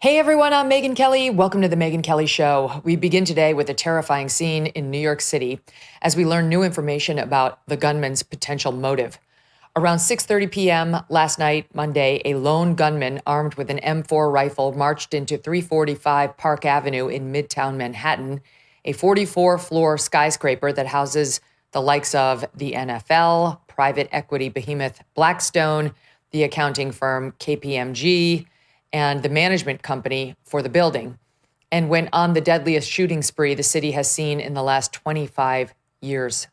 Hey everyone, I'm Megyn Kelly. Welcome to the Megyn Kelly Show. We begin today with a terrifying scene in New York City as we learn new information about the gunman's potential motive. Around 6:30 p.m. last night, Monday, a lone gunman armed with an M4 rifle marched into 345 Park Avenue in Midtown Manhattan, a 44-floor skyscraper that houses the likes of the NFL, private equity behemoth Blackstone, the accounting firm KPMG, and the management company for the building, and went on the deadliest shooting spree the city has seen in the last 25 years.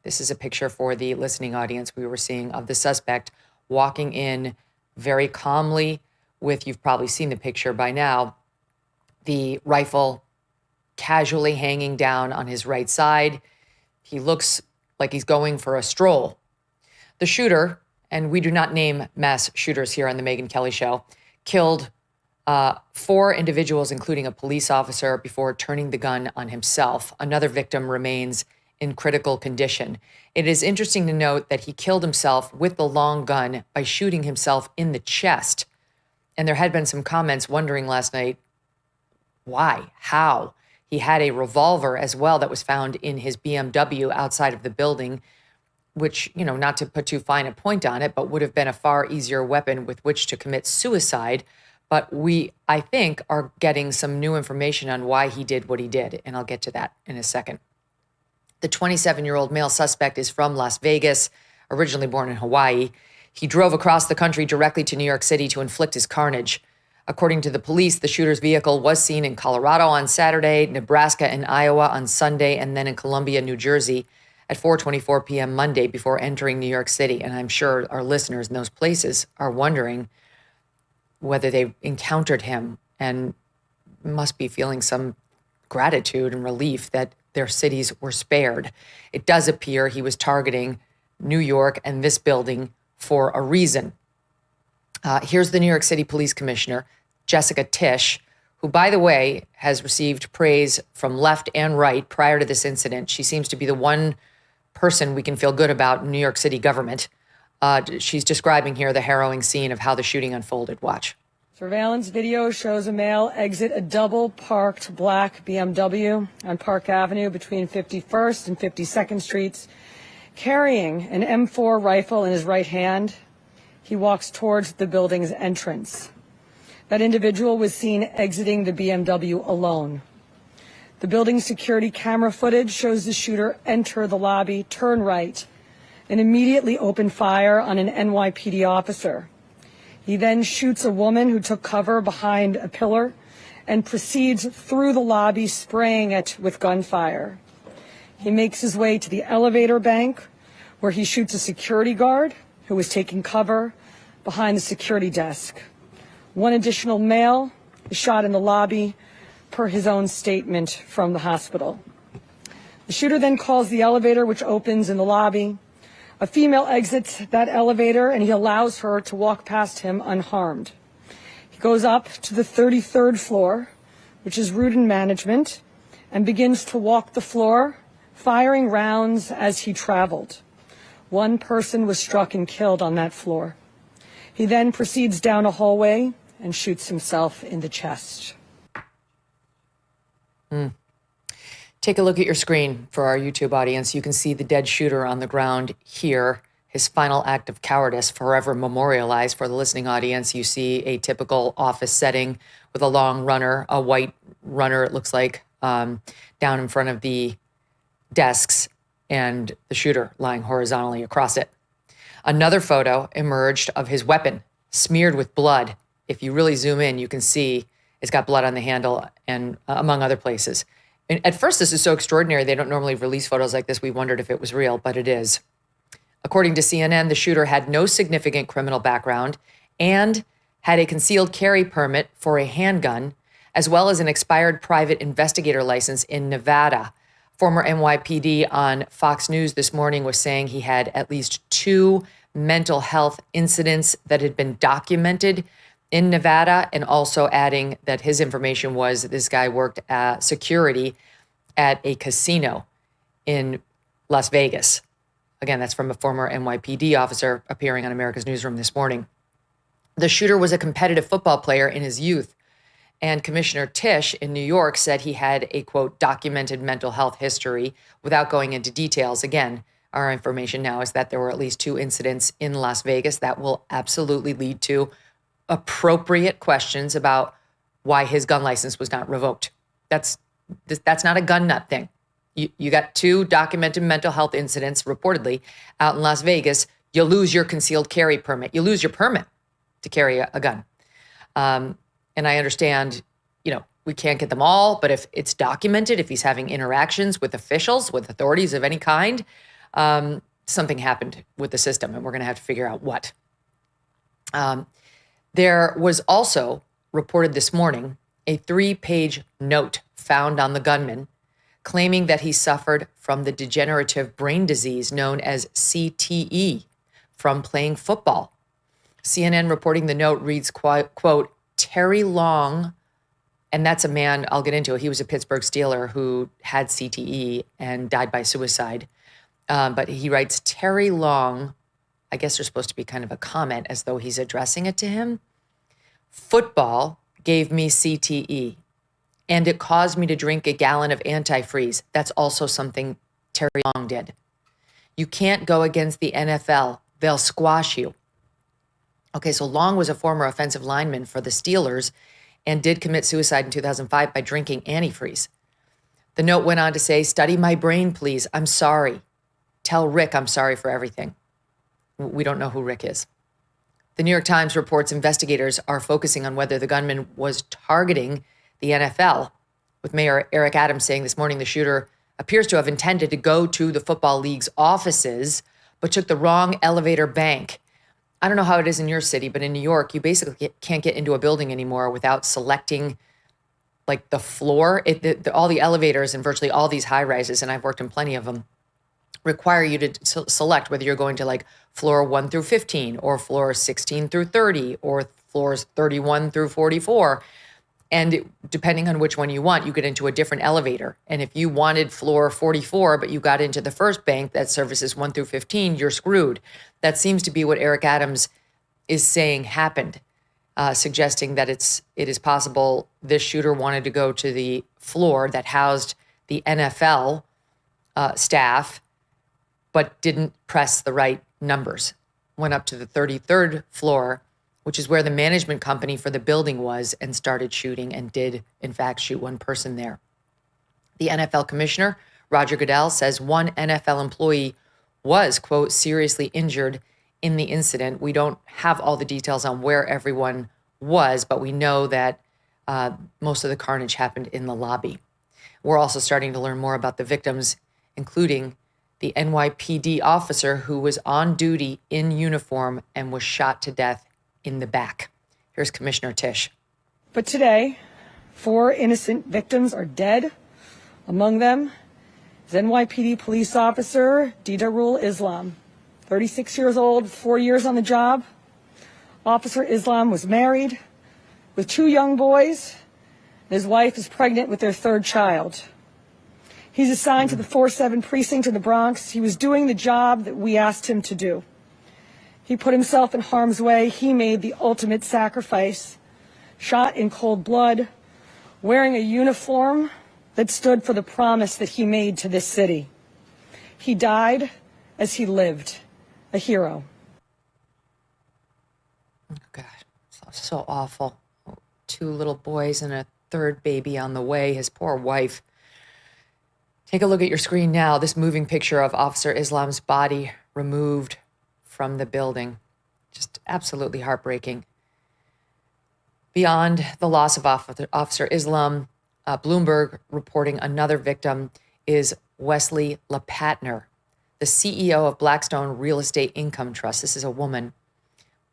This is a picture for the listening audience we were seeing of the suspect walking in very calmly with, you've probably seen the picture by now, the rifle casually hanging down on his right side. He looks like he's going for a stroll. The shooter, and we do not name mass shooters here on the Megyn Kelly Show, killed 4 individuals, including a police officer, before turning the gun on himself. Another victim remains in critical condition. It is interesting to note that he killed himself with the long gun by shooting himself in the chest. And there had been some comments wondering last night, why, how? He had a revolver as well that was found in his BMW outside of the building, which, you know, not to put too fine a point on it, but would have been a far easier weapon with which to commit suicide. But we, I think, are getting some new information on why he did what he did, and I'll get to that in a second. The 27-year-old male suspect is from Las Vegas, originally born in Hawaii. He drove across the country directly to New York City to inflict his carnage. According to the police, the shooter's vehicle was seen in Colorado on Saturday, Nebraska and Iowa on Sunday, and then in Columbia, New Jersey at 4:24 p.m. Monday before entering New York City. And I'm sure our listeners in those places are wondering whether they encountered him and must be feeling some gratitude and relief that their cities were spared. It does appear he was targeting New York and this building for a reason. Here's the New York City Police Commissioner, Jessica Tisch, who, by the way, has received praise from left and right prior to this incident. She seems to be the one person we can feel good about in New York City government. She's describing here the harrowing scene of how the shooting unfolded. Watch. Surveillance video shows a male exit a double-parked black BMW on Park Avenue between 51st and 52nd Streets, carrying an M4 rifle in his right hand. He walks towards the building's entrance. That individual was seen exiting the BMW alone. The building's security camera footage shows the shooter enter the lobby, turn right, and immediately open fire on an NYPD officer. He then shoots a woman who took cover behind a pillar and proceeds through the lobby, spraying it with gunfire. He makes his way to the elevator bank, where he shoots a security guard who was taking cover behind the security desk. One additional male is shot in the lobby, per his own statement from the hospital. The shooter then calls the elevator, which opens in the lobby. A female exits that elevator, and he allows her to walk past him unharmed. He goes up to the 33rd floor, which is route and management, and begins to walk the floor, firing rounds as he traveled. One person was struck and killed on that floor. He then proceeds down a hallway and shoots himself in the chest. Take a look at your screen for our YouTube audience. You can see the dead shooter on the ground here, his final act of cowardice forever memorialized. For the listening audience, you see a typical office setting with a long runner, a white runner, it looks like, down in front of the desks, and the shooter lying horizontally across it. Another photo emerged of his weapon, smeared with blood. If you really zoom in, you can see it's got blood on the handle and among other places. And at first, this is so extraordinary. They don't normally release photos like this. We wondered if it was real, but it is. According to CNN, the shooter had no significant criminal background and had a concealed carry permit for a handgun, as well as an expired private investigator license in Nevada. Former NYPD on Fox News this morning was saying he had at least 2 mental health incidents that had been documented in Nevada, and also adding that his information was this guy worked security at a casino in Las Vegas. Again, that's from a former NYPD officer appearing on America's Newsroom this morning. The shooter was a competitive football player in his youth And Commissioner Tisch in New York said he had a, quote, documented mental health history without going into details. Again, our information now is that there were at least 2 incidents in Las Vegas that will absolutely lead to appropriate questions about why his gun license was not revoked. That's not a gun nut thing. You got 2 documented mental health incidents reportedly out in Las Vegas. You lose your concealed carry permit. You lose your permit to carry a gun. And I understand, we can't get them all, but if it's documented, if he's having interactions with officials, with authorities of any kind, something happened with the system, and we're going to have to figure out what. There was also reported this morning a 3-page note found on the gunman claiming that he suffered from the degenerative brain disease known as CTE from playing football. CNN reporting the note reads, quote, Terry Long, and that's a man I'll get into. He was a Pittsburgh Steeler who had CTE and died by suicide. But he writes, Terry Long, I guess there's supposed to be kind of a comment as though he's addressing it to him. Football gave me CTE, and it caused me to drink a gallon of antifreeze. That's also something Terry Long did. You can't go against the NFL. They'll squash you. Okay, so Long was a former offensive lineman for the Steelers and did commit suicide in 2005 by drinking antifreeze. The note went on to say, study my brain, please. I'm sorry. Tell Rick I'm sorry for everything. We don't know who Rick is. The New York Times reports investigators are focusing on whether the gunman was targeting the NFL, with Mayor Eric Adams saying this morning the shooter appears to have intended to go to the Football League's offices, but took the wrong elevator bank. I don't know how it is in your city, but in New York, you basically can't get into a building anymore without selecting like the floor. All the elevators in virtually all these high rises, and I've worked in plenty of them, require you to select whether you're going to like floor 1 through 15 or floor 16 through 30 or floors 31 through 44. And depending on which one you want, you get into a different elevator. And if you wanted floor 44, but you got into the first bank that services 1 through 15, you're screwed. That seems to be what Eric Adams is saying happened, suggesting that it is possible this shooter wanted to go to the floor that housed the NFL staff, but didn't press the right numbers. Went up to the 33rd floor, which is where the management company for the building was, and started shooting and did, in fact, shoot one person there. The NFL commissioner, Roger Goodell, says one NFL employee was, quote, seriously injured in the incident. We don't have all the details on where everyone was, but we know that most of the carnage happened in the lobby. We're also starting to learn more about the victims, including the NYPD officer who was on duty in uniform and was shot to death in the back. Here's Commissioner Tisch. But today, 4 innocent victims are dead. Among them is NYPD police officer Didarul Islam, 36 years old, 4 years on the job. Officer Islam was married with 2 young boys, and his wife is pregnant with their 3rd child. He's assigned to the 4-7 precinct in the Bronx. He was doing the job that we asked him to do. He put himself in harm's way. He made the ultimate sacrifice, shot in cold blood, wearing a uniform that stood for the promise that he made to this city. He died as he lived, a hero. Oh, God, so awful. 2 little boys and a 3rd baby on the way, his poor wife. Take a look at your screen now. This moving picture of Officer Islam's body removed from the building. Just absolutely heartbreaking. Beyond the loss of Officer Islam, Bloomberg reporting another victim is Wesley LePatner, the CEO of Blackstone Real Estate Income Trust. This is a woman.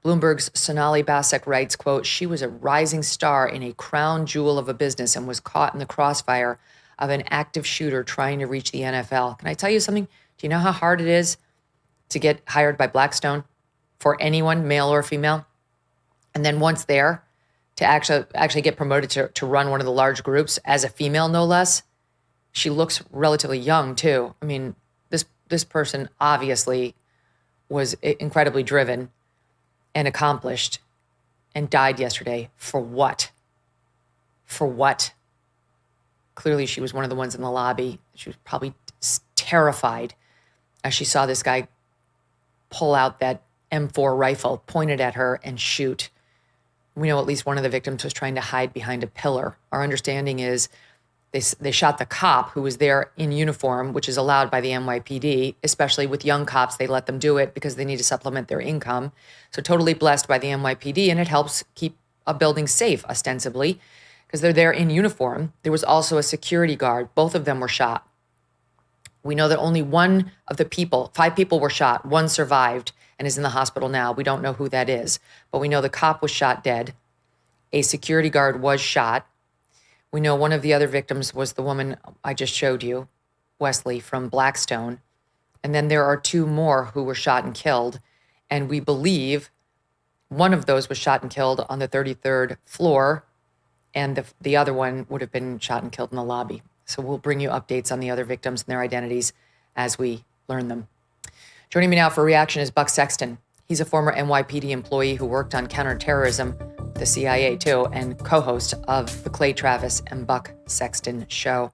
Bloomberg's Sonali Basak writes, quote, she was a rising star in a crown jewel of a business and was caught in the crossfire of an active shooter trying to reach the NFL. Can I tell you something? Do you know how hard it is to get hired by Blackstone for anyone, male or female? And then once there, to actually get promoted to run one of the large groups as a female, no less. She looks relatively young, too. I mean, this person obviously was incredibly driven and accomplished and died yesterday. For what? for what? Clearly, she was one of the ones in the lobby. She was probably terrified as she saw this guy pull out that M4 rifle, point it at her, and shoot. We know at least one of the victims was trying to hide behind a pillar. Our understanding is they shot the cop who was there in uniform, which is allowed by the NYPD, especially with young cops. They let them do it because they need to supplement their income. So totally blessed by the NYPD, and it helps keep a building safe, ostensibly, because they're there in uniform. There was also a security guard. Both of them were shot. We know that only one of the people, 5 people were shot. One survived and is in the hospital now. We don't know who that is, but we know the cop was shot dead. A security guard was shot. We know one of the other victims was the woman I just showed you, Wesley from Blackstone. And then there are 2 more who were shot and killed. And we believe one of those was shot and killed on the 33rd floor, and the other one would have been shot and killed in the lobby. So we'll bring you updates on the other victims and their identities as we learn them. Joining me now for reaction is Buck Sexton. He's a former NYPD employee who worked on counterterrorism, the CIA too, and co-host of the Clay Travis and Buck Sexton show.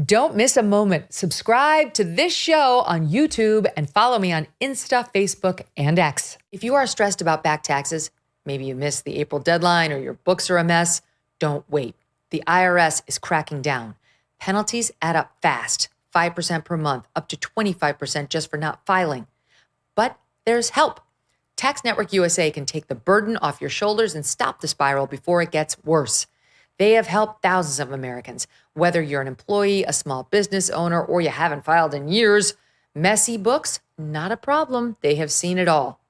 Don't miss a moment. Subscribe to this show on YouTube and follow me on Insta, Facebook, and X. If you are stressed about back taxes, maybe you missed the April deadline or your books are a mess, don't wait. The IRS is cracking down. Penalties add up fast, 5% per month, up to 25% just for not filing. But there's help. Tax Network USA can take the burden off your shoulders and stop the spiral before it gets worse. They have helped thousands of Americans. Whether you're an employee, a small business owner, or you haven't filed in years, messy books, not a problem. They have seen it all.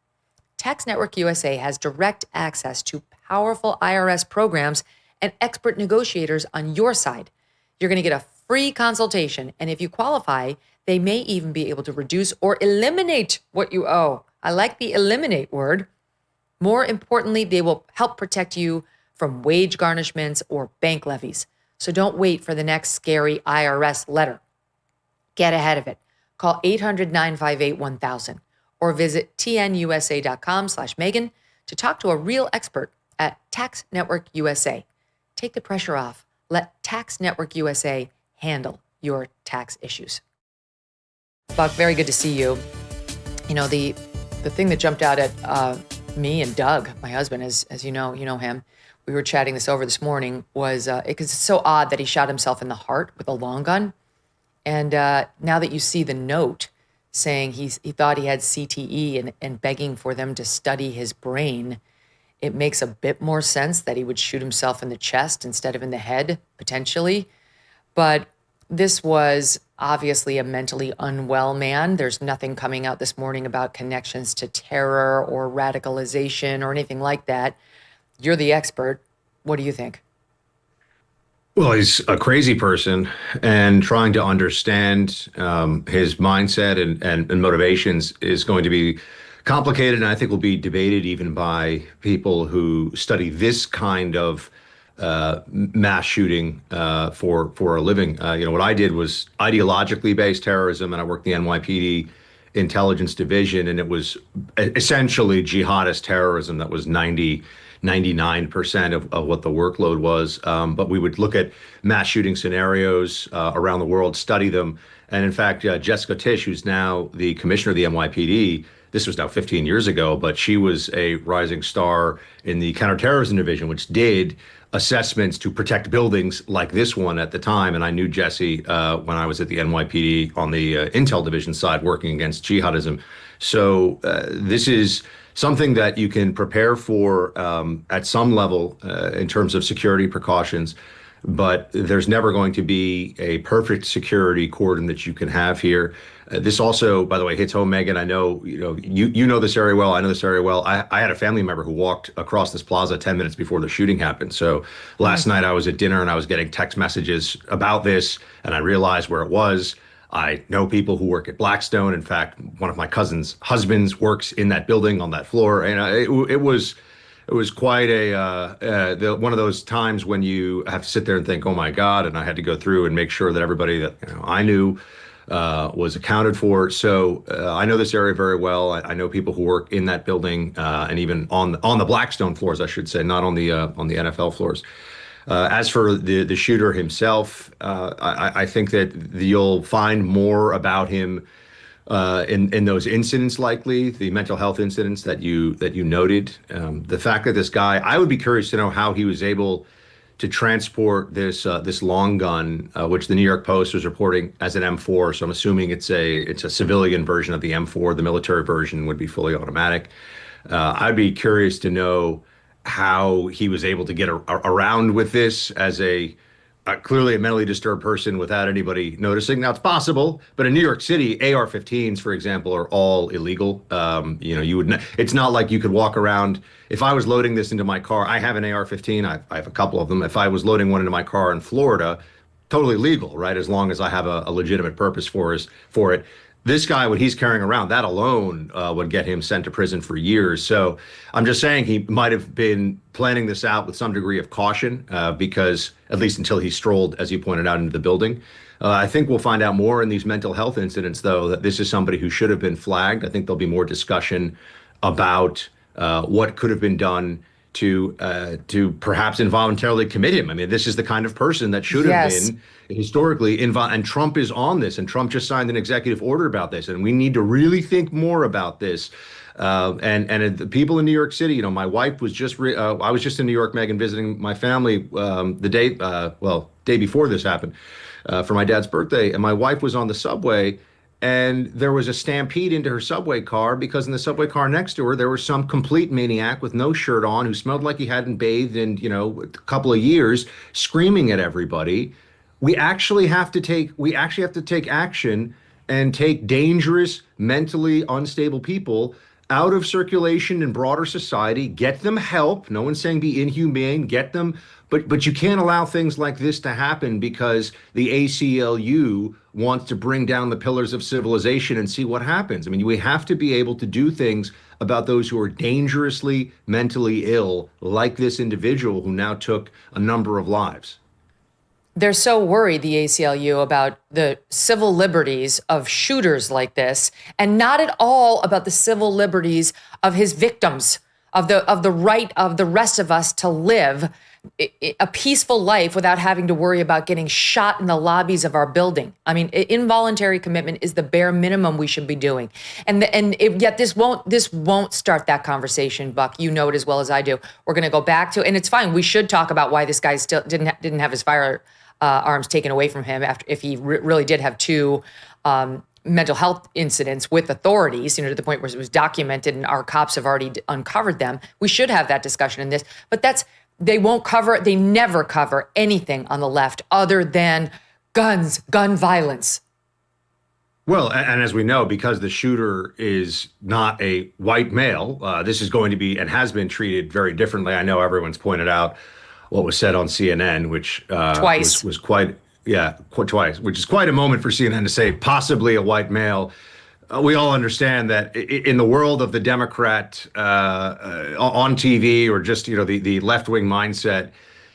Tax Network USA has direct access to powerful IRS programs and expert negotiators on your side. You're going to get a free consultation, and if you qualify, they may even be able to reduce or eliminate what you owe. I like the eliminate word. More importantly, they will help protect you from wage garnishments or bank levies. So don't wait for the next scary IRS letter. Get ahead of it. Call 800-958-1000 or visit tnusa.com/Megyn to talk to a real expert at Tax Network USA. Take the pressure off. Let Tax Network USA handle your tax issues. Buck, very good to see you. You know, the thing that jumped out at me and Doug, my husband, as you know him, we were chatting this over this morning, was because it's so odd that he shot himself in the heart with a long gun. And now that you see the note saying he thought he had CTE and begging for them to study his brain, it makes a bit more sense that he would shoot himself in the chest instead of in the head, potentially. But this was obviously a mentally unwell man. There's nothing coming out this morning about connections to terror or radicalization or anything like that. You're the expert. What do you think? Well, he's a crazy person, and trying to understand his mindset and motivations is going to be complicated, and I think will be debated even by people who study this kind of mass shooting for a living. What I did was ideologically based terrorism, and I worked in the NYPD intelligence division, and it was essentially jihadist terrorism. That was 99% of what the workload was. But we would look at mass shooting scenarios around the world, study them. And in fact, Jessica Tisch, who's now the commissioner of the NYPD, this was now 15 years ago, but she was a rising star in the counterterrorism division, which did assessments to protect buildings like this one at the time. And I knew Jesse when I was at the NYPD on the intel division side working against jihadism. So this is something that you can prepare for at some level in terms of security precautions, but there's never going to be a perfect security cordon that you can have here. This also, by the way, hits home, Megyn. I know you know this area well. I know this area well. I had a family member who walked across this plaza 10 minutes before the shooting happened. So last night I was at dinner and I was getting text messages about this, and I realized where it was. I know people who work at Blackstone. In fact, one of my cousin's husbands works in that building on that floor, and it was quite a one of those times when you have to sit there and think, oh my God, and I had to go through and make sure that everybody that I knew was accounted for. So I know this area very well. I know people who work in that building and even on the Blackstone floors, I should say, not on the NFL floors. As for the shooter himself, I think that you'll find more about him in those incidents, likely the mental health incidents that you noted. The fact that this guy, I would be curious to know how he was able to transport this long gun, which the New York Post was reporting as an M4. So I'm assuming it's a civilian version of the M4. The military version would be fully automatic. I'd be curious to know how he was able to get around with this as clearly a mentally disturbed person without anybody noticing. Now, it's possible, but in New York City, AR-15s, for example, are all illegal. It's not like you could walk around. If I was loading this into my car, I have an AR-15. I have a couple of them. If I was loading one into my car in Florida, totally legal, right? As long as I have a legitimate purpose for it. This guy, what he's carrying around, that alone would get him sent to prison for years. So I'm just saying he might have been planning this out with some degree of caution because, at least until he strolled, as you pointed out, into the building. I think we'll find out more in these mental health incidents, though, that this is somebody who should have been flagged. I think there'll be more discussion about what could have been done to perhaps involuntarily commit him. I mean, this is the kind of person that should have been historically and Trump is on this, and Trump just signed an executive order about this, and we need to really think more about this. And the people in New York City, my wife was I was just in New York, Megyn, visiting my family day before this happened for my dad's birthday, and my wife was on the subway. And there was a stampede into her subway car because in the subway car next to her, there was some complete maniac with no shirt on who smelled like he hadn't bathed in, a couple of years, screaming at everybody. We actually have to take action and take dangerous, mentally unstable people out of circulation in broader society, get them help. No one's saying be inhumane, get them. But you can't allow things like this to happen because the ACLU wants to bring down the pillars of civilization and see what happens. I mean, we have to be able to do things about those who are dangerously mentally ill, like this individual who now took a number of lives. They're so worried, the ACLU, about the civil liberties of shooters like this, and not at all about the civil liberties of his victims, of the right of the rest of us to live a peaceful life without having to worry about getting shot in the lobbies of our building. I mean, involuntary commitment is the bare minimum we should be doing. Yet this won't start that conversation, Buck. You know it as well as I do. We're going to go back to, and it's fine. We should talk about why this guy still didn't have his firearms taken away from him if he really did have two mental health incidents with authorities, to the point where it was documented and our cops have already uncovered them. We should have that discussion in this, but they never cover anything on the left other than guns, gun violence. Well, and as we know, because the shooter is not a white male, this is going to be and has been treated very differently. I know everyone's pointed out what was said on CNN, which twice was quite twice, which is quite a moment for CNN to say possibly a white male. We all understand that in the world of the Democrat on TV or just the left-wing mindset,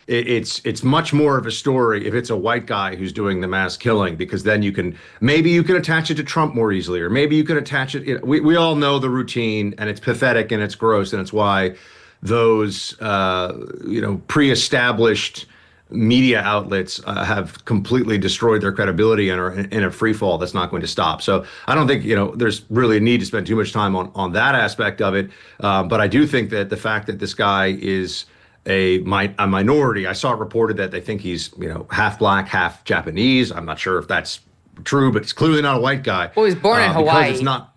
it's much more of a story if it's a white guy who's doing the mass killing, because then you can attach it to Trump more easily, or maybe you can attach it. We all know the routine, and it's pathetic and it's gross, and it's why those pre-established media outlets have completely destroyed their credibility and are in a free fall that's not going to stop. So I don't think there's really a need to spend too much time on that aspect of it. But I do think that the fact that this guy is a minority, I saw it reported that they think he's half black, half Japanese. I'm not sure if that's true, but it's clearly not a white guy. Well, he was born in Hawaii. It's not.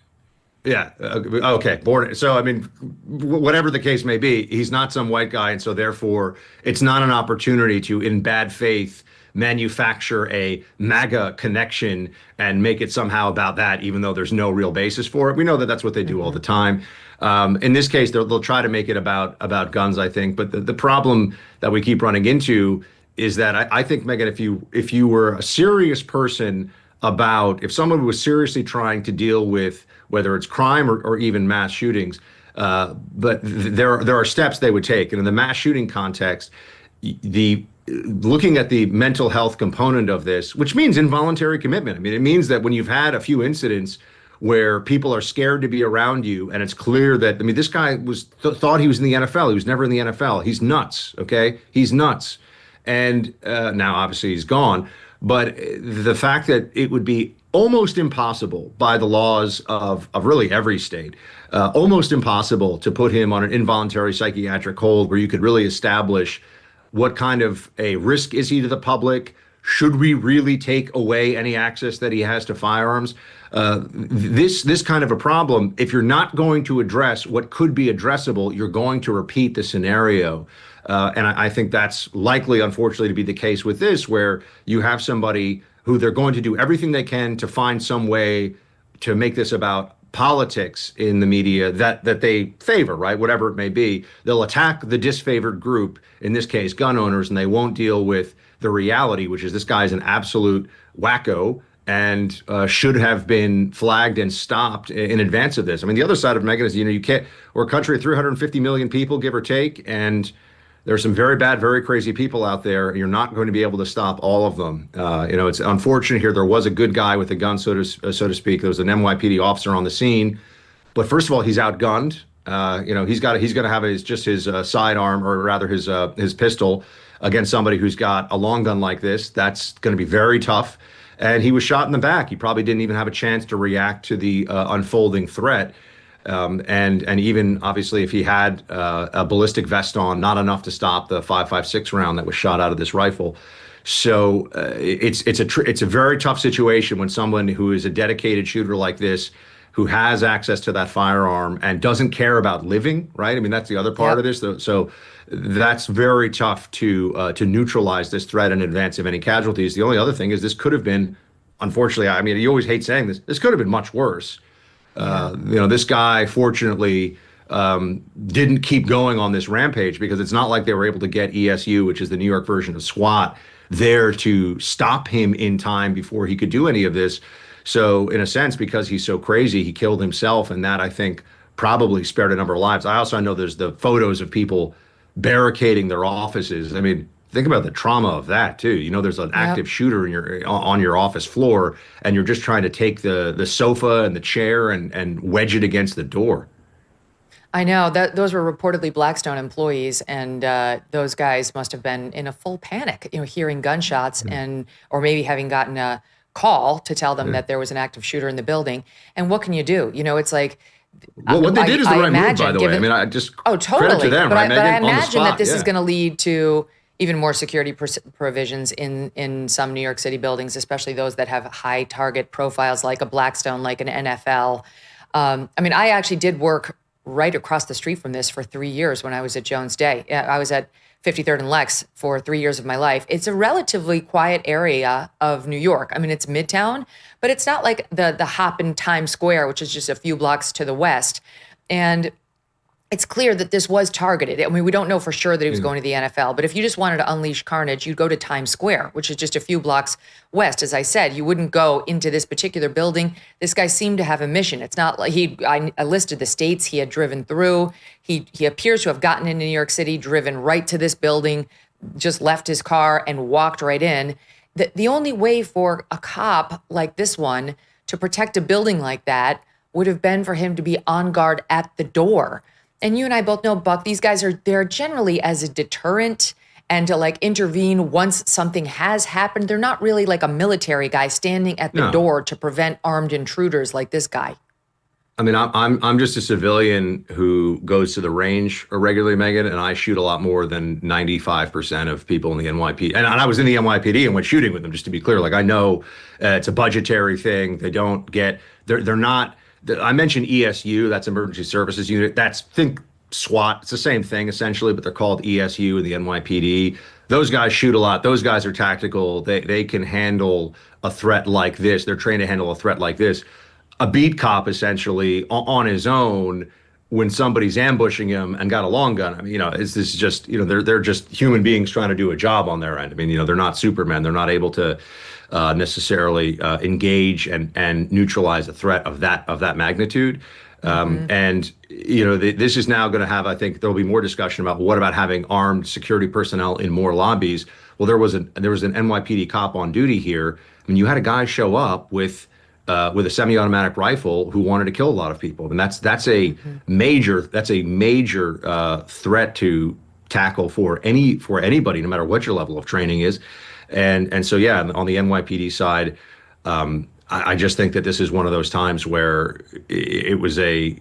Yeah. Okay. Born. So, I mean, whatever the case may be, he's not some white guy. And so therefore, it's not an opportunity to, in bad faith, manufacture a MAGA connection and make it somehow about that, even though there's no real basis for it. We know that that's what they do all the time. In this case, they'll try to make it about guns, I think. But the problem that we keep running into is that I think, Megyn, if you were a serious person if someone was seriously trying to deal with whether it's crime or even mass shootings, but there are steps they would take. And in the mass shooting context, looking at the mental health component of this, which means involuntary commitment. I mean, it means that when you've had a few incidents where people are scared to be around you, and it's clear that, this guy thought he was in the NFL. He was never in the NFL. He's nuts, okay? He's nuts. And now, obviously, he's gone. But the fact that it would be almost impossible by the laws of really every state, almost impossible to put him on an involuntary psychiatric hold where you could really establish what kind of a risk is he to the public? Should we really take away any access that he has to firearms? This kind of a problem, if you're not going to address what could be addressable, you're going to repeat the scenario. And I think that's likely, unfortunately, to be the case with this, where you have somebody who they're going to do everything they can to find some way to make this about politics in the media that they favor, right? Whatever it may be. They'll attack the disfavored group, in this case, gun owners, and they won't deal with the reality, which is this guy's an absolute wacko and should have been flagged and stopped in advance of this. I mean, the other side of Megyn is, you can't, we're a country of 350 million people, give or take, and there's some very bad, very crazy people out there, and you're not going to be able to stop all of them. It's unfortunate here. There was a good guy with a gun, so to speak. There was an NYPD officer on the scene, but first of all, he's outgunned. He's going to have his sidearm, or rather his pistol, against somebody who's got a long gun like this. That's going to be very tough. And he was shot in the back. He probably didn't even have a chance to react to the unfolding threat. And even obviously, if he had a ballistic vest on, not enough to stop the 5.56 round that was shot out of this rifle. So it's a very tough situation when someone who is a dedicated shooter like this, who has access to that firearm and doesn't care about living, right? I mean, that's the other part of this. So that's very tough to neutralize this threat in advance of any casualties. The only other thing is this could have been, unfortunately, I mean, you always hate saying this could have been much worse. This guy, fortunately, didn't keep going on this rampage, because it's not like they were able to get ESU, which is the New York version of SWAT, there to stop him in time before he could do any of this. So in a sense, because he's so crazy, he killed himself, and that, I think, probably spared a number of lives. I also know there's the photos of people barricading their offices. I mean, think about the trauma of that too. There's an active shooter on your office floor, and you're just trying to take the sofa and the chair and wedge it against the door. I know that those were reportedly Blackstone employees, and those guys must have been in a full panic, hearing gunshots or maybe having gotten a call to tell them that there was an active shooter in the building. And what can you do? It's like, well, what they did is the right move, by the way. I mean, I just credit to them, but right, But I Megyn? imagine that this is going to lead to even more security provisions in some New York City buildings, especially those that have high target profiles, like a Blackstone, like an NFL. I mean, I actually did work right across the street from this for 3 years when I was at Jones Day. I was at 53rd and Lex for 3 years of my life. It's a relatively quiet area of New York. I mean, it's Midtown, but it's not like the hop in Times Square, which is just a few blocks to the west. And it's clear that this was targeted. I mean, we don't know for sure that he was going to the NFL, but if you just wanted to unleash carnage, you'd go to Times Square, which is just a few blocks west. As I said, you wouldn't go into this particular building. This guy seemed to have a mission. It's not like I listed the states he had driven through. He appears to have gotten into New York City, driven right to this building, just left his car and walked right in. The only way for a cop like this one to protect a building like that would have been for him to be on guard at the door. And you and I both know, Buck, these guys are there generally as a deterrent and to like intervene once something has happened. They're not really like a military guy standing at the door to prevent armed intruders like this guy. I mean, I'm just a civilian who goes to the range regularly, Megyn, and I shoot a lot more than 95% of people in the NYPD. And I was in the NYPD and went shooting with them, just to be clear. Like, I know it's a budgetary thing. They don't get, they're not. I mentioned ESU, that's Emergency Services Unit. Think SWAT. It's the same thing essentially, but they're called ESU in the NYPD. Those guys shoot a lot. Those guys are tactical. They can handle a threat like this. They're trained to handle a threat like this. A beat cop, essentially, on his own, when somebody's ambushing him and got a long gun, I mean, this is just, they're just human beings trying to do a job on their end. I mean, they're not Supermen. They're not able to necessarily engage and neutralize a threat of that magnitude. And this is now going to have, I think there'll be more discussion about what about having armed security personnel in more lobbies. Well, there was an NYPD cop on duty here. I mean, you had a guy show up with a semi-automatic rifle who wanted to kill a lot of people, and that's a major threat to tackle for anybody, no matter what your level of training is. And so, yeah, on the NYPD side, I just think that this is one of those times where it was a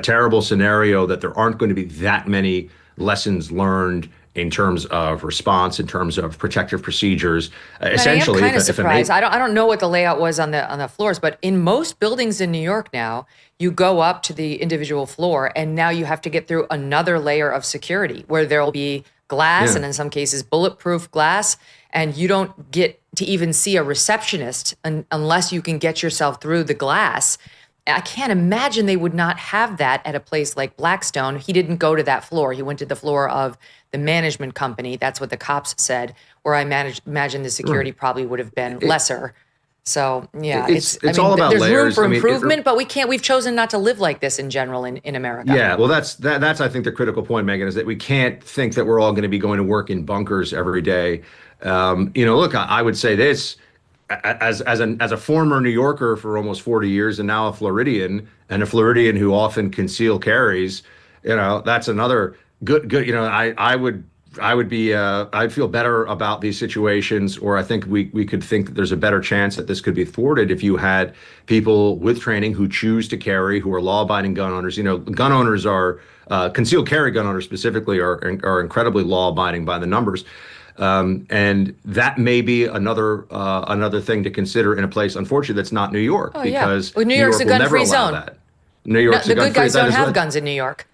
terrible scenario, that there aren't going to be that many lessons learned in terms of response, in terms of protective procedures. Essentially, I am kind of surprised. I don't know what the layout was on the floors, but in most buildings in New York now, you go up to the individual floor, and now you have to get through another layer of security where there will be glass, and in some cases bulletproof glass, and you don't get to even see a receptionist unless you can get yourself through the glass. I can't imagine they would not have that at a place like Blackstone. He didn't go to that floor. He went to the floor of the management company. That's what the cops said, where I imagine the security probably would have been lesser. So, yeah, it's all about there's layers. room for improvement, but we've chosen not to live like this in general in America. Yeah, well, that's I think the critical point, Megyn, is that we can't think that we're all going to be going to work in bunkers every day. Look, I would say this, as a former New Yorker for almost 40 years, and now a Floridian, who often conceal carries, that's another good. I'd feel better about these situations, or I think we could think that there's a better chance that this could be thwarted if you had people with training who choose to carry, who are law-abiding gun owners. Gun owners are concealed carry gun owners specifically are incredibly law-abiding by the numbers. And that may be another thing to consider in a place, unfortunately, that's not New York, because New York's a gun-free zone. That. New York's the good guys don't have guns in New York.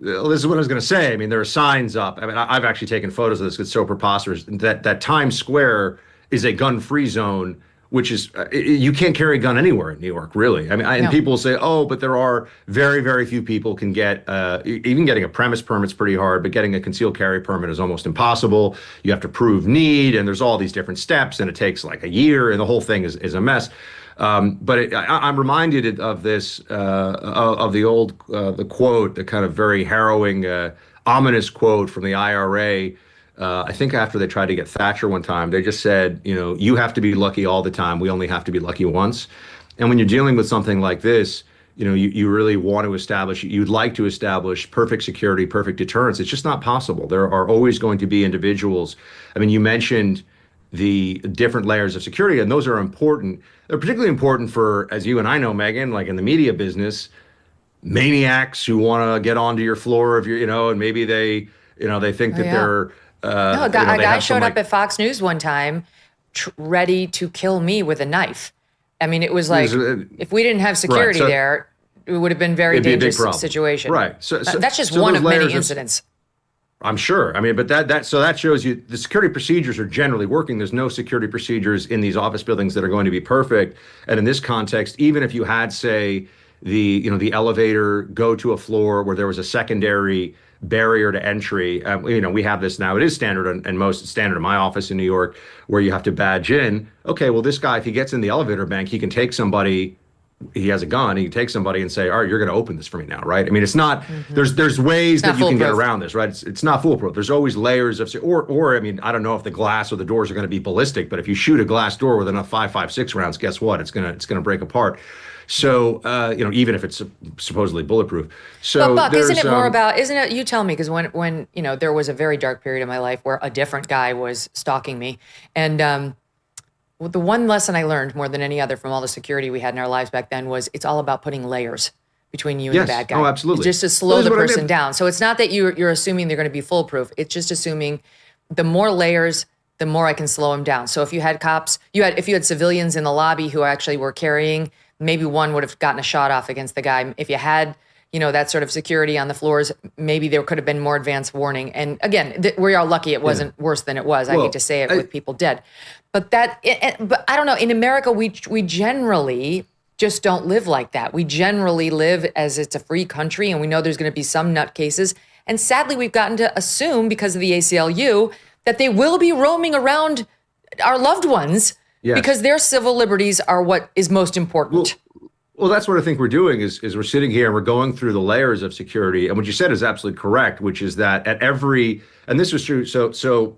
Well, this is what I was going to say. I mean, there are signs up. I mean, I've actually taken photos of this. It's so preposterous that Times Square is a gun-free zone, which is you can't carry a gun anywhere in New York, really. I mean, and people will say, oh, but there are very, very few people can get, even getting a premise permit's pretty hard, but getting a concealed carry permit is almost impossible. You have to prove need, and there's all these different steps, and it takes like a year, and the whole thing is a mess. But I'm reminded of this, of the old, the quote, the kind of very harrowing, ominous quote from the IRA. I think after they tried to get Thatcher one time, they just said, you have to be lucky all the time. We only have to be lucky once. And when you're dealing with something like this, you really want to you'd like to establish perfect security, perfect deterrence. It's just not possible. There are always going to be individuals. I mean, you mentioned the different layers of security, and those are important. They're particularly important for, as you and I know, Megyn, like in the media business, maniacs who want to get onto your floor of your, and maybe they think that they're. A guy showed up at Fox News one time, ready to kill me with a knife. I mean, it was like, if we didn't have security there, it would have been very dangerous situation. Right. So that's just one of many incidents. I'm sure. I mean, but that shows you the security procedures are generally working. There's no security procedures in these office buildings that are going to be perfect. And in this context, even if you had, say, the elevator go to a floor where there was a secondary barrier to entry, we have this now. It is standard and most standard in my office in New York, where you have to badge in. Okay, well, this guy, if he gets in the elevator bank, he can take somebody. He has a gun. He can take somebody and say, all right, you're going to open this for me now, right? I mean, it's not, there's ways that you can get around this, right? It's not foolproof. There's always layers of, I mean, I don't know if the glass or the doors are going to be ballistic, but if you shoot a glass door with enough 5.56 rounds, guess what? It's going to break apart. So, even if it's supposedly bulletproof. So, but Buck, isn't it, you tell me, because when there was a very dark period in my life where a different guy was stalking me, and, the one lesson I learned more than any other from all the security we had in our lives back then was it's all about putting layers between you and the bad guy. Oh, absolutely. Just to slow the person down. So it's not that you're assuming they're going to be foolproof. It's just assuming the more layers, the more I can slow them down. So if you had cops, if you had civilians in the lobby who actually were carrying, maybe one would have gotten a shot off against the guy. If you had, that sort of security on the floors, maybe there could have been more advanced warning. And again, we are lucky it wasn't worse than it was. I hate to say it with people dead. But but I don't know. In America, we generally just don't live like that. We generally live as it's a free country, and we know there's going to be some nutcases. And sadly, we've gotten to assume, because of the ACLU, that they will be roaming around our loved ones because their civil liberties are what is most important. Well, that's what I think we're doing is we're sitting here and we're going through the layers of security. And what you said is absolutely correct, which is that at every, and this was true. So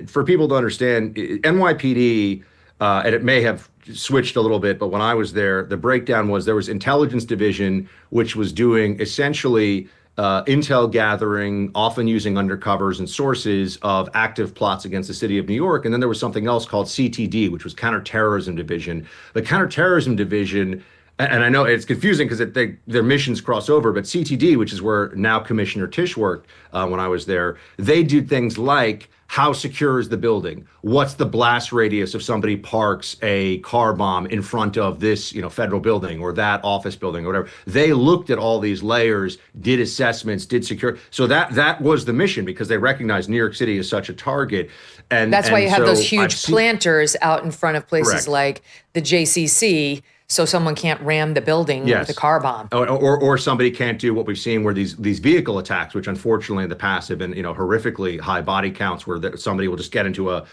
for people to understand, NYPD, and it may have switched a little bit, but when I was there, the breakdown was there was intelligence division, which was doing essentially intel gathering, often using undercovers and sources of active plots against the city of New York. And then there was something else called CTD, which was Counterterrorism Division. The Counterterrorism Division, and I know it's confusing because their missions cross over, but CTD, which is where now Commissioner Tisch worked when I was there, they do things like how secure is the building? What's the blast radius if somebody parks a car bomb in front of this, federal building or that office building or whatever? They looked at all these layers, did assessments, did secure. So that was the mission because they recognized New York City as such a target. And that's why you have so those huge planters out in front of places Correct. like the JCC, so someone can't ram the building with a car bomb. Or somebody can't do what we've seen where these vehicle attacks, which unfortunately in the past have been, horrifically high body counts where somebody will just get into a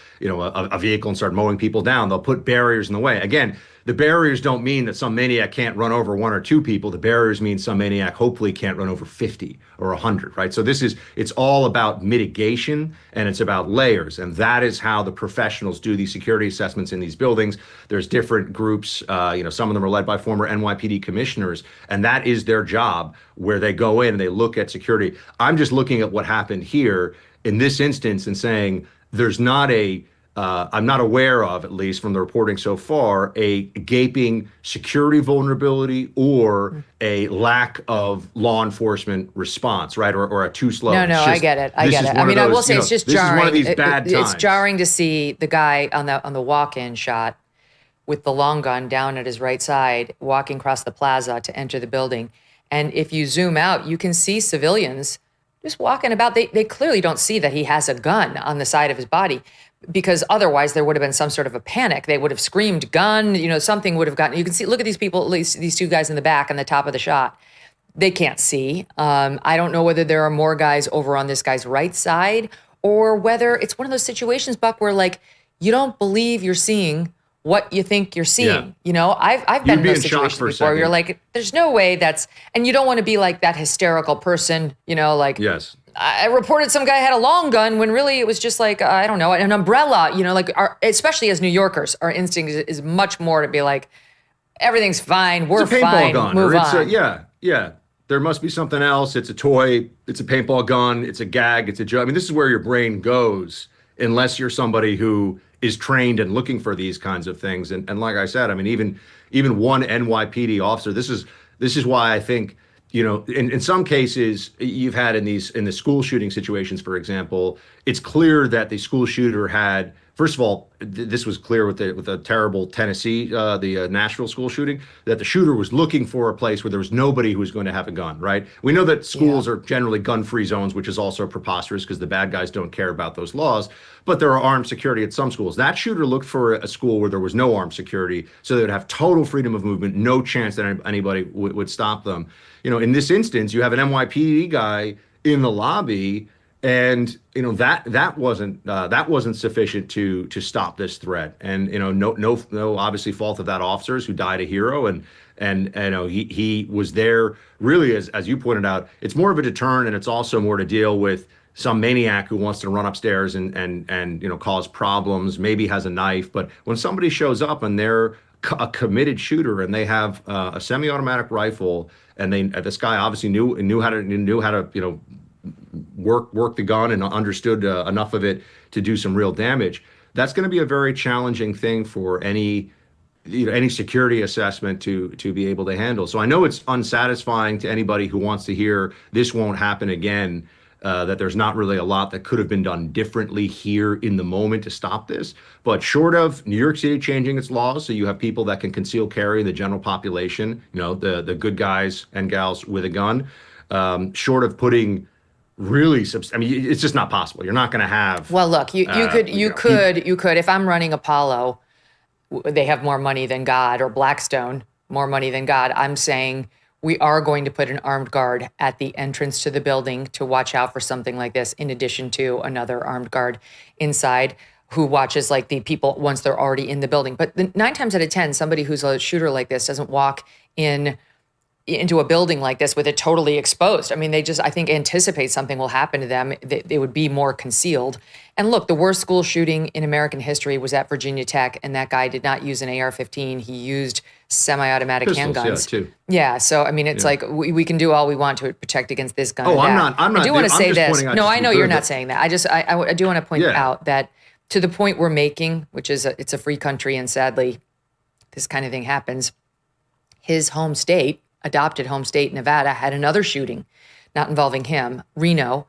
vehicle and start mowing people down. They'll put barriers in the way. Again, the barriers don't mean that some maniac can't run over one or two people. The barriers mean some maniac hopefully can't run over 50 or 100, right? So it's all about mitigation and it's about layers. And that is how the professionals do these security assessments in these buildings. There's different groups, some of them are led by former NYPD commissioners, and that is their job where they go in and they look at security. I'm just looking at what happened here in this instance and saying there's not I'm not aware of, at least from the reporting so far, a gaping security vulnerability or a lack of law enforcement response, right? Or a too slow. No, I get it. I mean, I will say it's just jarring. This is one of these bad times. It's jarring to see the guy on the walk-in shot with the long gun down at his right side, walking across the plaza to enter the building. And if you zoom out, you can see civilians just walking about. They clearly don't see that he has a gun on the side of his body, because otherwise there would have been some sort of a panic. They would have screamed gun, something would have gotten, you can see, look at these people, at least these two guys in the back on the top of the shot. They can't see. I don't know whether there are more guys over on this guy's right side or whether it's one of those situations, Buck, where you don't believe you're seeing what you think you're seeing. Yeah. I've been in those situations before where you're like, there's no way and you don't want to be like that hysterical person, Yes. I reported some guy had a long gun when really it was just I don't know, an umbrella, especially as New Yorkers, our instinct is much more to be like, everything's fine, we're it's a paintball fine, gun, move on. Yeah. There must be something else. It's a toy, it's a paintball gun, it's a gag, it's a joke. I mean, this is where your brain goes unless you're somebody who is trained and looking for these kinds of things. And like I said, I mean, even one NYPD officer, this is why I think, in some cases you've had in the school shooting situations, for example, it's clear that the school shooter had, first of all, this was clear with the terrible Tennessee, the Nashville school shooting, that the shooter was looking for a place where there was nobody who was going to have a gun, right? We know that schools are generally gun-free zones, which is also preposterous because the bad guys don't care about those laws, but there are armed security at some schools. That shooter looked for a school where there was no armed security, so they would have total freedom of movement, no chance that anybody would stop them. In this instance, you have an NYPD guy in the lobby, and that wasn't sufficient to stop this threat. And no obviously fault of that officer's who died a hero, and he was there really as you pointed out. It's more of a deterrent, and it's also more to deal with some maniac who wants to run upstairs and cause problems, maybe has a knife. But when somebody shows up and they're a committed shooter and they have a semi-automatic rifle, and this guy obviously knew how to work the gun and understood enough of it to do some real damage, that's going to be a very challenging thing for any security assessment to be able to handle. So I know it's unsatisfying to anybody who wants to hear this won't happen again, that there's not really a lot that could have been done differently here in the moment to stop this. But short of New York City changing its laws so you have people that can conceal carry in the general population, the good guys and gals with a gun, short of putting really, it's just not possible. You're not going to have. Well, look, you could. If I'm running Apollo, they have more money than God, or Blackstone, more money than God. I'm saying we are going to put an armed guard at the entrance to the building to watch out for something like this, in addition to another armed guard inside who watches the people once they're already in the building. But 9 times out of 10, somebody who's a shooter like this doesn't walk in into a building like this with it totally exposed. I mean, they just, I think, anticipate something will happen to them. They would be more concealed. And look, the worst school shooting in American history was at Virginia Tech, and that guy did not use an AR-15. He used semi-automatic handguns. Yeah, too. Yeah, so I mean, it's like we can do all we want to protect against this gun. Oh, or that. I'm not. I do want to say this. No, I know you're not that. saying that. I do want to point out that to the point we're making, which is it's a free country, and sadly, this kind of thing happens. His home state, adopted home state, Nevada, had another shooting, not involving him. Reno,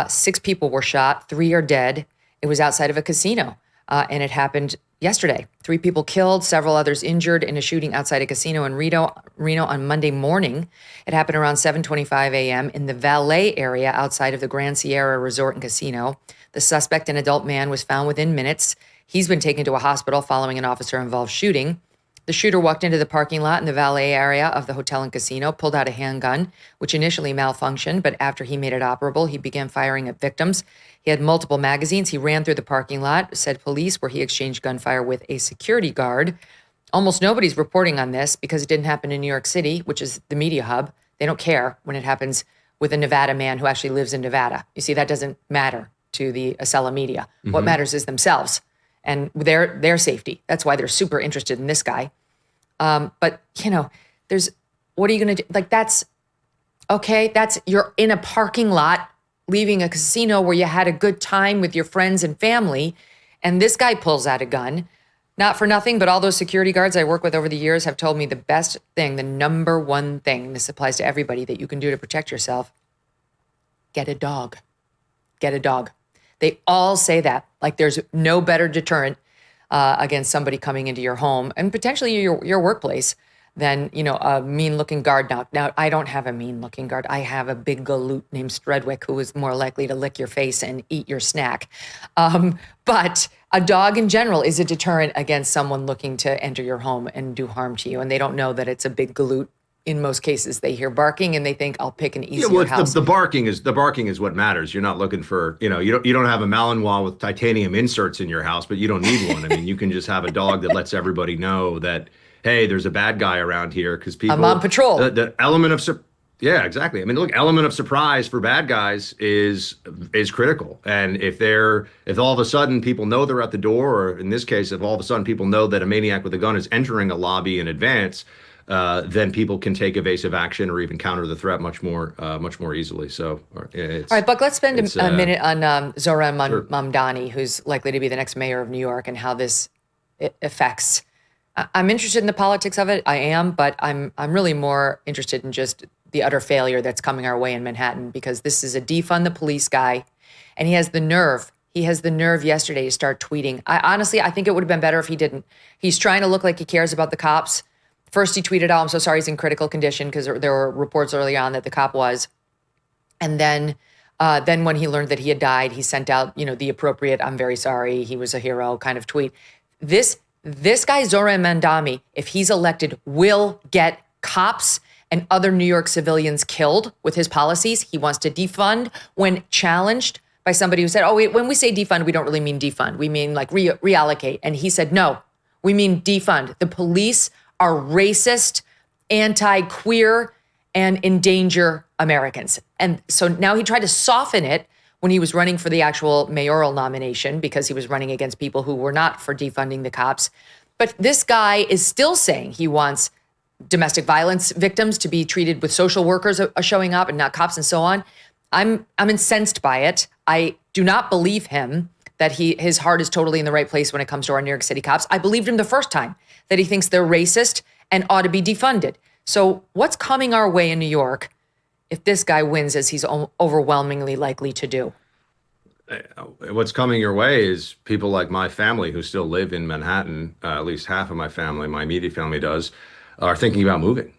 6 people were shot, 3 are dead. It was outside of a casino, and it happened yesterday. 3 people killed, several others injured in a shooting outside a casino in Reno on Monday morning. It happened around 7:25 a.m. in the Valet area outside of the Grand Sierra Resort and Casino. The suspect, an adult man, was found within minutes. He's been taken to a hospital following an officer-involved shooting. The shooter walked into the parking lot in the valet area of the hotel and casino, pulled out a handgun, which initially malfunctioned, but after he made it operable, he began firing at victims. He had multiple magazines. He ran through the parking lot, said police, where he exchanged gunfire with a security guard. Almost nobody's reporting on this because it didn't happen in New York City, which is the media hub. They don't care when it happens with a Nevada man who actually lives in Nevada. You see, that doesn't matter to the Acela media. Mm-hmm. What matters is themselves and their safety. That's why they're super interested in this guy. But, what are you going to do? Like, that's, okay, you're in a parking lot, leaving a casino where you had a good time with your friends and family, and this guy pulls out a gun. Not for nothing, but all those security guards I work with over the years have told me the best thing, the number one thing, and this applies to everybody, that you can do to protect yourself, get a dog. Get a dog. They all say that. Like, there's no better deterrent against somebody coming into your home and potentially your workplace than, a mean-looking guard. Now, I don't have a mean-looking guard. I have a big galoot named Stredwick who is more likely to lick your face and eat your snack. But a dog in general is a deterrent against someone looking to enter your home and do harm to you. And they don't know that it's a big galoot. In most cases, they hear barking and they think, I'll pick an easier house. The barking is what matters. You're not looking for, you don't have a Malinois with titanium inserts in your house, but you don't need one. I mean, you can just have a dog that lets everybody know that, hey, there's a bad guy around here, because people. I'm on patrol. The element of yeah, exactly. I mean, look, element of surprise for bad guys is critical. And if all of a sudden people know they're at the door, or in this case, if all of a sudden people know that a maniac with a gun is entering a lobby in advance, then people can take evasive action or even counter the threat much more easily. So, all right, Buck, let's spend a minute on Zohran Mamdani, who's likely to be the next mayor of New York, and how this affects. I'm interested in the politics of it. I am, but I'm really more interested in just the utter failure that's coming our way in Manhattan, because this is a defund the police guy, and he has the nerve. He has the nerve yesterday to start tweeting. I think it would have been better if he didn't. He's trying to look like he cares about the cops. First, he tweeted, I'm so sorry he's in critical condition, because there were reports early on that the cop was. And then when he learned that he had died, he sent out, the appropriate, I'm very sorry, he was a hero kind of tweet. This guy, Zohran Mamdani, if he's elected, will get cops and other New York civilians killed with his policies. He wants to defund. When challenged by somebody who said, when we say defund, we don't really mean defund. We mean like reallocate. And he said, no, we mean defund. The police are racist, anti-queer, and endanger Americans. And so now he tried to soften it when he was running for the actual mayoral nomination, because he was running against people who were not for defunding the cops. But this guy is still saying he wants domestic violence victims to be treated with social workers showing up and not cops and so on. I'm incensed by it. I do not believe him that his heart is totally in the right place when it comes to our New York City cops. I believed him the first time that he thinks they're racist and ought to be defunded. So what's coming our way in New York if this guy wins, as he's overwhelmingly likely to do? What's coming your way is people like my family who still live in Manhattan, at least half of my family, my immediate family does, are thinking about moving,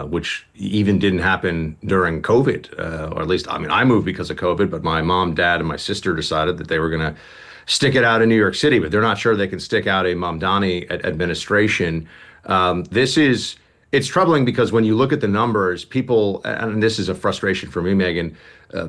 which even didn't happen during COVID, or at least, I moved because of COVID, but my mom, dad, and my sister decided that they were going to stick it out in New York City, but they're not sure they can stick out a Mamdani administration. It's troubling, because when you look at the numbers, people, and this is a frustration for me, Megyn,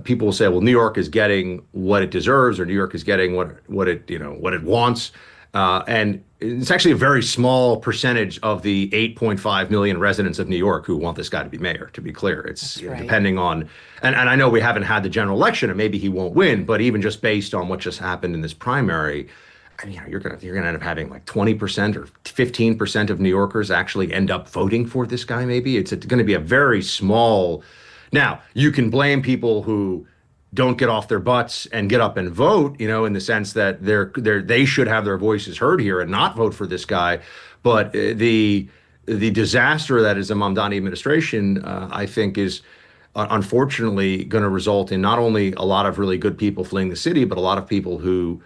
people will say, well, New York is getting what it deserves, or New York is getting what it wants. And it's actually a very small percentage of the 8.5 million residents of New York who want this guy to be mayor, to be clear. It's depending on, and I know we haven't had the general election and maybe he won't win, but even just based on what just happened in this primary, you're gonna end up having like 20% or 15% of New Yorkers actually end up voting for this guy. Maybe it's going to be a very small. Now you can blame people who don't get off their butts and get up and vote, in the sense that they should have their voices heard here and not vote for this guy. But the disaster that is the Mamdani administration, I think, is unfortunately going to result in not only a lot of really good people fleeing the city, but a lot of people who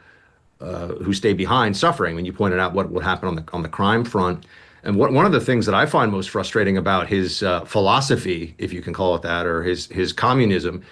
stay behind suffering. When you pointed out what happened on the crime front. And one of the things that I find most frustrating about his philosophy, if you can call it that, or his communism,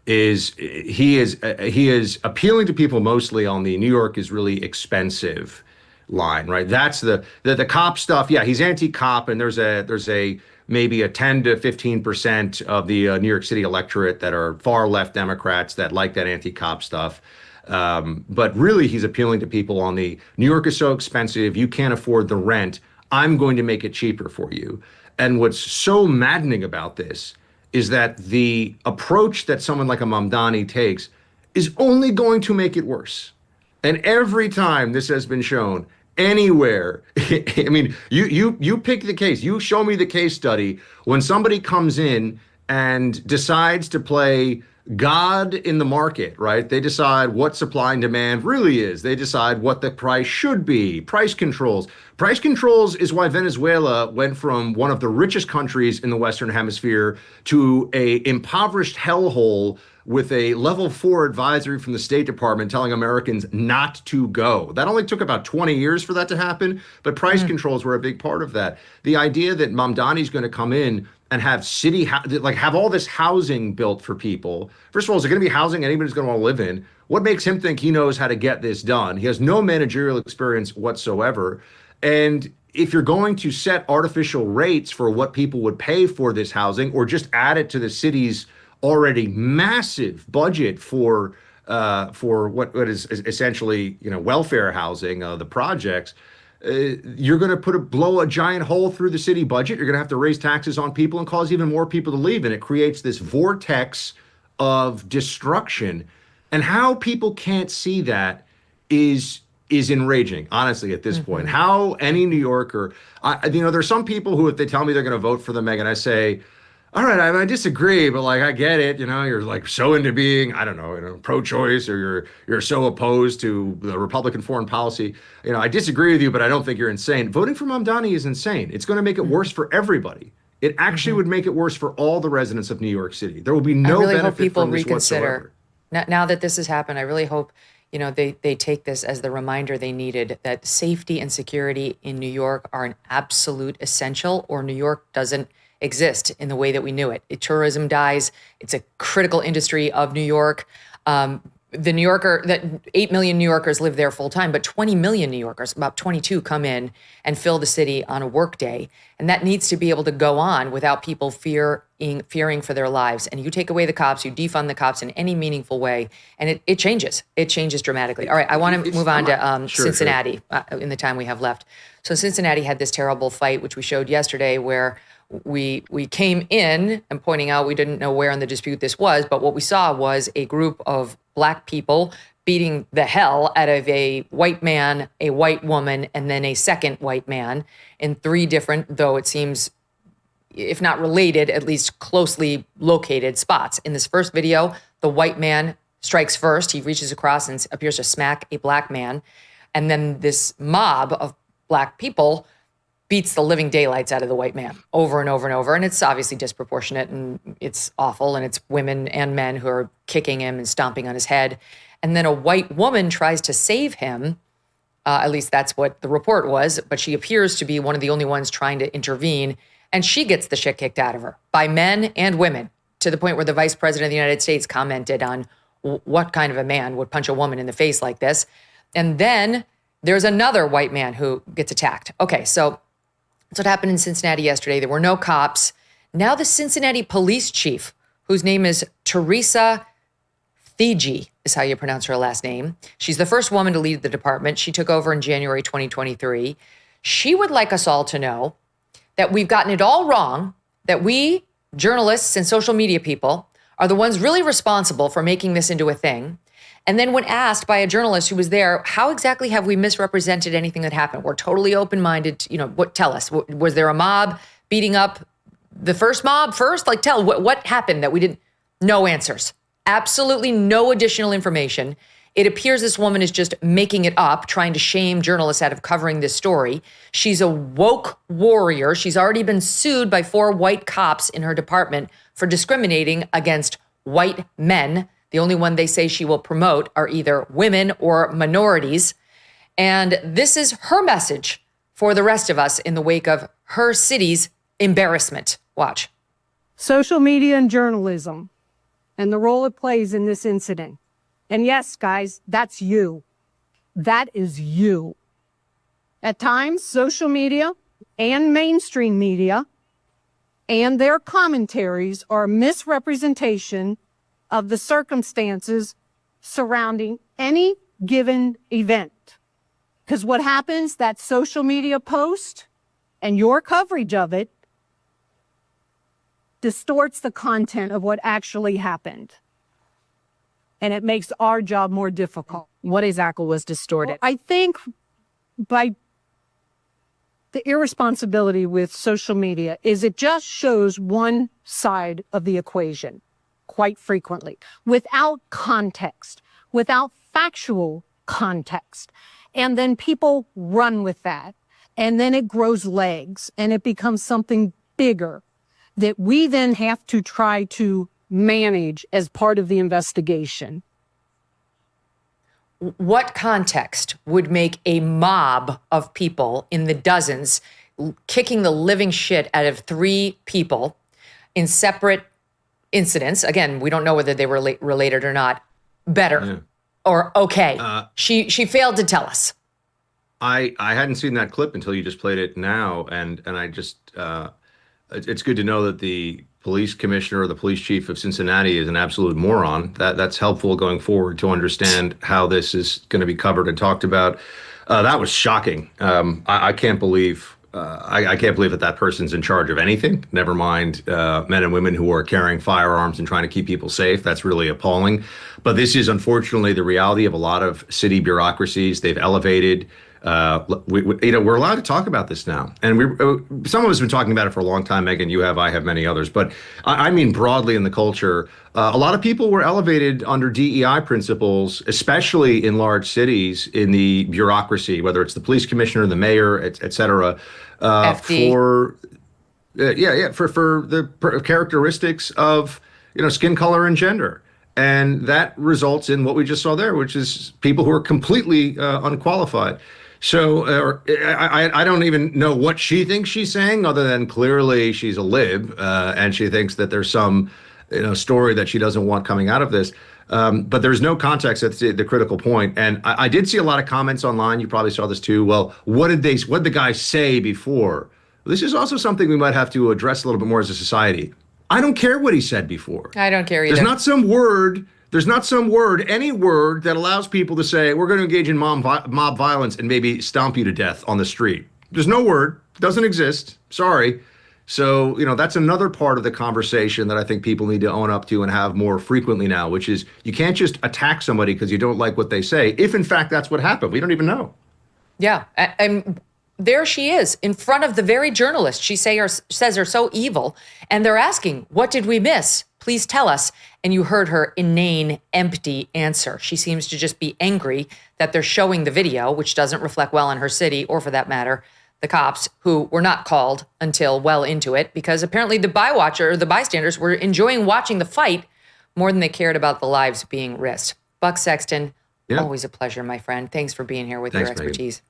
is he is appealing to people mostly on the New York is really expensive line, right? That's the cop stuff. Yeah, he's anti-cop, and there's a maybe a 10 to 15% of the New York City electorate that are far left Democrats that like that anti-cop stuff. But really, he's appealing to people on the New York is so expensive, you can't afford the rent. I'm going to make it cheaper for you. And what's so maddening about this is that the approach that someone like a Mamdani takes is only going to make it worse. And every time this has been shown anywhere, I mean, you pick the case, you show me the case study when somebody comes in and decides to play God in the market, right? They decide what supply and demand really is. They decide what the price should be. Price controls. Price controls is why Venezuela went from one of the richest countries in the Western Hemisphere to a impoverished hellhole with a level 4 advisory from the State Department telling Americans not to go. That only took about 20 years for that to happen, but price controls were a big part of that. The idea that Mamdani's going to come in and have have all this housing built for people. First of all, is it going to be housing anybody's going to want to live in? What makes him think he knows how to get this done? He has no managerial experience whatsoever. And if you're going to set artificial rates for what people would pay for this housing, or just add it to the city's already massive budget for what is essentially welfare housing, the projects, you're going to blow a giant hole through the city budget. You're going to have to raise taxes on people and cause even more people to leave. And it creates this vortex of destruction. And how people can't see that is enraging, honestly, at this point. How any New Yorker, there's some people who, if they tell me they're going to vote for the Megyn, I say, all right, I disagree, but I get it. You're so into being, pro-choice, or you're so opposed to the Republican foreign policy. I disagree with you, but I don't think you're insane. Voting for Mamdani is insane. It's going to make it worse for everybody. It actually would make it worse for all the residents of New York City. There will be no benefit from this whatsoever. Now that this has happened, I really hope they take this as the reminder they needed, that safety and security in New York are an absolute essential, or New York doesn't exist in the way that we knew it. Tourism dies. It's a critical industry of New York. The New Yorker, that 8 million New Yorkers live there full time, but 20 million New Yorkers, about 22, come in and fill the city on a work day. And that needs to be able to go on without people fearing for their lives. And you take away the cops, you defund the cops in any meaningful way, and it changes. It changes dramatically. All right, I want to move on to Cincinnati in the time we have left. So Cincinnati had this terrible fight, which we showed yesterday, where we came in and pointing out we didn't know where in the dispute this was, but what we saw was a group of Black people beating the hell out of a white man, a white woman, and then a second white man in 3 different, though it seems, if not related, at least closely located spots. In this first video, the white man strikes first. He reaches across and appears to smack a Black man. And then this mob of Black people beats the living daylights out of the white man over and over and over. And it's obviously disproportionate and it's awful. And it's women and men who are kicking him and stomping on his head. And then a white woman tries to save him. At least that's what the report was. But she appears to be one of the only ones trying to intervene. And she gets the shit kicked out of her by men and women, to the point where the vice president of the United States commented on what kind of a man would punch a woman in the face like this. And then there's another white man who gets attacked. Okay, so that's what happened in Cincinnati yesterday. There were no cops. Now the Cincinnati police chief, whose name is Teresa Thigi is how you pronounce her last name. She's the first woman to lead the department. She took over in January 2023. She would like us all to know that we've gotten it all wrong, that we, journalists and social media people, are the ones really responsible for making this into a thing. And then when asked by a journalist who was there, how exactly have we misrepresented anything that happened? We're totally open-minded. Tell us. Was there a mob beating up the first mob first? Like, tell what happened that we didn't? No answers. Absolutely no additional information. It appears this woman is just making it up, trying to shame journalists out of covering this story. She's a woke warrior. She's already been sued by 4 white cops in her department for discriminating against white men. The only one they say she will promote are either women or minorities. And this is her message for the rest of us in the wake of her city's embarrassment. Watch. Social media and journalism and the role it plays in this incident. And yes, guys, that's you. That is you. At times, social media and mainstream media and their commentaries are a misrepresentation of the circumstances surrounding any given event. Because what happens, that social media post and your coverage of it distorts the content of what actually happened. And it makes our job more difficult. What exactly was distorted? I think by the irresponsibility with social media is it just shows one side of the equation quite frequently, without context, without factual context. And then people run with that. And then it grows legs and it becomes something bigger that we then have to try to manage as part of the investigation. What context would make a mob of people in the dozens kicking the living shit out of 3 people in separate incidents? Again, we don't know whether they were related or not. Better or okay. She failed to tell us. I hadn't seen that clip until you just played it now, and I just it's good to know that the police commissioner or the police chief of Cincinnati is an absolute moron. That's helpful going forward to understand how this is going to be covered and talked about. That was shocking. I can't believe I can't believe that person's in charge of anything. Never mind men and women who are carrying firearms and trying to keep people safe. That's really appalling. But this is unfortunately the reality of a lot of city bureaucracies. They've elevated. We're allowed to talk about this now, and some of us have been talking about it for a long time. Megyn, you have, I have, many others, but I mean broadly in the culture, a lot of people were elevated under DEI principles, especially in large cities in the bureaucracy, whether it's the police commissioner, the mayor, et cetera, for the characteristics of skin color and gender. And that results in what we just saw there, which is people who are completely unqualified. So I don't even know what she thinks she's saying, other than clearly she's a lib and she thinks that there's some story that she doesn't want coming out of this. But there's no context. That's the critical point. And I did see a lot of comments online. You probably saw this too. Well, what did the guy say before? This is also something we might have to address a little bit more as a society. I don't care what he said before. I don't care either. There's not some word, any word that allows people to say, we're going to engage in mob violence and maybe stomp you to death on the street. There's no word. Doesn't exist. Sorry. So, that's another part of the conversation that I think people need to own up to and have more frequently now, which is you can't just attack somebody because you don't like what they say, if in fact that's what happened. We don't even know. Yeah. And there she is in front of the very journalists she says are so evil. And they're asking, what did we miss? Please tell us. And you heard her inane, empty answer. She seems to just be angry that they're showing the video, which doesn't reflect well on her city, or for that matter, the cops, who were not called until well into it, because apparently the bystanders were enjoying watching the fight more than they cared about the lives being risked. Buck Sexton, always a pleasure, my friend. Thanks for being here with your expertise.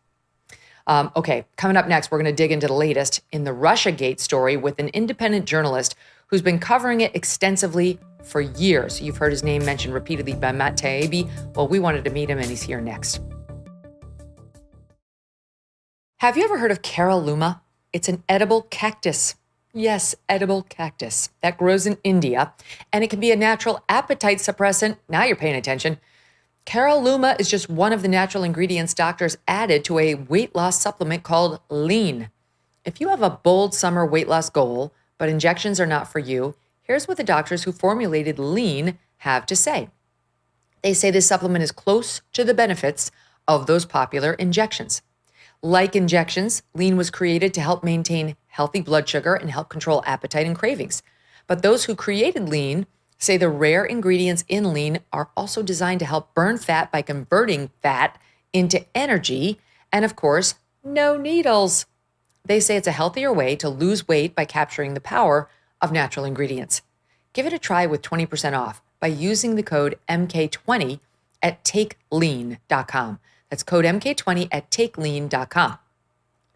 Okay, coming up next, we're going to dig into the latest in the Russiagate story with an independent journalist who's been covering it extensively for years. You've heard his name mentioned repeatedly by Matt Taibbi. Well, we wanted to meet him, and he's here next. Have you ever heard of Caralluma? It's an edible cactus. Yes, edible cactus that grows in India, and it can be a natural appetite suppressant. Now you're paying attention. Caralluma is just one of the natural ingredients doctors added to a weight loss supplement called Lean. If you have a bold summer weight loss goal, but injections are not for you, here's what the doctors who formulated Lean have to say. They say this supplement is close to the benefits of those popular injections. Like injections, Lean was created to help maintain healthy blood sugar and help control appetite and cravings. But those who created Lean say the rare ingredients in Lean are also designed to help burn fat by converting fat into energy, and of course, no needles. They say it's a healthier way to lose weight by capturing the power of natural ingredients. Give it a try with 20% off by using the code MK20 at takelean.com. That's code MK20 at takelean.com.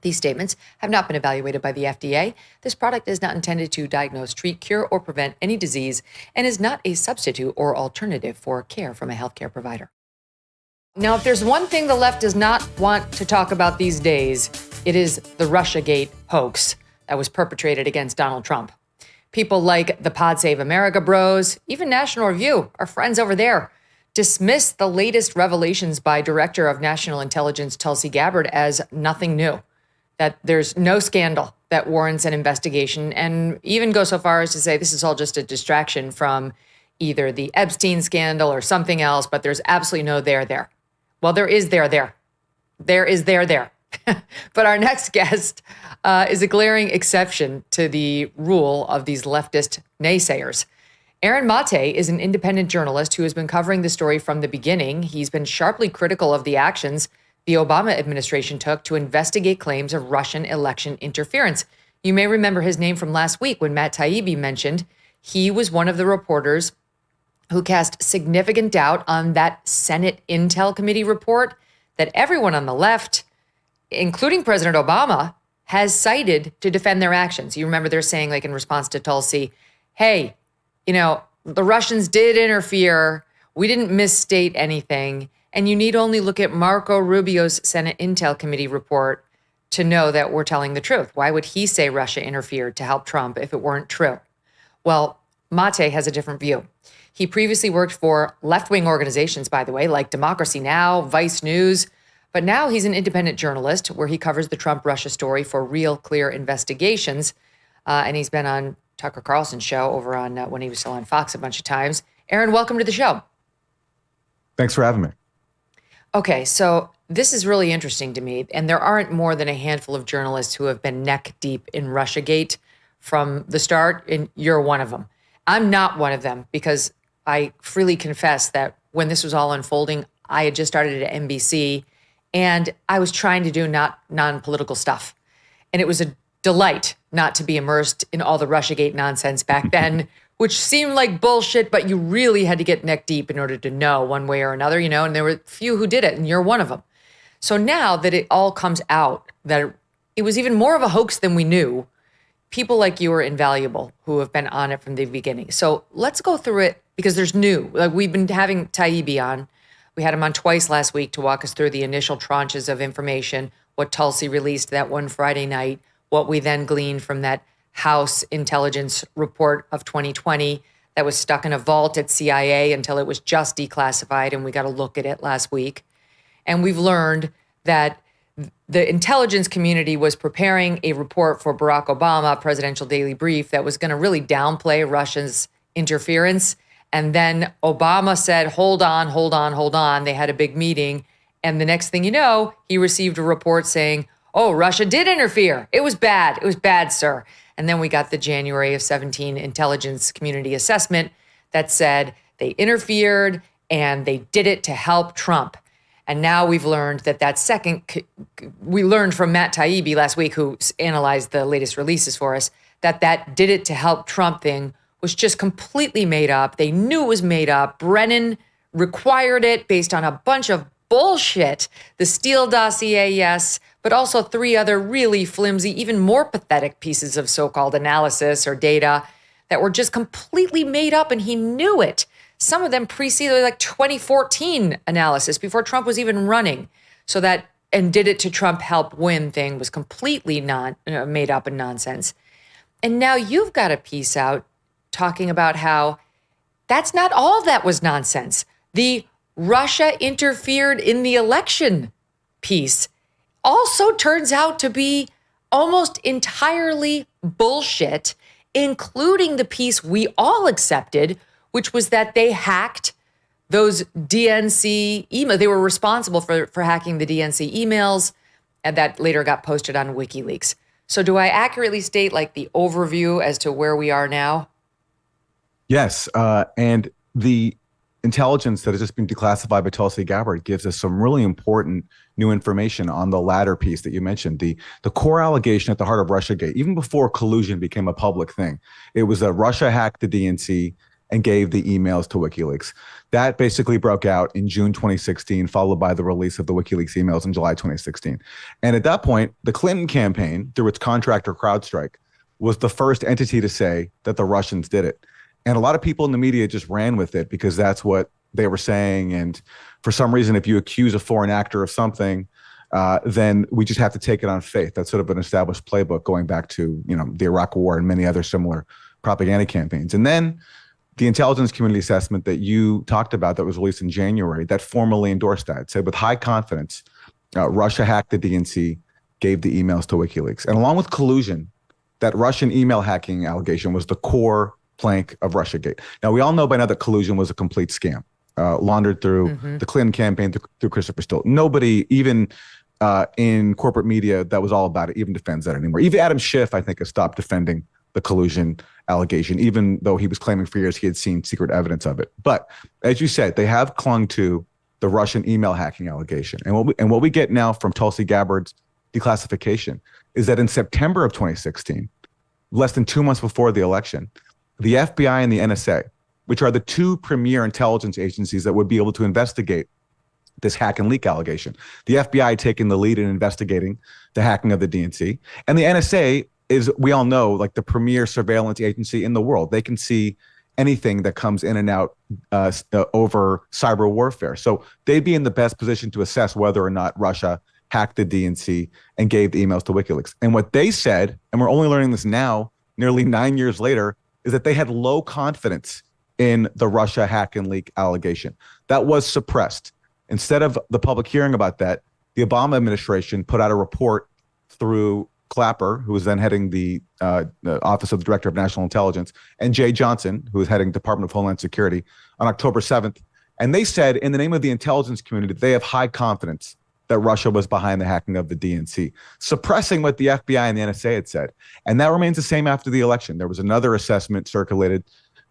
These statements have not been evaluated by the FDA. This product is not intended to diagnose, treat, cure, or prevent any disease and is not a substitute or alternative for care from a healthcare provider. Now, if there's one thing the left does not want to talk about these days, it is the Russiagate hoax that was perpetrated against Donald Trump. People like the Pod Save America bros, even National Review, our friends over there, dismissed the latest revelations by Director of National Intelligence Tulsi Gabbard as nothing new, that there's no scandal that warrants an investigation, and even go so far as to say this is all just a distraction from either the Epstein scandal or something else, but there's absolutely no there. Well, there is there. There is there. But our next guest is a glaring exception to the rule of these leftist naysayers. Aaron Mate is an independent journalist who has been covering the story from the beginning. He's been sharply critical of the actions the Obama administration took to investigate claims of Russian election interference. You may remember his name from last week when Matt Taibbi mentioned he was one of the reporters who cast significant doubt on that Senate Intel Committee report that everyone on the left, including President Obama, has cited to defend their actions. You remember they're saying, like in response to Tulsi, hey, the Russians did interfere. We didn't misstate anything. And you need only look at Marco Rubio's Senate Intel Committee report to know that we're telling the truth. Why would he say Russia interfered to help Trump if it weren't true? Well, Mate has a different view. He previously worked for left-wing organizations, by the way, like Democracy Now!, Vice News. But now he's an independent journalist where he covers the Trump-Russia story for Real Clear Investigations. And he's been on Tucker Carlson's show over on when he was still on Fox a bunch of times. Aaron, welcome to the show. Thanks for having me. Okay, so this is really interesting to me. And there aren't more than a handful of journalists who have been neck deep in Russiagate from the start, and you're one of them. I'm not one of them because I freely confess that when this was all unfolding, I had just started at NBC and I was trying to do not non-political stuff. And it was a delight not to be immersed in all the Russiagate nonsense back then, which seemed like bullshit, but you really had to get neck deep in order to know one way or another, and there were few who did it, and you're one of them. So now that it all comes out, that it was even more of a hoax than we knew, people like you are invaluable who have been on it from the beginning. So let's go through it because there's new. Like we've been having Taibbi on. We had him on twice last week to walk us through the initial tranches of information, what Tulsi released that one Friday night, what we then gleaned from that House intelligence report of 2020 that was stuck in a vault at CIA until it was just declassified, and we got a look at it last week. And we've learned that the intelligence community was preparing a report for Barack Obama, Presidential Daily Brief, that was going to really downplay Russia's interference. And then Obama said, hold on. They had a big meeting. And the next thing you know, he received a report saying, oh, Russia did interfere. It was bad. It was bad, sir. And then we got the January of 17 intelligence community assessment that said they interfered and they did it to help Trump. And now we've learned that second, we learned from Matt Taibbi last week, who analyzed the latest releases for us, that did it to help Trump thing was just completely made up. They knew it was made up. Brennan required it based on a bunch of bullshit. The Steele dossier, yes, but also 3 other really flimsy, even more pathetic pieces of so-called analysis or data that were just completely made up, and he knew it. Some of them preceded like 2014 analysis before Trump was even running. So that and did it to Trump help win thing was completely made up and nonsense. And now you've got a piece out talking about how that's not all that was nonsense. The Russia interfered in the election piece also turns out to be almost entirely bullshit, including the piece we all accepted, which was that they hacked those DNC emails. They were responsible for hacking the DNC emails, and that later got posted on WikiLeaks. So do I accurately state like the overview as to where we are now? Yes, and the intelligence that has just been declassified by Tulsi Gabbard gives us some really important new information on the latter piece that you mentioned, the core allegation at the heart of Russiagate, even before collusion became a public thing. It was that Russia hacked the DNC and gave the emails to WikiLeaks. That basically broke out in June 2016, followed by the release of the WikiLeaks emails in July 2016. And at that point, the Clinton campaign, through its contractor Crowdstrike, was the first entity to say that the Russians did it. And a lot of people in the media just ran with it because that's what they were saying. And for some reason, if you accuse a foreign actor of something, then we just have to take it on faith. That's sort of an established playbook going back to, the Iraq War and many other similar propaganda campaigns. And then the intelligence community assessment that you talked about that was released in January that formally endorsed that, said with high confidence, Russia hacked the DNC, gave the emails to WikiLeaks. And along with collusion, that Russian email hacking allegation was the core plank of Russiagate. Now, we all know by now that collusion was a complete scam, laundered through the Clinton campaign, through Christopher Steele. Nobody, even in corporate media that was all about it, even defends that anymore. Even Adam Schiff, I think, has stopped defending the collusion allegation, even though he was claiming for years he had seen secret evidence of it. But as you said, they have clung to the Russian email hacking allegation. And what we get now from Tulsi Gabbard's declassification is that in September of 2016, less than 2 months before the election, the FBI and the NSA, which are the two premier intelligence agencies that would be able to investigate this hack and leak allegation. The FBI taking the lead in investigating the hacking of the DNC. And the NSA is, we all know, like the premier surveillance agency in the world. They can see anything that comes in and out over cyber warfare. So they'd be in the best position to assess whether or not Russia hacked the DNC and gave the emails to WikiLeaks. And what they said, and we're only learning this now, nearly 9 years later, is that they had low confidence in the Russia hack and leak allegation. That was suppressed. Instead of the public hearing about that, the Obama administration put out a report through Clapper, who was then heading the Office of the Director of National Intelligence, and Jay Johnson, who was heading Department of Homeland Security, on October 7th. And they said, in the name of the intelligence community, they have high confidence that Russia was behind the hacking of the DNC, suppressing what the FBI and the NSA had said. And that remains the same after the election. There was another assessment circulated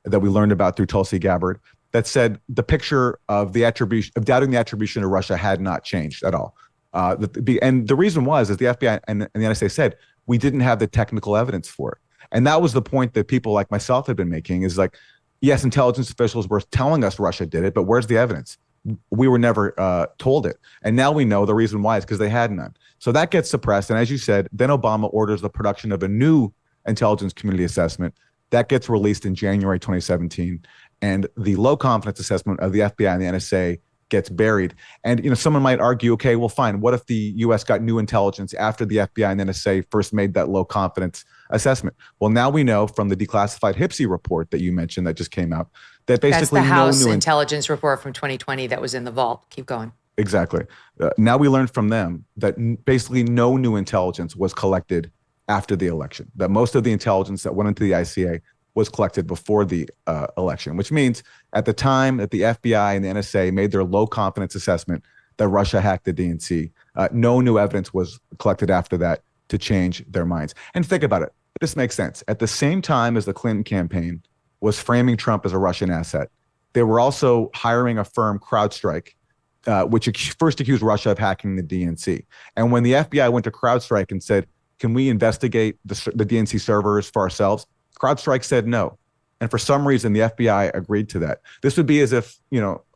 that we learned about through Tulsi Gabbard that said the picture of the attribution, of doubting the attribution of Russia had not changed at all. And the reason was, as the FBI and the NSA said, we didn't have the technical evidence for it. And that was the point that people like myself had been making, is like, yes, intelligence officials were telling us Russia did it, but where's the evidence? We were never told it. And now we know the reason why is because they had none. So that gets suppressed. And as you said, then Obama orders the production of a new intelligence community assessment that gets released in January 2017. And the low confidence assessment of the FBI and the NSA gets buried. And someone might argue, okay, well, fine. What if the U.S. got new intelligence after the FBI and NSA first made that low confidence assessment? Well, now we know from the declassified HPSI report that you mentioned that just came out that basically that's the House intelligence report from 2020 that was in the vault. Keep going. Exactly. Now we learned from them that basically no new intelligence was collected after the election, that most of the intelligence that went into the ICA was collected before the election, which means at the time that the FBI and the NSA made their low confidence assessment that Russia hacked the DNC, no new evidence was collected after that to change their minds. And think about it. This makes sense. At the same time as the Clinton campaign was framing Trump as a Russian asset, they were also hiring a firm, Crowdstrike, which first accused Russia of hacking the DNC. And when the FBI went to Crowdstrike and said, can we investigate the DNC servers for ourselves? Crowdstrike said no. And for some reason, the FBI agreed to that. This would be as if,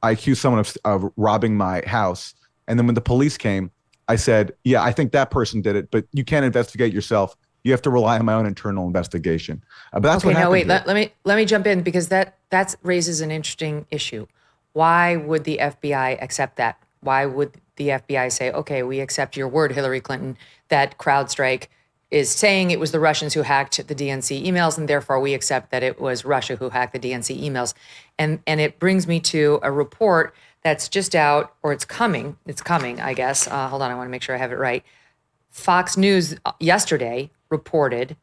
I accused someone of robbing my house. And then when the police came, I said, yeah, I think that person did it, but you can't investigate yourself. You have to rely on my own internal investigation. But that's okay, what happened. No, wait, let me jump in, because that raises an interesting issue. Why would the FBI accept that? Why would the FBI say, okay, we accept your word, Hillary Clinton, that Crowdstrike is saying it was the Russians who hacked the DNC emails, and therefore we accept that it was Russia who hacked the DNC emails. And it brings me to a report that's just out, or it's coming, I guess. Hold on, I want to make sure I have it right. Fox News yesterday reported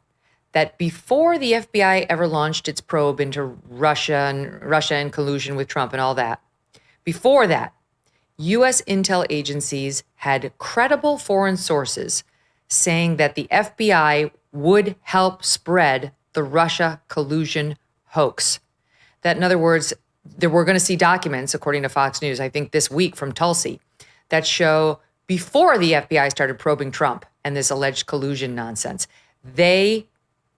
that before the FBI ever launched its probe into Russia and collusion with Trump and all that, before that, U.S. intel agencies had credible foreign sources saying that the FBI would help spread the Russia collusion hoax. That, in other words, we're going to see documents, according to Fox News, I think this week from Tulsi, that show before the FBI started probing Trump and this alleged collusion nonsense, they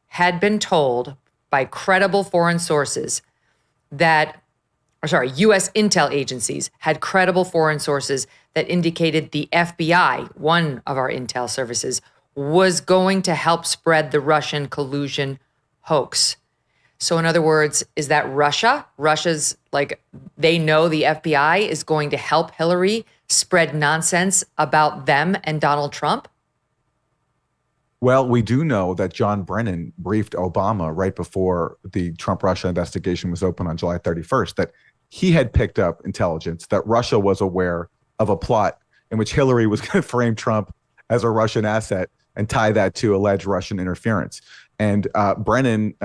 had been told by credible foreign sources U.S. intel agencies had credible foreign sources that indicated the FBI, one of our intel services, was going to help spread the Russian collusion hoax. So in other words, is that Russia? Russia's they know the FBI is going to help Hillary spread nonsense about them and Donald Trump? Well, we do know that John Brennan briefed Obama right before the Trump-Russia investigation was open on July 31st, that he had picked up intelligence that Russia was aware of a plot in which Hillary was going to frame Trump as a Russian asset and tie that to alleged Russian interference. And Brennan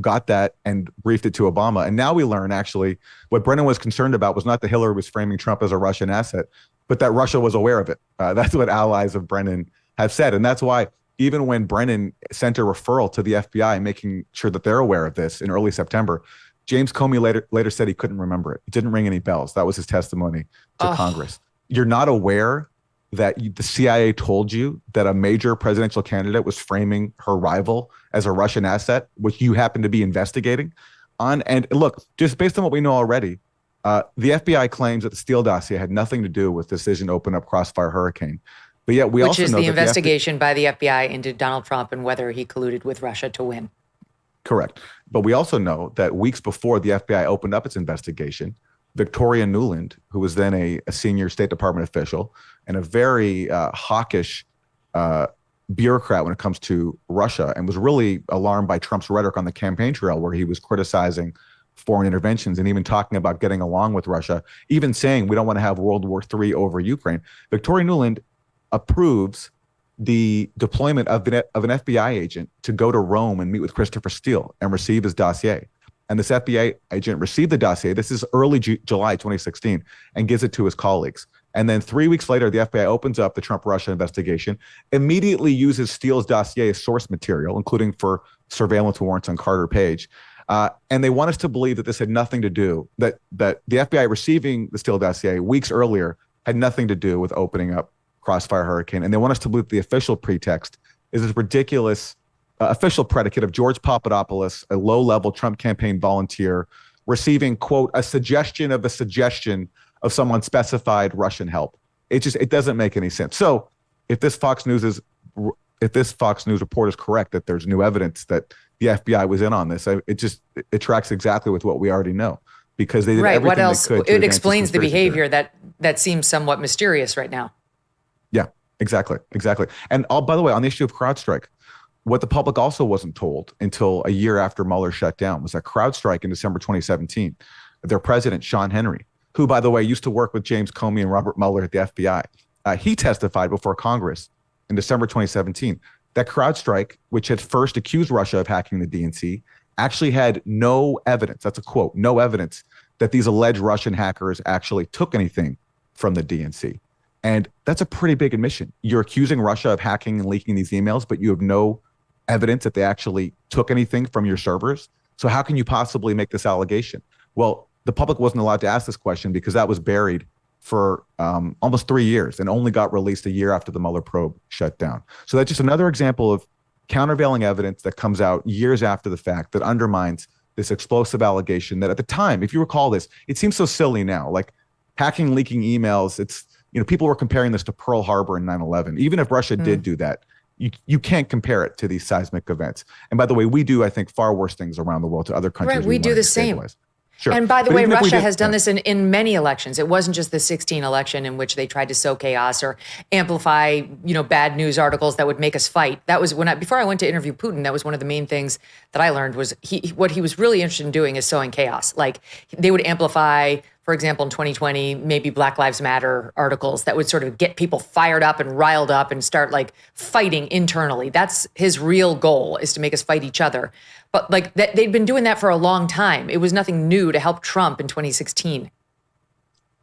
got that and briefed it to Obama. And now we learn, actually, what Brennan was concerned about was not that Hillary was framing Trump as a Russian asset, but that Russia was aware of it. That's what allies of Brennan have said. And that's why even when Brennan sent a referral to the FBI, making sure that they're aware of this in early September, James Comey later said he couldn't remember it. It didn't ring any bells. That was his testimony to Congress. You're not aware that the CIA told you that a major presidential candidate was framing her rival as a Russian asset, which you happen to be investigating on. And look, just based on what we know already, the FBI claims that the Steele dossier had nothing to do with the decision to open up Crossfire Hurricane. But yet we also know that the investigation by the FBI into Donald Trump and whether he colluded with Russia to win. Correct. But we also know that weeks before the FBI opened up its investigation, Victoria Nuland, who was then a senior State Department official and a very hawkish bureaucrat when it comes to Russia, and was really alarmed by Trump's rhetoric on the campaign trail, where he was criticizing foreign interventions and even talking about getting along with Russia, even saying we don't want to have World War III over Ukraine. Victoria Nuland approves the deployment of an FBI agent to go to Rome and meet with Christopher Steele and receive his dossier. And this FBI agent received the dossier. This is early July 2016, and gives it to his colleagues. And then 3 weeks later, the FBI opens up the Trump-Russia investigation, immediately uses Steele's dossier as source material, including for surveillance warrants on Carter Page. And they want us to believe that this had nothing to do, that the FBI receiving the Steele dossier weeks earlier had nothing to do with opening up Crossfire Hurricane. And they want us to believe the official pretext is this ridiculous official predicate of George Papadopoulos, a low-level Trump campaign volunteer, receiving, quote, a suggestion of some unspecified Russian help. It doesn't make any sense. So if this Fox News report is correct, that there's new evidence that the FBI was in on this, it tracks exactly with what we already know, because they did everything what else? They could to it explains the behavior theory. that seems somewhat mysterious right now. Yeah, exactly. And by the way, on the issue of CrowdStrike, what the public also wasn't told until a year after Mueller shut down was that CrowdStrike in December 2017, their president, Sean Henry, who, by the way, used to work with James Comey and Robert Mueller at the FBI, he testified before Congress in December 2017 that CrowdStrike, which had first accused Russia of hacking the DNC, actually had no evidence, that's a quote, no evidence that these alleged Russian hackers actually took anything from the DNC. And that's a pretty big admission. You're accusing Russia of hacking and leaking these emails, but you have no evidence that they actually took anything from your servers. So how can you possibly make this allegation? Well, the public wasn't allowed to ask this question because that was buried for almost 3 years and only got released a year after the Mueller probe shut down. So that's just another example of countervailing evidence that comes out years after the fact that undermines this explosive allegation that at the time, if you recall this, it seems so silly now, like hacking, leaking emails. It's, people were comparing this to Pearl Harbor and 9/11. Even if Russia did do that, you can't compare it to these seismic events. And by the way, we do, I think, far worse things around the world to other countries. Right, we do the same. Sure. And by the But way, even if we Russia did- has done this in many elections. It wasn't just the 16 election in which they tried to sow chaos or amplify, bad news articles that would make us fight. That was before I went to interview Putin, that was one of the main things that I learned was what he was really interested in doing is sowing chaos. Like they would amplify, for example, in 2020, maybe Black Lives Matter articles that would sort of get people fired up and riled up and start like fighting internally. That's his real goal, is to make us fight each other. But like they'd been doing that for a long time. It was nothing new to help Trump in 2016.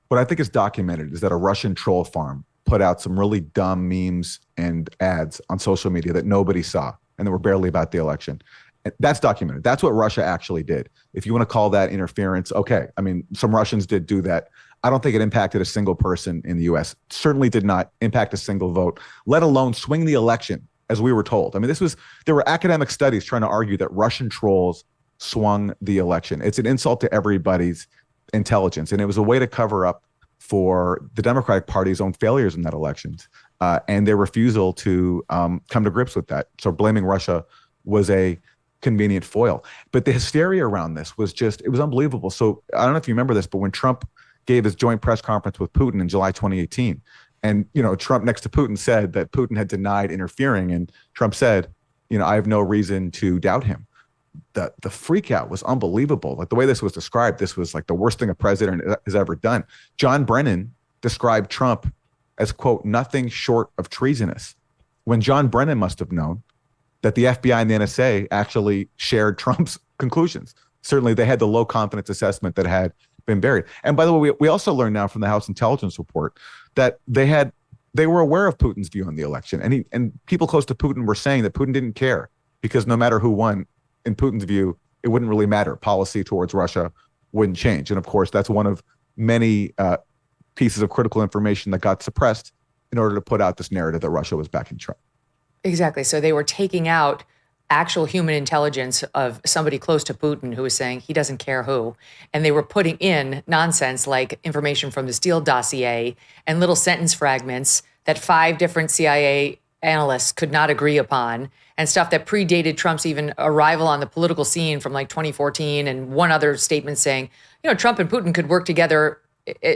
What I think is documented is that a Russian troll farm put out some really dumb memes and ads on social media that nobody saw, and they were barely about the election. And that's documented. That's what Russia actually did. If you want to call that interference, okay. I mean, some Russians did do that. I don't think it impacted a single person in the U.S. Certainly did not impact a single vote, let alone swing the election, as we were told. I mean, there were academic studies trying to argue that Russian trolls swung the election. It's an insult to everybody's intelligence. And it was a way to cover up for the Democratic Party's own failures in that election and their refusal to come to grips with that. So blaming Russia was a convenient foil. But the hysteria around this it was unbelievable. So I don't know if you remember this, but when Trump gave his joint press conference with Putin in July 2018, and, Trump next to Putin said that Putin had denied interfering. And Trump said, I have no reason to doubt him. The freak out was unbelievable. Like the way this was described, this was like the worst thing a president has ever done. John Brennan described Trump as, quote, nothing short of treasonous, when John Brennan must have known that the FBI and the NSA actually shared Trump's conclusions. Certainly they had the low confidence assessment that had been buried. And by the way, we also learned now from the House Intelligence Report that they were aware of Putin's view on the election. And people close to Putin were saying that Putin didn't care because no matter who won, in Putin's view, it wouldn't really matter. Policy towards Russia wouldn't change. And of course, that's one of many pieces of critical information that got suppressed in order to put out this narrative that Russia was backing Trump. Exactly. So they were taking out actual human intelligence of somebody close to Putin who was saying he doesn't care who. And they were putting in nonsense like information from the Steele dossier and little sentence fragments that 5 different CIA analysts could not agree upon, and stuff that predated Trump's even arrival on the political scene from like 2014, and one other statement saying, Trump and Putin could work together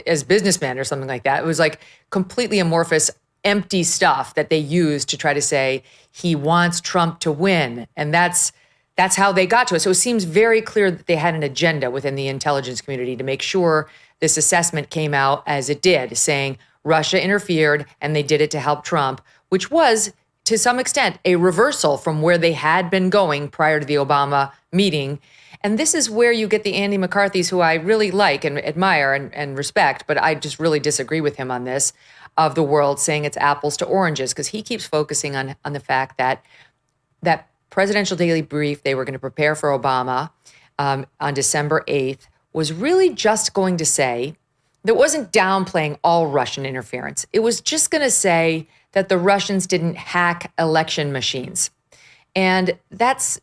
as businessmen or something like that. It was like completely amorphous, empty stuff that they used to try to say he wants Trump to win. And that's how they got to it. So it seems very clear that they had an agenda within the intelligence community to make sure this assessment came out as it did, saying Russia interfered and they did it to help Trump, which was to some extent a reversal from where they had been going prior to the Obama meeting. And this is where you get the Andy McCarthy's, who I really like and admire and respect, but I just really disagree with him on this, of the world, saying it's apples to oranges, because he keeps focusing on the fact that that presidential daily brief they were going to prepare for Obama on December 8th was really just going to say, that wasn't downplaying all Russian interference. It was just going to say that the Russians didn't hack election machines. And that's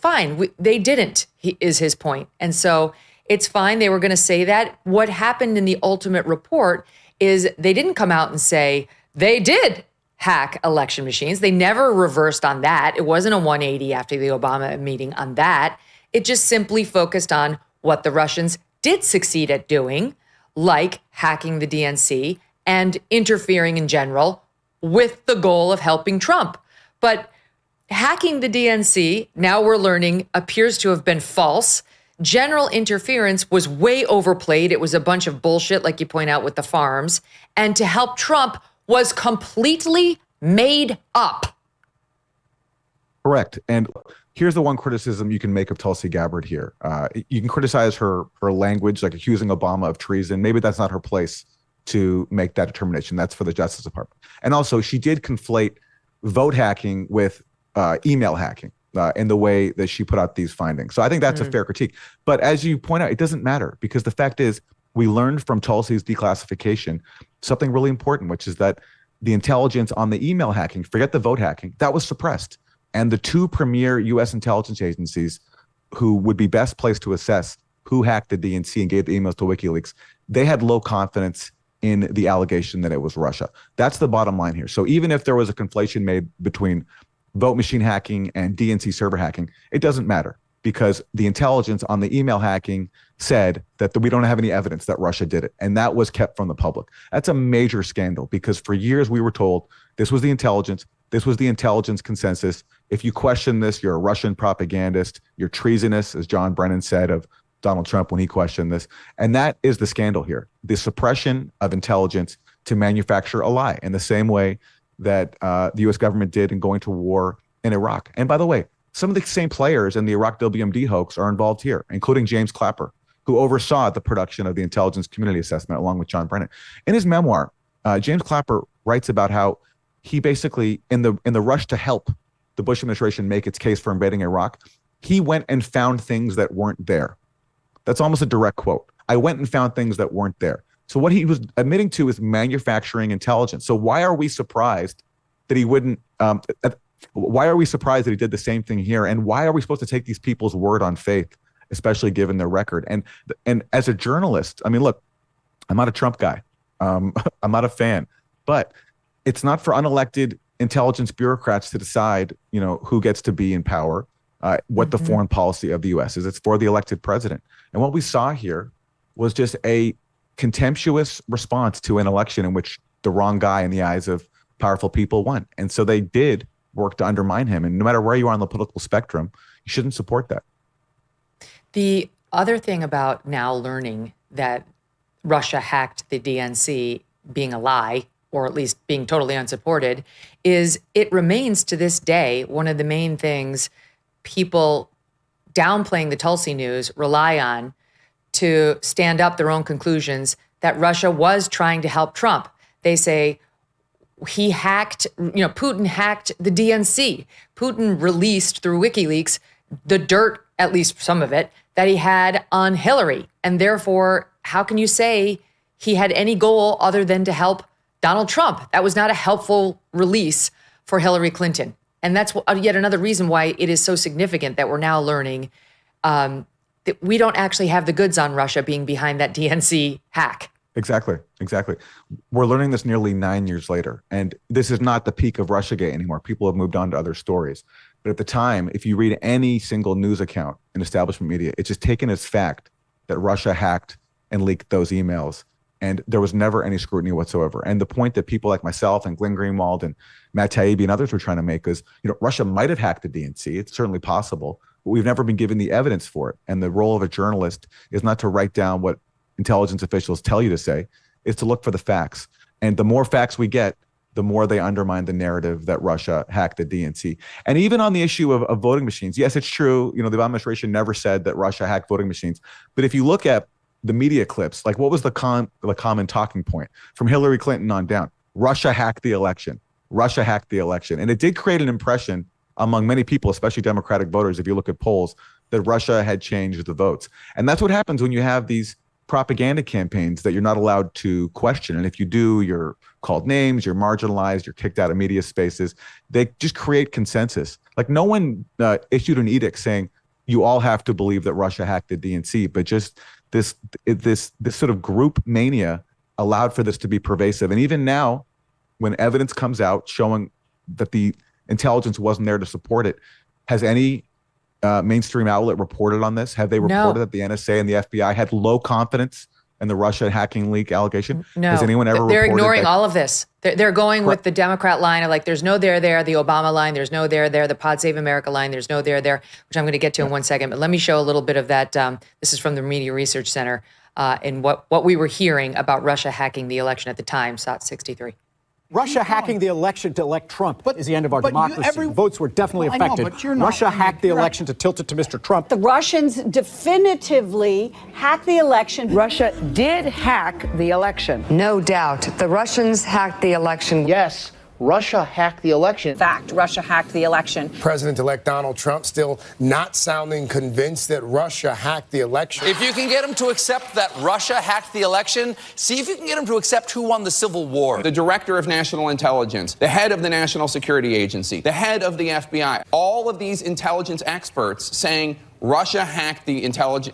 fine. They didn't, is his point. And so it's fine. They were going to say that. What happened in the ultimate report is they didn't come out and say they did hack election machines. They never reversed on that. It wasn't a 180 after the Obama meeting on that. It just simply focused on what the Russians did succeed at doing, like hacking the DNC and interfering in general with the goal of helping Trump. But hacking the DNC, now we're learning, appears to have been false. General interference was way overplayed. It was a bunch of bullshit, like you point out with the farms. And to help Trump was completely made up. Correct. And here's the one criticism you can make of Tulsi Gabbard here. You can criticize her language, like accusing Obama of treason. Maybe that's not her place to make that determination. That's for the Justice Department. And also, she did conflate vote hacking with email hacking in the way that she put out these findings. So I think that's a fair critique. But as you point out, it doesn't matter, because the fact is, we learned from Tulsi's declassification something really important, which is that the intelligence on the email hacking, forget the vote hacking, that was suppressed. And the 2 premier U.S. intelligence agencies who would be best placed to assess who hacked the DNC and gave the emails to WikiLeaks, they had low confidence in the allegation that it was Russia. That's the bottom line here. So even if there was a conflation made between vote machine hacking and DNC server hacking, it doesn't matter. because the intelligence on the email hacking said that we don't have any evidence that Russia did it. And that was kept from the public. That's a major scandal because for years we were told this was the intelligence. This was the intelligence consensus. If you question this, you're a Russian propagandist. You're treasonous, as John Brennan said of Donald Trump when he questioned this. And that is the scandal here. The suppression of intelligence to manufacture a lie in the same way that the U.S. government did in going to war in Iraq. And by the way, some of the same players in the Iraq WMD hoax are involved here, including James Clapper, who oversaw the production of the intelligence community assessment along with John Brennan. In his memoir, James Clapper writes about how he basically, in the rush to help the Bush administration make its case for invading Iraq, he went and found things that weren't there. That's almost a direct quote. I went and found things that weren't there. So what he was admitting to is manufacturing intelligence. So why are we surprised that he wouldn't, why are we surprised that he did the same thing here? And why are we supposed to take these people's word on faith, especially given their record? And as a journalist, I mean, look, I'm not a Trump guy. I'm not a fan, but it's not for unelected intelligence bureaucrats to decide, who gets to be in power, what the foreign policy of the U.S. is. It's for the elected president. And what we saw here was just a contemptuous response to an election in which the wrong guy in the eyes of powerful people won. And so they did work to undermine him. And no matter where you are on the political spectrum, you shouldn't support that. The other thing about now learning that Russia hacked the DNC being a lie, or at least being totally unsupported, is it remains to this day one of the main things people downplaying the Tulsi news rely on to stand up their own conclusions that Russia was trying to help Trump. They say he hacked, Putin hacked the DNC. Putin released through WikiLeaks the dirt, at least some of it, that he had on Hillary. And therefore, how can you say he had any goal other than to help Donald Trump? That was not a helpful release for Hillary Clinton. And that's yet another reason why it is so significant that we're now learning that we don't actually have the goods on Russia being behind that DNC hack. Exactly. We're learning this nearly 9 years later. And this is not the peak of Russiagate anymore. People have moved on to other stories. But at the time, if you read any single news account in establishment media, it's just taken as fact that Russia hacked and leaked those emails. And there was never any scrutiny whatsoever. And the point that people like myself and Glenn Greenwald and Matt Taibbi and others were trying to make is, Russia might have hacked the DNC. It's certainly possible, but we've never been given the evidence for it. And the role of a journalist is not to write down what intelligence officials tell you to say, is to look for the facts. And the more facts we get, the more they undermine the narrative that Russia hacked the DNC. And even on the issue of voting machines, yes, it's true. The Obama administration never said that Russia hacked voting machines. But if you look at the media clips, like what was the common talking point from Hillary Clinton on down? Russia hacked the election. Russia hacked the election. And it did create an impression among many people, especially Democratic voters, if you look at polls, that Russia had changed the votes. And that's what happens when you have these propaganda campaigns that you're not allowed to question. And if you do, you're called names, you're marginalized, you're kicked out of media spaces. They just create consensus. Like no one issued an edict saying you all have to believe that Russia hacked the DNC, but just this sort of group mania allowed for this to be pervasive. And even now, when evidence comes out showing that the intelligence wasn't there to support it, has any mainstream outlet reported on this? Have they reported that the NSA and the FBI had low confidence in the Russia hacking leak allegation? No. Has anyone ever They're reported ignoring that? all of this. They're going with the Democrat line of like, there's no there, the Obama line, there's no there, the Pod Save America line, there's no there, which I'm going to get to in 1 second. But let me show a little bit of that. This is from the Media Research Center and what we were hearing about Russia hacking the election at the time, SOT 63. Russia hacking the election to elect Trump is the end of our democracy. Votes were definitely affected. Russia hacked the election to tilt it to Mr. Trump. The Russians definitively hacked the election. Russia did hack the election. No doubt. The Russians hacked the election. Yes, Russia hacked the election. Fact, Russia hacked the election. President-elect Donald Trump still not sounding convinced that Russia hacked the election. If you can get him to accept that Russia hacked the election, see if you can get him to accept who won the Civil War. The director of national intelligence, the head of the National Security Agency, the head of the FBI, all of these intelligence experts saying Russia hacked the election.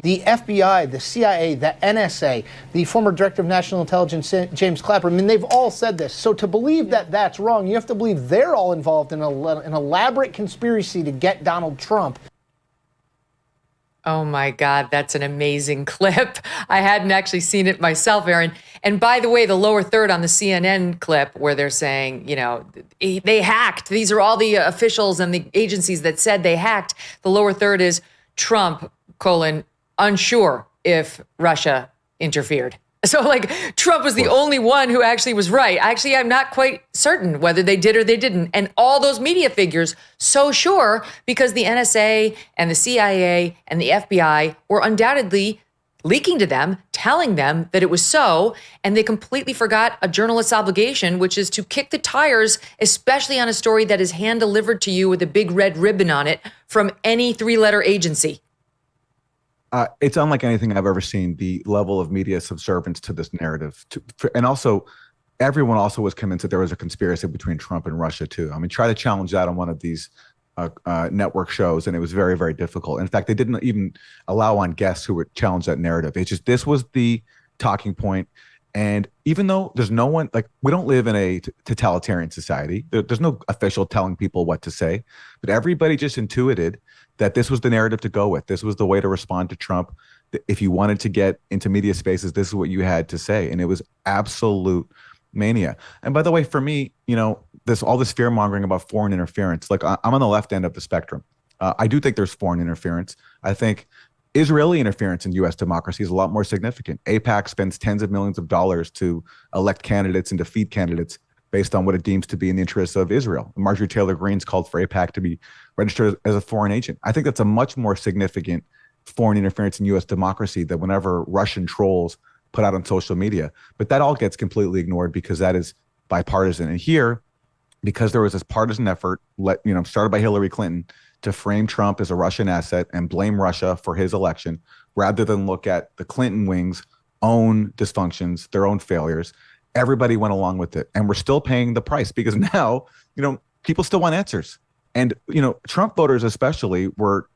The FBI, the CIA, the NSA, the former director of national intelligence, James Clapper, I mean, they've all said this. So to believe that that's wrong, you have to believe they're all involved in an elaborate conspiracy to get Donald Trump. Oh my God, that's an amazing clip. I hadn't actually seen it myself, Aaron. And by the way, the lower third on the CNN clip where they're saying, you know, they hacked. These are all the officials and the agencies that said they hacked. The lower third is Trump, unsure if Russia interfered. So like Trump was the only one who actually was right. Actually, I'm not quite certain whether they did or they didn't. And all those media figures so sure because the NSA and the CIA and the FBI were undoubtedly leaking to them, telling them that it was so. And they completely forgot a journalist's obligation, which is to kick the tires, especially on a story that is hand delivered to you with a big red ribbon on it from any three-letter agency. It's unlike anything I've ever seen, the level of media subservience to this narrative. And also, everyone also was convinced that there was a conspiracy between Trump and Russia, too. I mean, try to challenge that on one of these network shows, and it was very, very difficult. In fact, they didn't even allow on guests who would challenge that narrative. It's just this was the talking point. And even though there's no one, like, we don't live in a totalitarian society, there's no official telling people what to say, but everybody just intuited that this was the narrative to go with. This was the way to respond to Trump. If you wanted to get into media spaces, this is what you had to say. And it was absolute mania. And by the way, for me, you know, all this fear mongering about foreign interference, like I'm on the left end of the spectrum. I do think there's foreign interference. I think Israeli interference in U.S. democracy is a lot more significant. AIPAC spends tens of millions of dollars to elect candidates and defeat candidates based on what it deems to be in the interests of Israel. Marjorie Taylor Greene's called for AIPAC to be registered as a foreign agent. I think that's a much more significant foreign interference in U.S. democracy than whenever Russian trolls put out on social media. But that all gets completely ignored because that is bipartisan. And here, because there was this partisan effort, started by Hillary Clinton, to frame Trump as a Russian asset and blame Russia for his election, rather than look at the Clinton wing's own dysfunctions, their own failures. Everybody went along with it. And we're still paying the price because now, people still want answers. And, Trump voters especially were,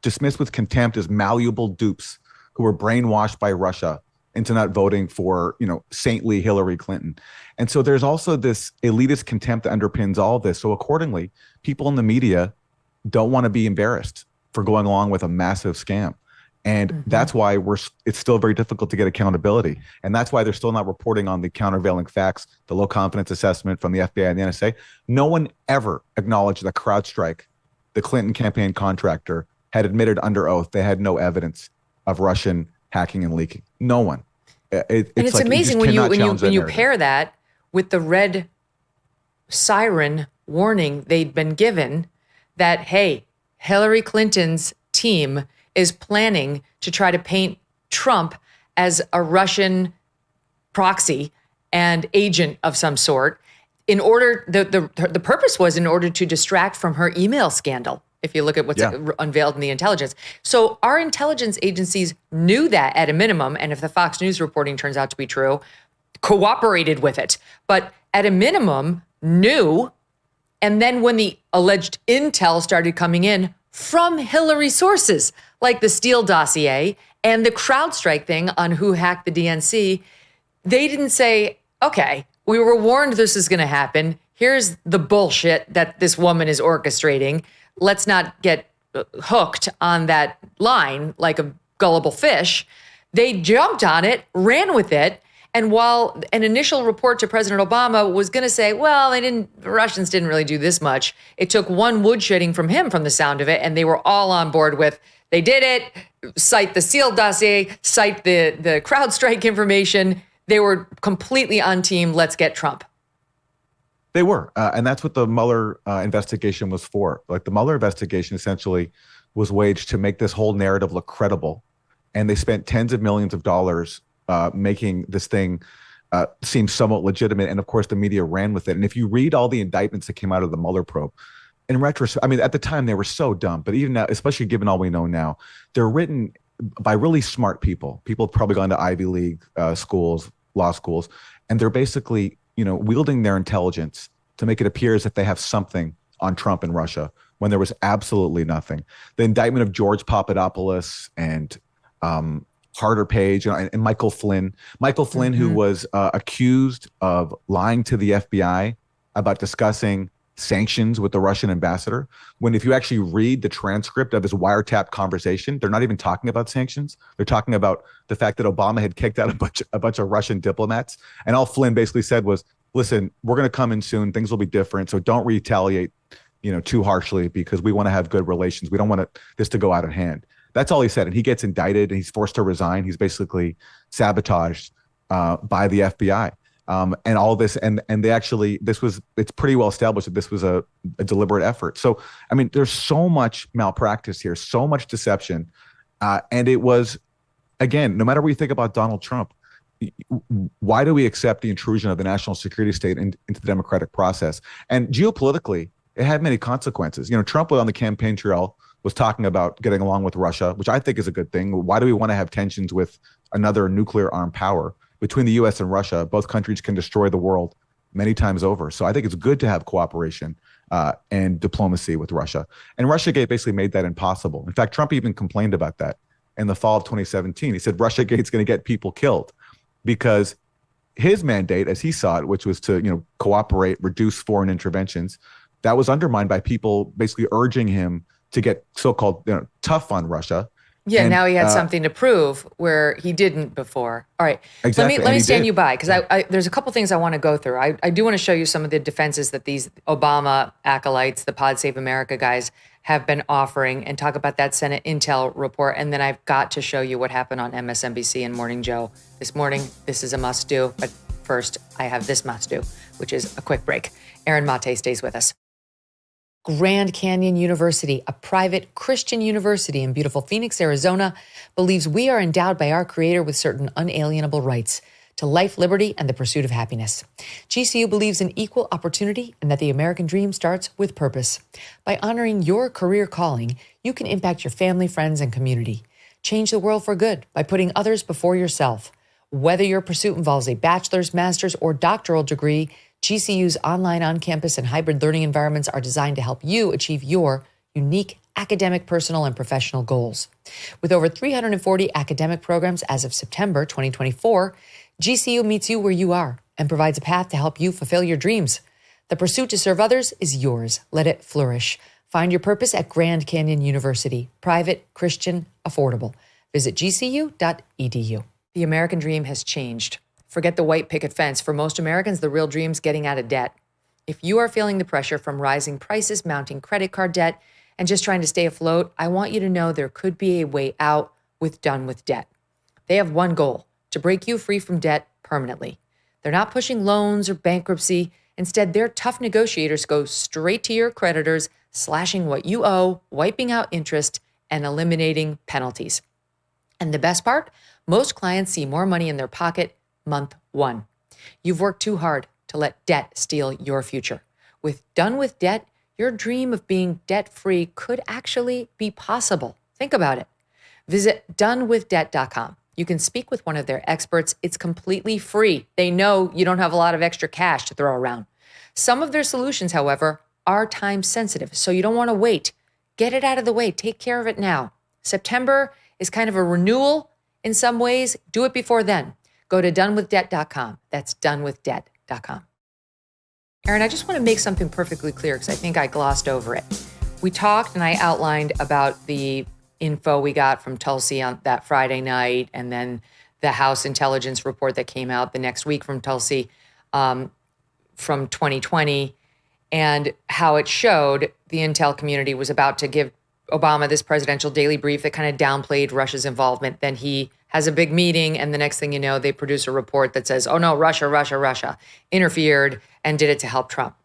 dismissed with contempt as malleable dupes who were brainwashed by Russia into not voting for, saintly Hillary Clinton. And so there's also this elitist contempt that underpins all of this. So accordingly, people in the media don't want to be embarrassed for going along with a massive scam. And that's why it's still very difficult to get accountability. And that's why they're still not reporting on the countervailing facts, the low confidence assessment from the FBI and the NSA. No one ever acknowledged that Crowdstrike, the Clinton campaign contractor, had admitted under oath they had no evidence of Russian hacking and leaking. No one. It's like amazing when you pair that with the red siren warning they'd been given that, hey, Hillary Clinton's team is planning to try to paint Trump as a Russian proxy and agent of some sort. In order, the purpose was in order to distract from her email scandal. If you look at what's unveiled in the intelligence. So our intelligence agencies knew that at a minimum, and if the Fox News reporting turns out to be true, cooperated with it. But at a minimum, knew. And then when the alleged intel started coming in from Hillary sources, like the Steele dossier and the Crowdstrike thing on who hacked the DNC, they didn't say, okay, we were warned this is going to happen. Here's the bullshit that this woman is orchestrating. Let's not get hooked on that line like a gullible fish. They jumped on it, ran with it. And while an initial report to President Obama was going to say, well, the Russians didn't really do this much, it took one woodshedding from him from the sound of it, and they were all on board with, they did it, cite the Steele dossier, cite the Crowdstrike information. They were completely on team, let's get Trump. They were. And that's what the Mueller investigation was for. Like the Mueller investigation essentially was waged to make this whole narrative look credible. And they spent tens of millions of dollars making this thing seem somewhat legitimate. And of course, the media ran with it. And if you read all the indictments that came out of the Mueller probe, in retrospect, I mean, at the time they were so dumb, but even now, especially given all we know now, they're written by really smart people. People have probably gone to Ivy League schools, law schools, and they're basically, wielding their intelligence to make it appear as if they have something on Trump and Russia, when there was absolutely nothing. The indictment of George Papadopoulos and Carter Page and Michael Flynn. Michael Flynn, who was accused of lying to the FBI about discussing sanctions with the Russian ambassador, when if you actually read the transcript of his wiretap conversation, they're not even talking about sanctions. They're talking about the fact that Obama had kicked out a bunch of Russian diplomats. And all Flynn basically said was, listen, we're going to come in soon. Things will be different. So don't retaliate, too harshly, because we want to have good relations. We don't want this to go out of hand. That's all he said. And he gets indicted and he's forced to resign. He's basically sabotaged by the FBI. And all this, and they actually, it's pretty well established that this was a deliberate effort. So, I mean, there's so much malpractice here, so much deception. And it was, again, no matter what you think about Donald Trump, why do we accept the intrusion of the national security state into the democratic process? And geopolitically, it had many consequences. Trump on the campaign trail was talking about getting along with Russia, which I think is a good thing. Why do we want to have tensions with another nuclear armed power? Between the U.S. and Russia, both countries can destroy the world many times over. So I think it's good to have cooperation and diplomacy with Russia. And Russiagate basically made that impossible. In fact, Trump even complained about that in the fall of 2017. He said Russiagate's going to get people killed because his mandate, as he saw it, which was to cooperate, reduce foreign interventions, that was undermined by people basically urging him to get so-called tough on Russia. Yeah, and now he had something to prove where he didn't before. All right, exactly. Let me stand you by, because there's a couple things I want to go through. I do want to show you some of the defenses that these Obama acolytes, the Pod Save America guys, have been offering, and talk about that Senate Intel report. And then I've got to show you what happened on MSNBC and Morning Joe this morning. This is a must-do, but first I have this must-do, which is a quick break. Aaron Mate stays with us. Grand Canyon University, a private Christian university in beautiful Phoenix, Arizona, believes we are endowed by our Creator with certain unalienable rights to life, liberty, and the pursuit of happiness. GCU believes in equal opportunity and that the American dream starts with purpose. By honoring your career calling, you can impact your family, friends, and community. Change the world for good by putting others before yourself. Whether your pursuit involves a bachelor's, master's, or doctoral degree, GCU's online, on-campus, and hybrid learning environments are designed to help you achieve your unique academic, personal, and professional goals. With over 340 academic programs as of September 2024, GCU meets you where you are and provides a path to help you fulfill your dreams. The pursuit to serve others is yours. Let it flourish. Find your purpose at Grand Canyon University. Private, Christian, affordable. Visit gcu.edu. The American dream has changed. Forget the white picket fence. For most Americans, the real dream's getting out of debt. If you are feeling the pressure from rising prices, mounting credit card debt, and just trying to stay afloat, I want you to know there could be a way out with Done With Debt. They have one goal: to break you free from debt permanently. They're not pushing loans or bankruptcy. Instead, their tough negotiators go straight to your creditors, slashing what you owe, wiping out interest, and eliminating penalties. And the best part? Most clients see more money in their pocket month one. You've worked too hard to let debt steal your future. With Done With Debt, your dream of being debt-free could actually be possible. Think about it. Visit donewithdebt.com. You can speak with one of their experts. It's completely free. They know you don't have a lot of extra cash to throw around. Some of their solutions, however, are time sensitive, so you don't want to wait. Get it out of the way. Take care of it now. September is kind of a renewal in some ways. Do it before then. Go to donewithdebt.com. That's donewithdebt.com. Aaron, I just want to make something perfectly clear because I think I glossed over it. We talked and I outlined about the info we got from Tulsi on that Friday night, and then the House intelligence report that came out the next week from Tulsi from 2020, and how it showed the intel community was about to give Obama this presidential daily brief that kind of downplayed Russia's involvement. Then he has a big meeting, and the next thing you know, they produce a report that says, oh no, Russia interfered and did it to help Trump.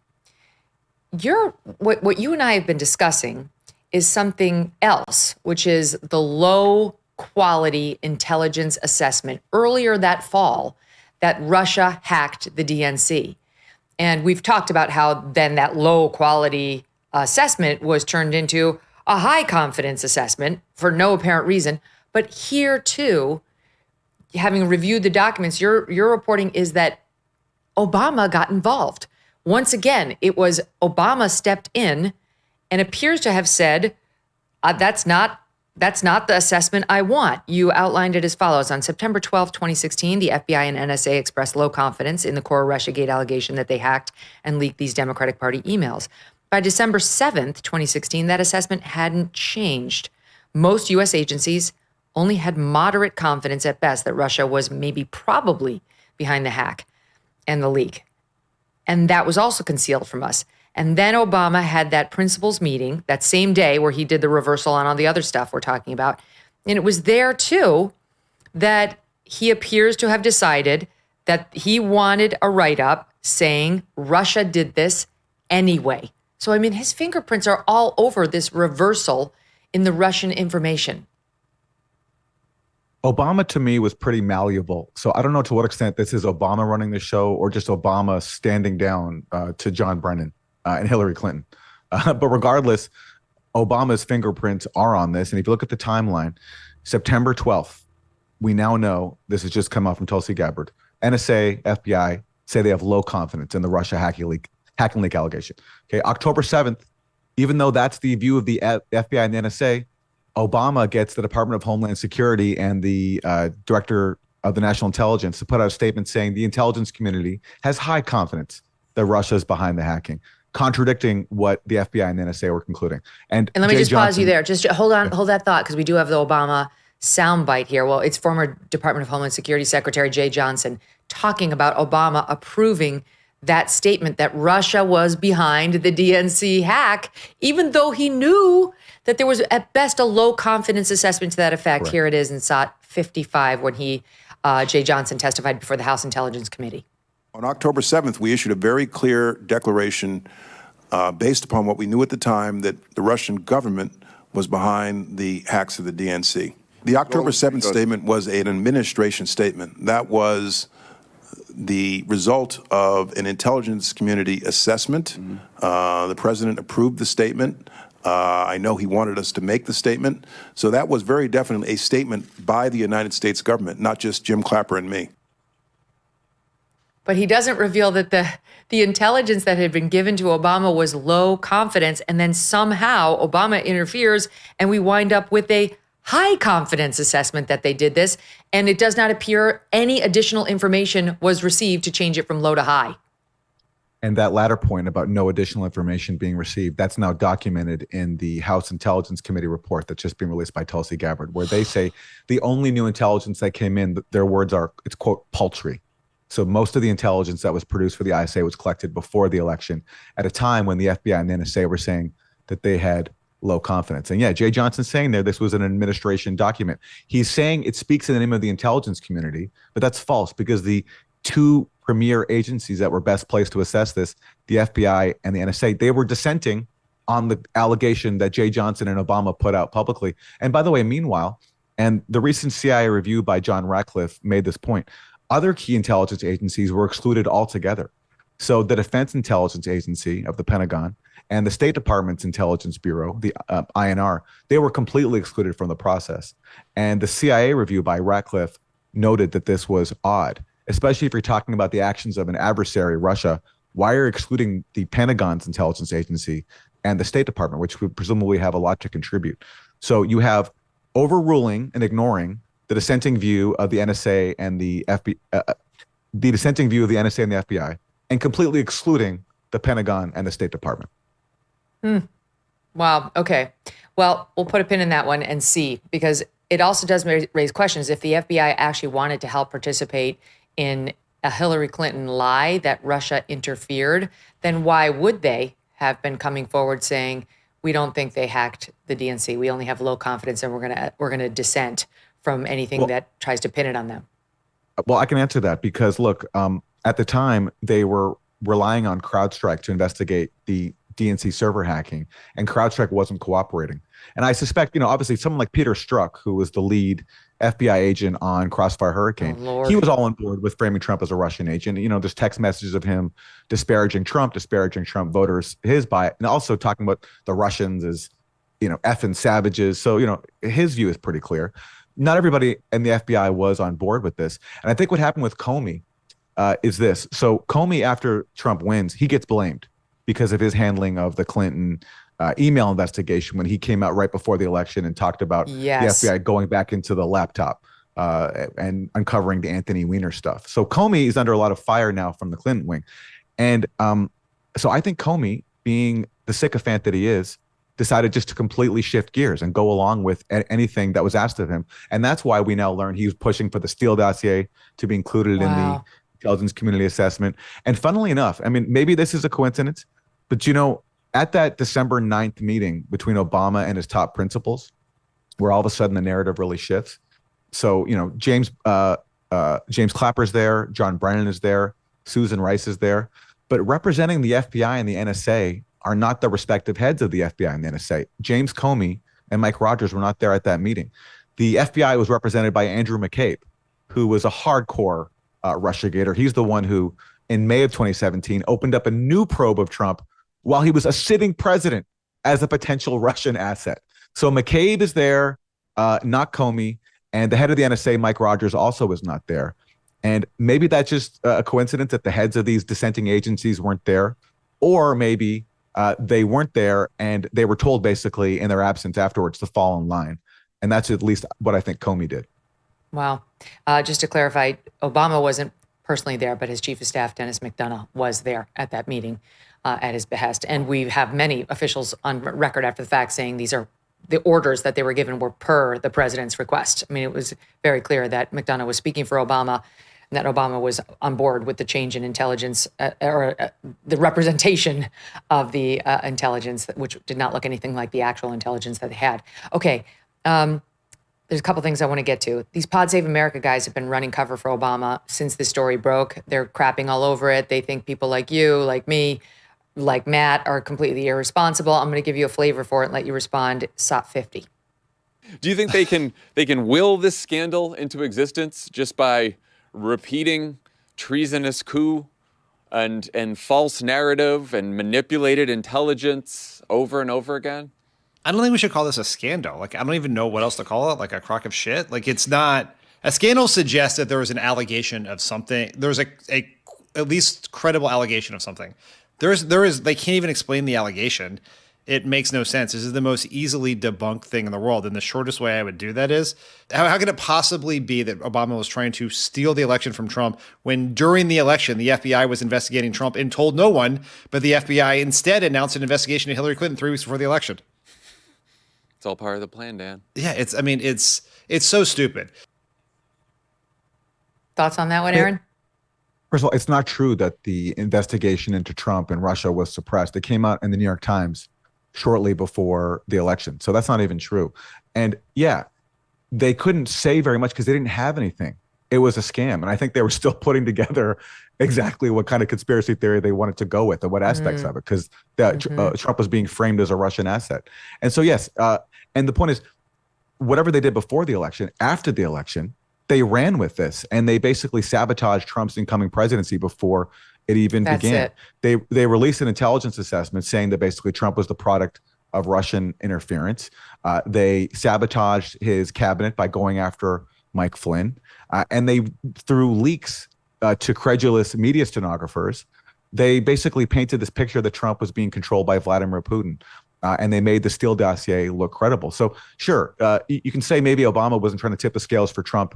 What you and I have been discussing is something else, which is the low quality intelligence assessment earlier that fall that Russia hacked the DNC. And we've talked about how then that low quality assessment was turned into a high confidence assessment for no apparent reason. But here too, having reviewed the documents, your reporting is that Obama got involved. Once again, it was Obama stepped in and appears to have said, that's not the assessment I want. You outlined it as follows. On September 12, 2016, the FBI and NSA expressed low confidence in the core Russiagate allegation that they hacked and leaked these Democratic Party emails. By December 7th, 2016, that assessment hadn't changed. Most U.S. agencies only had moderate confidence at best that Russia was probably behind the hack and the leak. And that was also concealed from us. And then Obama had that principals meeting that same day where he did the reversal on all the other stuff we're talking about. And it was there, too, that he appears to have decided that he wanted a write-up saying Russia did this anyway. So, I mean, his fingerprints are all over this reversal in the Russian information. Obama, to me, was pretty malleable. So I don't know to what extent this is Obama running the show or just Obama standing down to John Brennan and Hillary Clinton. But regardless, Obama's fingerprints are on this. And if you look at the timeline, September 12th, we now know, this has just come out from Tulsi Gabbard, NSA, FBI say they have low confidence in the Russia hacking leak allegation. Okay, October 7th, even though that's the view of the FBI and the NSA, Obama gets the Department of Homeland Security and the director of the National Intelligence to put out a statement saying the intelligence community has high confidence that Russia is behind the hacking, contradicting what the FBI and the NSA were concluding. And let me just pause you there. Just hold that thought, because we do have the Obama soundbite here. Well, it's former Department of Homeland Security Secretary Jay Johnson talking about Obama approving that statement that Russia was behind the DNC hack, even though he knew that there was at best a low confidence assessment to that effect. Correct. Here it is in SOT 55 when Jay Johnson testified before the House Intelligence Committee. On October 7th, we issued a very clear declaration based upon what we knew at the time, that the Russian government was behind the hacks of the DNC. The October 7th statement was an administration statement. That was the result of an intelligence community assessment. The president approved the statement. I know he wanted us to make the statement. So that was very definitely a statement by the United States government, not just Jim Clapper and me. But he doesn't reveal that the intelligence that had been given to Obama was low confidence, and then somehow Obama interferes and we wind up with a high confidence assessment that they did this, and it does not appear any additional information was received to change it from low to high. And that latter point about no additional information being received, that's now documented in the House Intelligence Committee report that's just been released by Tulsi Gabbard, where they say the only new intelligence that came in, their words are, it's quote, paltry. So most of the intelligence that was produced for the ISA was collected before the election at a time when the FBI and the NSA were saying that they had low confidence. And yeah, Jay Johnson's saying there this was an administration document. He's saying it speaks in the name of the intelligence community, but that's false, because the two premier agencies that were best placed to assess this, the FBI and the NSA, they were dissenting on the allegation that Jay Johnson and Obama put out publicly. And by the way, meanwhile, and the recent CIA review by John Ratcliffe made this point, other key intelligence agencies were excluded altogether. So the Defense Intelligence Agency of the Pentagon and the State Department's Intelligence Bureau, the INR, they were completely excluded from the process. And the CIA review by Ratcliffe noted that this was odd, especially if you're talking about the actions of an adversary, Russia. Why are you excluding the Pentagon's intelligence agency and the State Department, which would presumably have a lot to contribute? So you have overruling and ignoring the dissenting view of the NSA and the dissenting view of the NSA and the FBI, and completely excluding the Pentagon and the State Department. Wow. Okay. Well, we'll put a pin in that one and see, because it also does raise questions. If the FBI actually wanted to help participate in a Hillary Clinton lie that Russia interfered, then why would they have been coming forward saying, we don't think they hacked the DNC. We only have low confidence, and we're gonna dissent from anything that tries to pin it on them? Well, I can answer that because look, at the time they were relying on CrowdStrike to investigate the DNC server hacking, and CrowdStrike wasn't cooperating. And I suspect, obviously someone like Peter Strzok, who was the lead FBI agent on Crossfire Hurricane, he was all on board with framing Trump as a Russian agent. There's text messages of him disparaging Trump voters, his bias, and also talking about the Russians as, effing savages. So, his view is pretty clear. Not everybody in the FBI was on board with this. And I think what happened with Comey is this. So Comey, after Trump wins, he gets blamed because of his handling of the Clinton email investigation when he came out right before the election and talked about the FBI going back into the laptop and uncovering the Anthony Weiner stuff. So Comey is under a lot of fire now from the Clinton wing. And so I think Comey, being the sycophant that he is, decided just to completely shift gears and go along with anything that was asked of him. And that's why we now learn he was pushing for the Steele dossier to be included in the intelligence community assessment. And funnily enough, I mean, maybe this is a coincidence, but at that December 9th meeting between Obama and his top principals, where all of a sudden the narrative really shifts. So, James Clapper's there, John Brennan is there, Susan Rice is there, but representing the FBI and the NSA are not the respective heads of the FBI and the NSA. James Comey and Mike Rogers were not there at that meeting. The FBI was represented by Andrew McCabe, who was a hardcore Russiagator. He's the one who, in May of 2017, opened up a new probe of Trump while he was a sitting president as a potential Russian asset. So McCabe is there, not Comey, and the head of the NSA, Mike Rogers, also is not there. And maybe that's just a coincidence that the heads of these dissenting agencies weren't there, or maybe they weren't there and they were told basically in their absence afterwards to fall in line. And that's at least what I think Comey did. Wow. Just to clarify, Obama wasn't personally there, but his chief of staff, Dennis McDonough, was there at that meeting at his behest. And we have many officials on record after the fact saying these are the orders that they were given were per the president's request. I mean, it was very clear that McDonough was speaking for Obama and that Obama was on board with the change in intelligence or the representation of the intelligence, which did not look anything like the actual intelligence that they had. Okay, there's a couple things I want to get to. These Pod Save America guys have been running cover for Obama since the story broke. They're crapping all over it. They think people like you, like me, like Matt are completely irresponsible. I'm going to give you a flavor for it and let you respond. SOP 50. Do you think they can will this scandal into existence just by repeating treasonous coup and false narrative and manipulated intelligence over and over again? I don't think we should call this a scandal. Like, I don't even know what else to call it, like a crock of shit. Like, it's not a scandal. Suggests that there was an allegation of something. There was a at least credible allegation of something. There is they can't even explain the allegation. It makes no sense. This is the most easily debunked thing in the world. And the shortest way I would do that is, how could it possibly be that Obama was trying to steal the election from Trump when during the election, the FBI was investigating Trump and told no one, but the FBI instead announced an investigation of Hillary Clinton 3 weeks before the election? It's all part of the plan, Dan. Yeah, it's so stupid. Thoughts on that one, Aaron? First of all, it's not true that the investigation into Trump and Russia was suppressed. It came out in the New York Times shortly before the election. So that's not even true. And yeah, they couldn't say very much because they didn't have anything. It was a scam. And I think they were still putting together exactly what kind of conspiracy theory they wanted to go with and what aspects of it, because Trump was being framed as a Russian asset. And so, yes, and the point is, whatever they did before the election, after the election, they ran with this and they basically sabotaged Trump's incoming presidency before it even began. They released an intelligence assessment saying that basically Trump was the product of Russian interference. They sabotaged his cabinet by going after Mike Flynn. And they, through leaks to credulous media stenographers, they basically painted this picture that Trump was being controlled by Vladimir Putin. And they made the Steele dossier look credible. So sure, you can say maybe Obama wasn't trying to tip the scales for Trump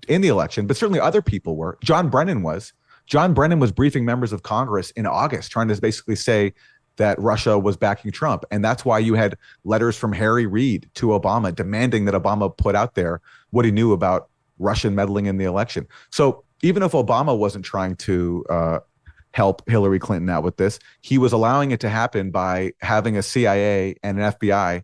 in the election, but certainly other people were. John Brennan was. John Brennan was briefing members of Congress in August, trying to basically say that Russia was backing Trump. And that's why you had letters from Harry Reid to Obama demanding that Obama put out there what he knew about Russian meddling in the election. So even if Obama wasn't trying to help Hillary Clinton out with this, he was allowing it to happen by having a CIA and an FBI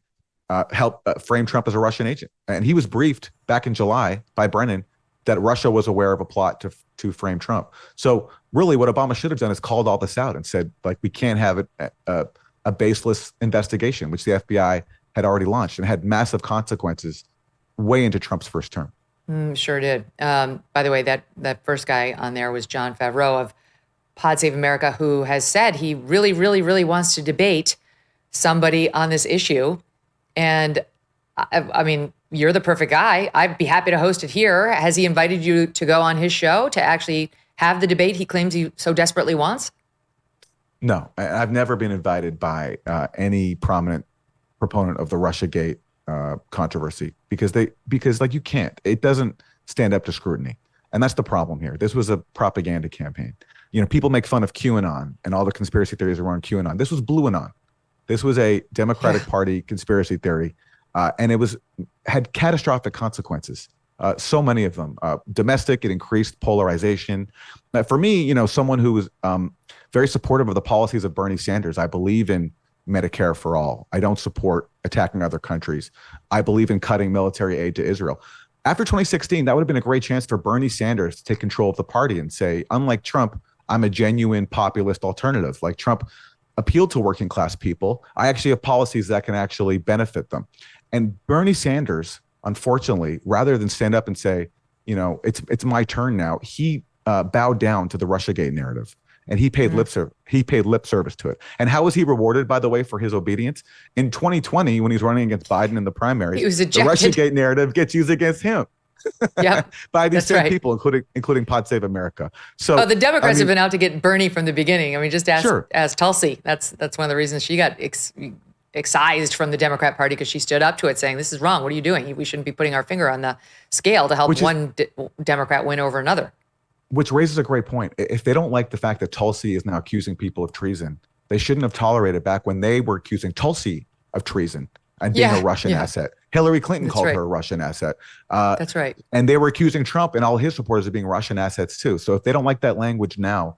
help frame Trump as a Russian agent. And he was briefed back in July by Brennan that Russia was aware of a plot to frame Trump. So really what Obama should have done is called all this out and said, like, we can't have a baseless investigation, which the FBI had already launched and had massive consequences way into Trump's first term. Sure did. By the way, that first guy on there was John Favreau of Pod Save America, who has said he really, really, really wants to debate somebody on this issue. And I mean, you're the perfect guy. I'd be happy to host it here. Has he invited you to go on his show to actually have the debate he claims he so desperately wants? No, I've never been invited by any prominent proponent of the Russiagate controversy because like you can't. It doesn't stand up to scrutiny. And that's the problem here. This was a propaganda campaign. You know, people make fun of QAnon and all the conspiracy theories around QAnon. This was Blue Anon. This was a Democratic Party conspiracy theory, and it had catastrophic consequences. So many of them. Domestic, it increased polarization. For me, you know, someone who was very supportive of the policies of Bernie Sanders, I believe in Medicare for all. I don't support attacking other countries. I believe in cutting military aid to Israel. After 2016, that would have been a great chance for Bernie Sanders to take control of the party and say, unlike Trump, I'm a genuine populist alternative. Like Trump appealed to working class people. I actually have policies that can actually benefit them. And Bernie Sanders, unfortunately, rather than stand up and say, you know, it's my turn now, he bowed down to the Russiagate narrative. And he paid lip service to it. And how was he rewarded, by the way, for his obedience? In 2020, when he's running against Biden in the primaries, he was the Russiagate narrative gets used against him. Yep, by these same right. people, including Pod Save America. So the Democrats have been out to get Bernie from the beginning. I mean, just ask Tulsi. That's one of the reasons she got excised from the Democrat Party, because she stood up to it, saying, "This is wrong. What are you doing? We shouldn't be putting our finger on the scale to help one Democrat win over another." Which raises a great point. If they don't like the fact that Tulsi is now accusing people of treason, they shouldn't have tolerated back when they were accusing Tulsi of treason and being a Russian asset. Hillary Clinton called her a Russian asset. That's right. And they were accusing Trump and all his supporters of being Russian assets too. So if they don't like that language now,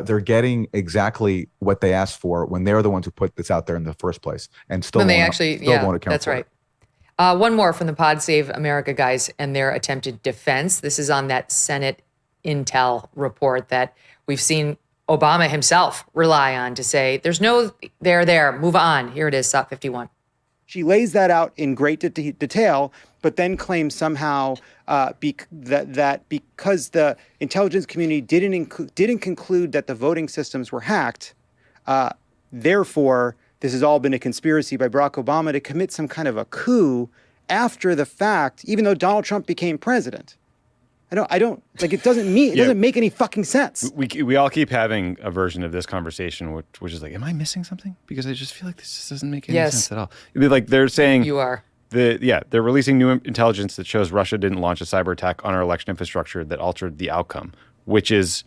they're getting exactly what they asked for when they're the ones who put this out there in the first place, and still won't account that's for right. it. One more from the Pod Save America guys and their attempted defense. This is on that Senate intel report that we've seen Obama himself rely on to say, there's no there, move on. Here it is, SOP 51. She lays that out in great detail, but then claims somehow that because the intelligence community didn't conclude that the voting systems were hacked, therefore, this has all been a conspiracy by Barack Obama to commit some kind of a coup after the fact, even though Donald Trump became president. I don't like, it doesn't make any fucking sense. We all keep having a version of this conversation, which is like, am I missing something? Because I just feel like this just doesn't make any sense at all. Like they're saying you are. They're releasing new intelligence that shows Russia didn't launch a cyber attack on our election infrastructure that altered the outcome, which is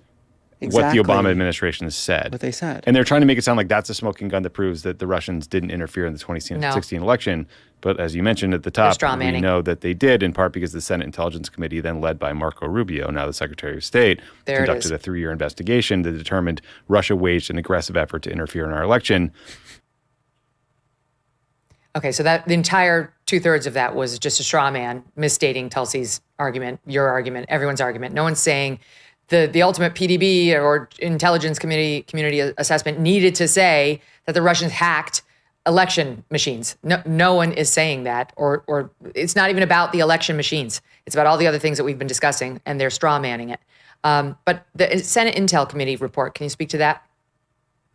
what the Obama administration said. What they said. And they're trying to make it sound like that's a smoking gun that proves that the Russians didn't interfere in the 2016 election. But as you mentioned at the top, we know that they did, in part because the Senate Intelligence Committee, then led by Marco Rubio, now the Secretary of State, conducted a 3-year investigation that determined Russia waged an aggressive effort to interfere in our election. Okay, so that the entire 2/3 of that was just a straw man, misstating Tulsi's argument, your argument, everyone's argument. No one's saying the ultimate PDB or intelligence community assessment needed to say that the Russians hacked election machines. No one is saying that, or it's not even about the election machines. It's about all the other things that we've been discussing, and they're straw manning it. But the Senate Intel Committee report, can you speak to that?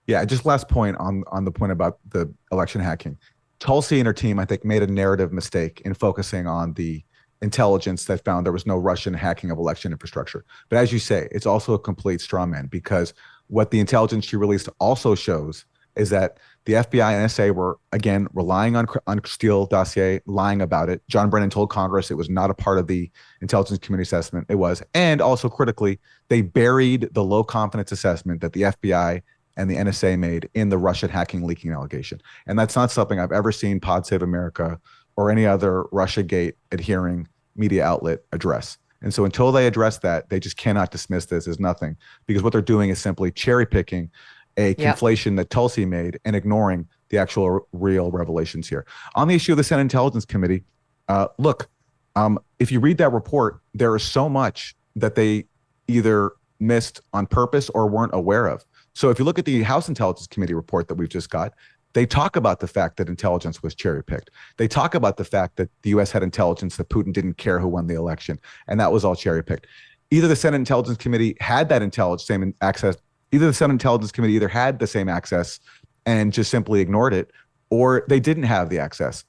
Yeah, just last point on the point about the election hacking. Tulsi and her team, I think, made a narrative mistake in focusing on the intelligence that found there was no Russian hacking of election infrastructure. But as you say, it's also a complete straw man, because what the intelligence she released also shows is that the FBI and NSA were, again, relying on Steele dossier, lying about it. John Brennan told Congress it was not a part of the intelligence community assessment. It was. And also critically, they buried the low confidence assessment that the FBI and the NSA made in the Russian hacking leaking allegation. And that's not something I've ever seen Pod Save America or any other Russiagate adhering media outlet address. And so until they address that, they just cannot dismiss this as nothing, because what they're doing is simply cherry picking a conflation that Tulsi made and ignoring the actual real revelations here. On the issue of the Senate Intelligence Committee, if you read that report, there is so much that they either missed on purpose or weren't aware of. So if you look at the House Intelligence Committee report that we've just got, they talk about the fact that intelligence was cherry-picked. They talk about the fact that the U.S. had intelligence that Putin didn't care who won the election, and that was all cherry-picked. Either the Senate Intelligence Committee had that same access. Either the Senate Intelligence Committee either had the same access and just simply ignored it, or they didn't have the access.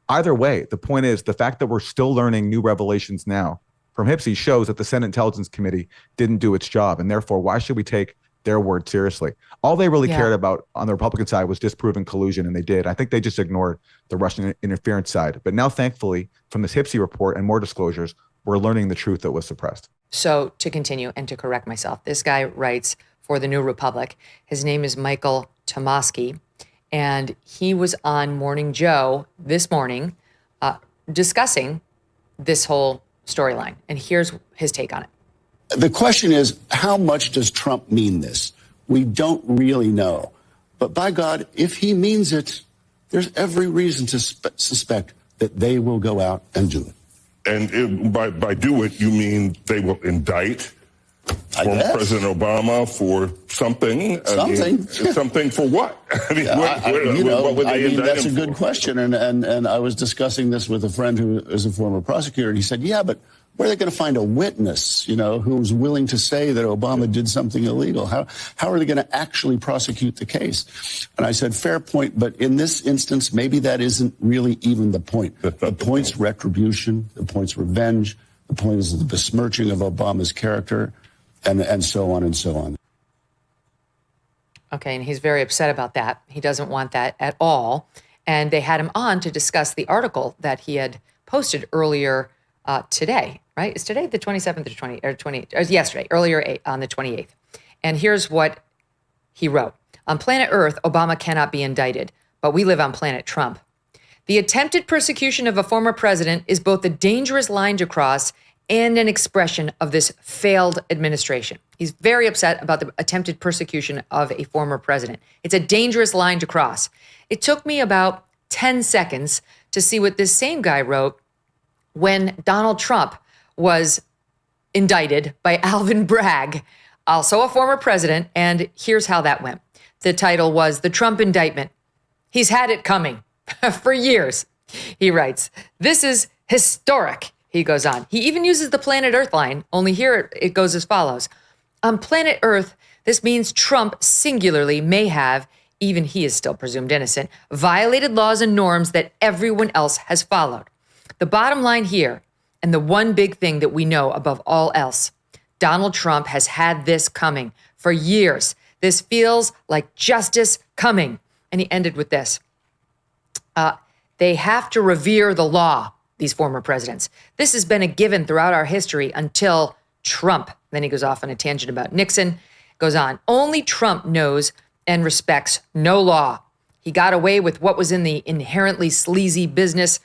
Either way, the point is the fact that we're still learning new revelations now from HIPSI shows that the Senate Intelligence Committee didn't do its job, and therefore, why should we take their word seriously. All they really cared about on the Republican side was disproving collusion, and they did. I think they just ignored the Russian interference side. But now, thankfully, from this Hipsey report and more disclosures, we're learning the truth that was suppressed. So to continue and to correct myself, this guy writes for the New Republic. His name is Michael Tomasky, and he was on Morning Joe this morning discussing this whole storyline. And here's his take on it. The question is, how much does Trump mean this? We don't really know. But by God, if he means it, there's every reason to suspect that they will go out and do it. And by do it, you mean they will indict former President Obama for something? Something. Something for what? I mean, what would they indict that's him a good question. And I was discussing this with a friend who is a former prosecutor, and he said, yeah, but where are they going to find a witness, who's willing to say that Obama did something illegal? How are they going to actually prosecute the case? And I said, fair point, but in this instance, maybe that isn't really even the point. The point's retribution, the point's revenge, the point is the besmirching of Obama's character, and so on and so on. Okay, and he's very upset about that. He doesn't want that at all. And they had him on to discuss the article that he had posted earlier today, right? Is today the 27th or 28th? Or yesterday, earlier on the 28th. And here's what he wrote. On planet Earth, Obama cannot be indicted, but we live on planet Trump. The attempted persecution of a former president is both a dangerous line to cross and an expression of this failed administration. He's very upset about the attempted persecution of a former president. It's a dangerous line to cross. It took me about 10 seconds to see what this same guy wrote when Donald Trump was indicted by Alvin Bragg, also a former president, and here's how that went. The title was The Trump Indictment. He's had it coming for years. He writes, this is historic, he goes on. He even uses the planet Earth line, only here it goes as follows. On planet Earth, this means Trump singularly may have, even he is still presumed innocent, violated laws and norms that everyone else has followed. The bottom line here, and the one big thing that we know above all else, Donald Trump has had this coming for years. This feels like justice coming. And he ended with this. They have to revere the law, these former presidents. This has been a given throughout our history until Trump. Then he goes off on a tangent about Nixon. Goes on. Only Trump knows and respects no law. He got away with what was in the inherently sleazy business.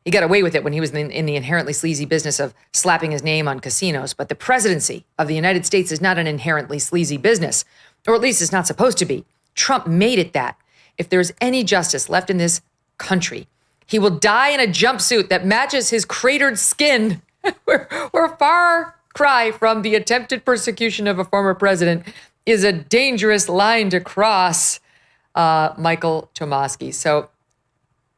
He got away with it when he was in the inherently sleazy business of slapping his name on casinos. But the presidency of the United States is not an inherently sleazy business, or at least it's not supposed to be. Trump made it that. If there's any justice left in this country, he will die in a jumpsuit that matches his cratered skin. We're a far cry from the attempted persecution of a former president is a dangerous line to cross, Michael Tomasky. So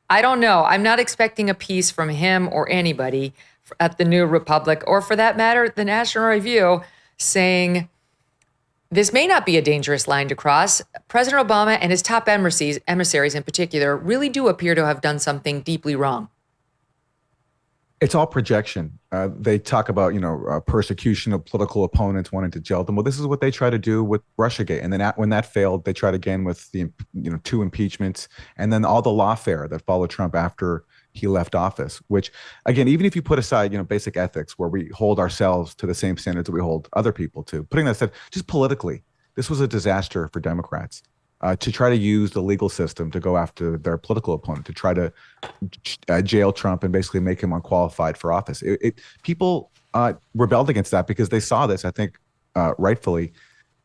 I don't know. I'm not expecting a piece from him or anybody at the New Republic, or for that matter, the National Review, saying this may not be a dangerous line to cross. President Obama and his top emissaries in particular really do appear to have done something deeply wrong. It's all projection. They talk about, persecution of political opponents, wanting to jail them. Well, this is what they try to do with Russiagate. And then when that failed, they tried again with the, 2 impeachments, and then all the lawfare that followed Trump after he left office, which, again, even if you put aside, basic ethics where we hold ourselves to the same standards that we hold other people to, putting that aside, just politically, this was a disaster for Democrats. To try to use the legal system to go after their political opponent, to try to jail Trump and basically make him unqualified for office. People rebelled against that because they saw this, I think, rightfully,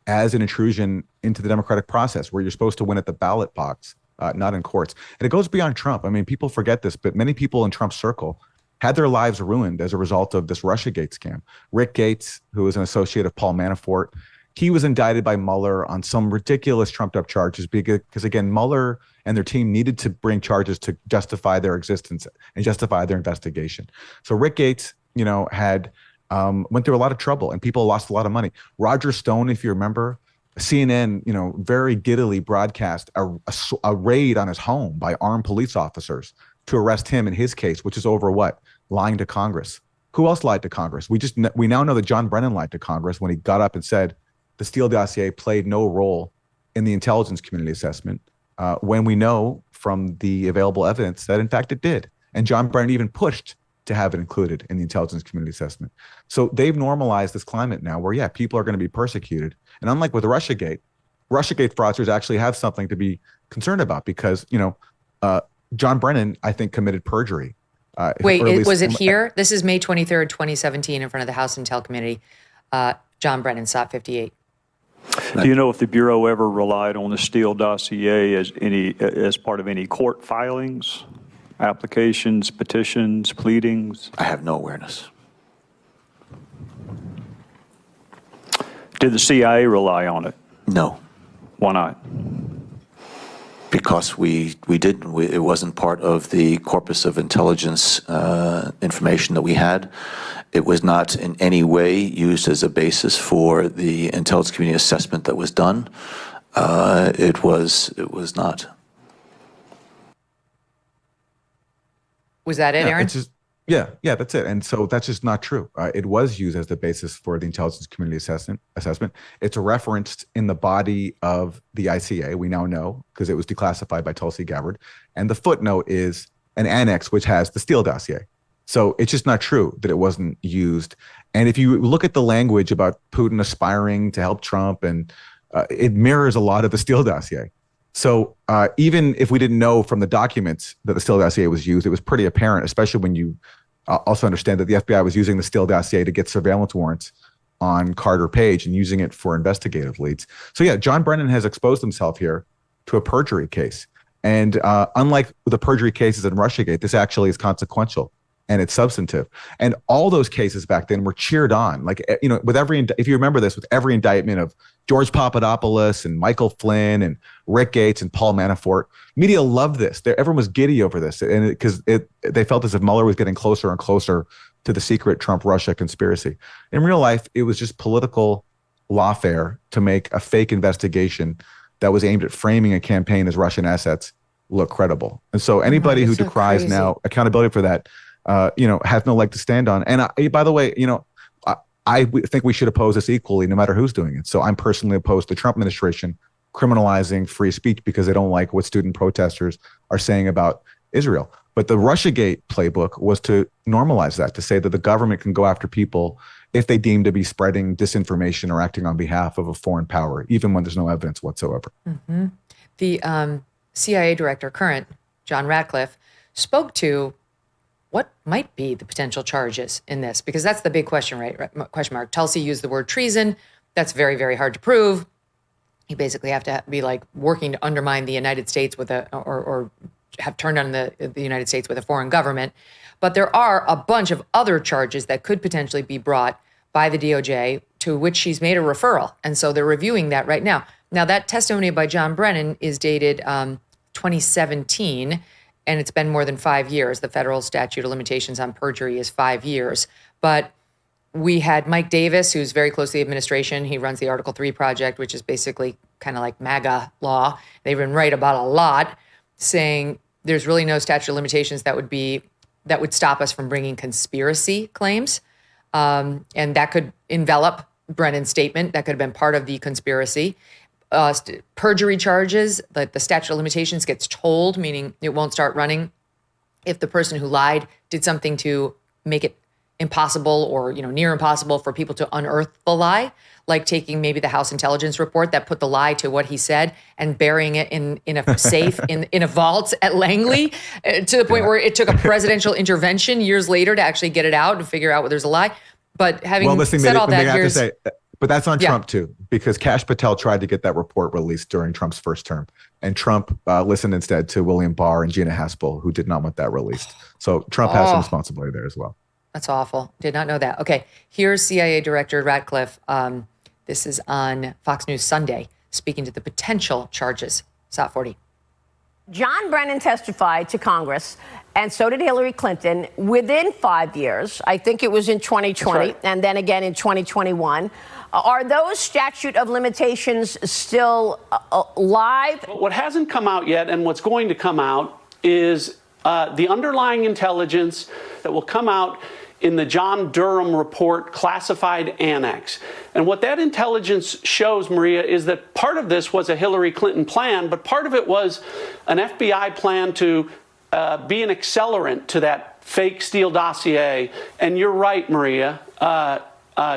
as an intrusion into the democratic process where you're supposed to win at the ballot box, not in courts. And it goes beyond Trump. I mean, people forget this, but many people in Trump's circle had their lives ruined as a result of this Russiagate scam. Rick Gates, who was an associate of Paul Manafort, he was indicted by Mueller on some ridiculous trumped-up charges because, again, Mueller and their team needed to bring charges to justify their existence and justify their investigation. So Rick Gates, had went through a lot of trouble, and people lost a lot of money. Roger Stone, if you remember, CNN, very giddily broadcast a raid on his home by armed police officers to arrest him in his case, which is over what? Lying to Congress. Who else lied to Congress? We now know that John Brennan lied to Congress when he got up and said the Steele dossier played no role in the intelligence community assessment, when we know from the available evidence that in fact it did. And John Brennan even pushed to have it included in the intelligence community assessment. So they've normalized this climate now where, people are going to be persecuted. And unlike with Russiagate fraudsters actually have something to be concerned about because, John Brennan, I think, committed perjury. Wait, was it here? This is May 23rd, 2017, in front of the House Intel Committee. John Brennan, SOT 58. Do you know if the Bureau ever relied on the Steele dossier as part of any court filings, applications, petitions, pleadings? I have no awareness. Did the CIA rely on it? No. Why not? Because we didn't. It wasn't part of the corpus of intelligence information that we had. It was not in any way used as a basis for the intelligence community assessment that was done. It was not. Was that it, Aaron? Yeah, that's it. And so that's just not true. It was used as the basis for the intelligence community assessment. It's referenced in the body of the ICA, we now know, because it was declassified by Tulsi Gabbard. And the footnote is an annex which has the Steele dossier. So it's just not true that it wasn't used. And if you look at the language about Putin aspiring to help Trump, and it mirrors a lot of the Steele dossier. So even if we didn't know from the documents that the Steele dossier was used, it was pretty apparent, especially when you also understand that the FBI was using the Steele dossier to get surveillance warrants on Carter Page and using it for investigative leads. So John Brennan has exposed himself here to a perjury case. And unlike the perjury cases in Russiagate, this actually is consequential and it's substantive. And all those cases back then were cheered on. Like, with if you remember this, with every indictment of George Papadopoulos and Michael Flynn and Rick Gates and Paul Manafort, media loved this. Everyone was giddy over this, and because they felt as if Mueller was getting closer and closer to the secret Trump-Russia conspiracy. In real life, it was just political lawfare to make a fake investigation that was aimed at framing a campaign as Russian assets look credible. And so anybody who decries now accountability for that, has no leg to stand on. And by the way, I think we should oppose this equally, no matter who's doing it. So I'm personally opposed to the Trump administration criminalizing free speech because they don't like what student protesters are saying about Israel. But the Russiagate playbook was to normalize that, to say that the government can go after people if they deem to be spreading disinformation or acting on behalf of a foreign power, even when there's no evidence whatsoever. Mm-hmm. The CIA director, current, John Ratcliffe, spoke to what might be the potential charges in this? Because that's the big question, right? Question mark. Tulsi used the word treason. That's very, very hard to prove. You basically have to be like working to undermine the United States with or have turned on the United States with a foreign government. But there are a bunch of other charges that could potentially be brought by the DOJ to which she's made a referral. And so they're reviewing that right now. Now, that testimony by John Brennan is dated 2017. And it's been more than 5 years. The federal statute of limitations on perjury is 5 years. But we had Mike Davis, who's very close to the administration. He runs the Article 3 project, which is basically kind of like MAGA law. They've been right about a lot, saying there's really no statute of limitations that would stop us from bringing conspiracy claims. And that could envelop Brennan's statement. That could have been part of the conspiracy. Perjury charges, like the statute of limitations gets told, meaning it won't start running if the person who lied did something to make it impossible or near impossible for people to unearth the lie, like taking maybe the House intelligence report that put the lie to what he said and burying it in a safe in a vault at Langley to the point where it took a presidential intervention years later to actually get it out and figure out whether there's a lie. But having said all that, but that's on Trump too, because Kash Patel tried to get that report released during Trump's first term, and Trump listened instead to William Barr and Gina Haspel, who did not want that released. So Trump has some responsibility there as well. That's awful. Did not know that. Okay, here's CIA Director Ratcliffe. This is on Fox News Sunday, speaking to the potential charges. SOT 40. John Brennan testified to Congress, and so did Hillary Clinton, within 5 years. I think it was in 2020, right, and then again in 2021. Are those statute of limitations still live? What hasn't come out yet, and what's going to come out, is the underlying intelligence that will come out in the John Durham report classified annex. And what that intelligence shows, Maria, is that part of this was a Hillary Clinton plan, but part of it was an FBI plan to be an accelerant to that fake Steele dossier. And you're right, Maria.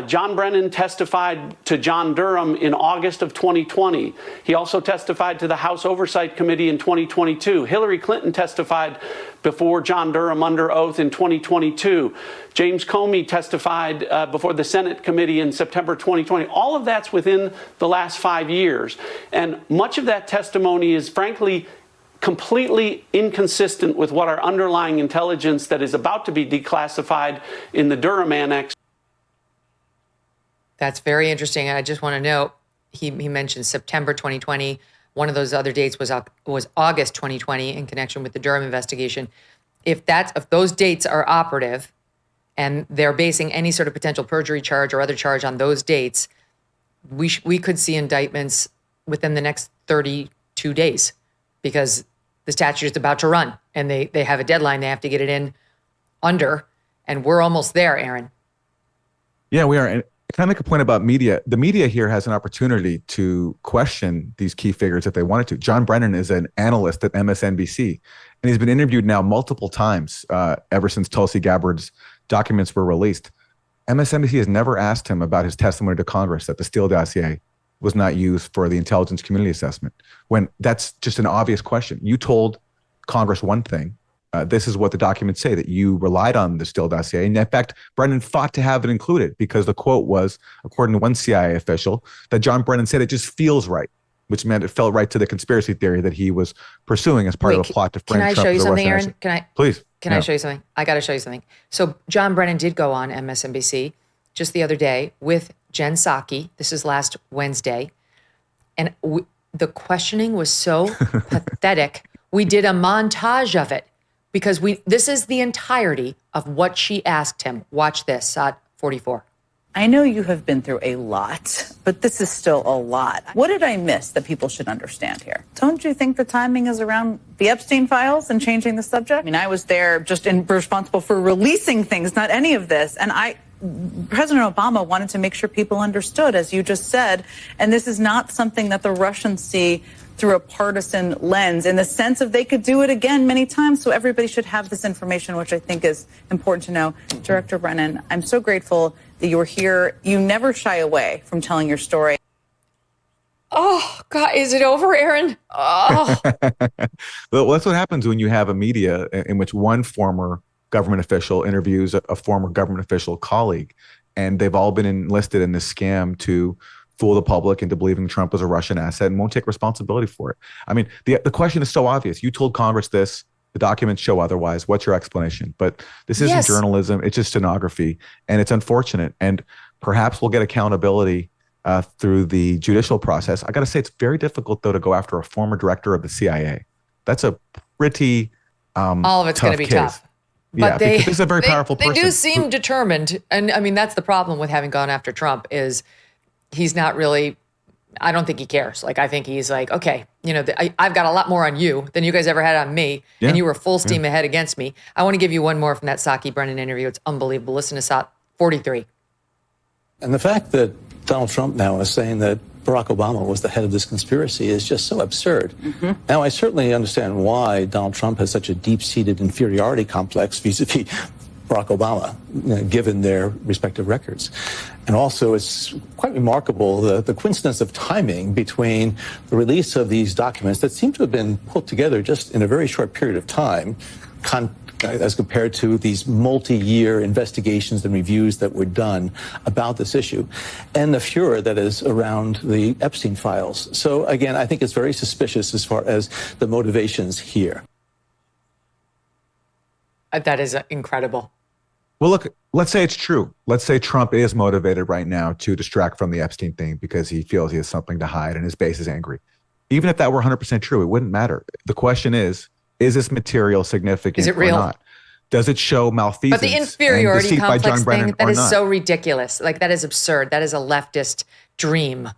John Brennan testified to John Durham in August of 2020. He also testified to the House Oversight Committee in 2022. Hillary Clinton testified before John Durham under oath in 2022. James Comey testified before the Senate committee in September 2020. All of that's within the last 5 years. And much of that testimony is, frankly, completely inconsistent with what our underlying intelligence that is about to be declassified in the Durham Annex. That's very interesting. And I just want to note, he mentioned September 2020. One of those other dates was August 2020 in connection with the Durham investigation. If those dates are operative and they're basing any sort of potential perjury charge or other charge on those dates, we could see indictments within the next 32 days because the statute is about to run and they have a deadline they have to get it in under. And we're almost there, Aaron. Yeah, we are. And can I make a point about media? The media here has an opportunity to question these key figures if they wanted to. John Brennan is an analyst at MSNBC, and he's been interviewed now multiple times ever since Tulsi Gabbard's documents were released. MSNBC has never asked him about his testimony to Congress that the Steele dossier was not used for the intelligence community assessment, when that's just an obvious question. You told Congress one thing. This is what the documents say, that you relied on the Steele dossier. And in fact, Brennan fought to have it included because the quote was, according to one CIA official, that John Brennan said it just feels right, which meant it felt right to the conspiracy theory that he was pursuing as part of a plot to frame Trump. Can I show you something, Aaron? Please. Can I show you something? I got to show you something. So John Brennan did go on MSNBC just the other day with Jen Psaki. This is last Wednesday. And the questioning was so pathetic. We did a montage of it. Because this is the entirety of what she asked him. Watch this, 44. I know you have been through a lot, but this is still a lot. What did I miss that people should understand here? Don't you think the timing is around the Epstein files and changing the subject? I mean, I was there just responsible for releasing things, not any of this. And President Obama wanted to make sure people understood, as you just said, and this is not something that the Russians see through a partisan lens, in the sense of they could do it again many times. So everybody should have this information, which I think is important to know. Director Brennan, I'm so grateful that you were here. You never shy away from telling your story. Oh, God, is it over, Aaron? Oh. Well, that's what happens when you have a media in which one former government official interviews a former government official colleague, and they've all been enlisted in this scam to fool the public into believing Trump was a Russian asset and won't take responsibility for it. I mean, the question is so obvious. You told Congress this. The documents show otherwise. What's your explanation? But this isn't journalism. It's just stenography, and it's unfortunate. And perhaps we'll get accountability through the judicial process. I got to say, it's very difficult, though, to go after a former director of the CIA. That's a pretty all of it's going to be tough. But yeah, he's a very powerful person. They do seem determined. And I mean, that's the problem with having gone after Trump is he's not really, I don't think he cares. Like, I think he's like, okay, I've got a lot more on you than you guys ever had on me. Yeah. And you were full steam ahead against me. I want to give you one more from that Psaki Brennan interview. It's unbelievable. Listen to 43. And the fact that Donald Trump now is saying that Barack Obama was the head of this conspiracy is just so absurd. Mm-hmm. Now, I certainly understand why Donald Trump has such a deep-seated inferiority complex vis-a-vis Barack Obama, given their respective records. And also, it's quite remarkable the coincidence of timing between the release of these documents that seem to have been put together just in a very short period of time, as compared to these multi-year investigations and reviews that were done about this issue, and the furor that is around the Epstein files. So again, I think it's very suspicious as far as the motivations here. That is incredible. Well, look, let's say it's true. Let's say Trump is motivated right now to distract from the Epstein thing because he feels he has something to hide and his base is angry. Even if that were 100% true, it wouldn't matter. The question is this material significant is it real? Or not? Does it show malfeasance? But the inferiority complex thing, that is not? So ridiculous. Like, that is absurd. That is a leftist dream.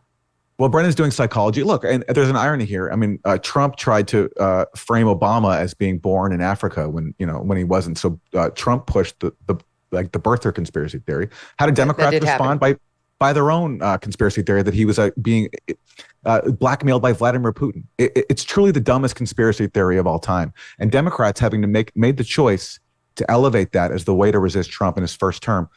Well, Brennan's doing psychology. Look, and there's an irony here. I mean, Trump tried to frame Obama as being born in Africa when he wasn't. So Trump pushed the like the birther conspiracy theory. How did Democrats respond? By their own conspiracy theory that he was being blackmailed by Vladimir Putin. It's truly the dumbest conspiracy theory of all time. And Democrats having to made the choice to elevate that as the way to resist Trump in his first term,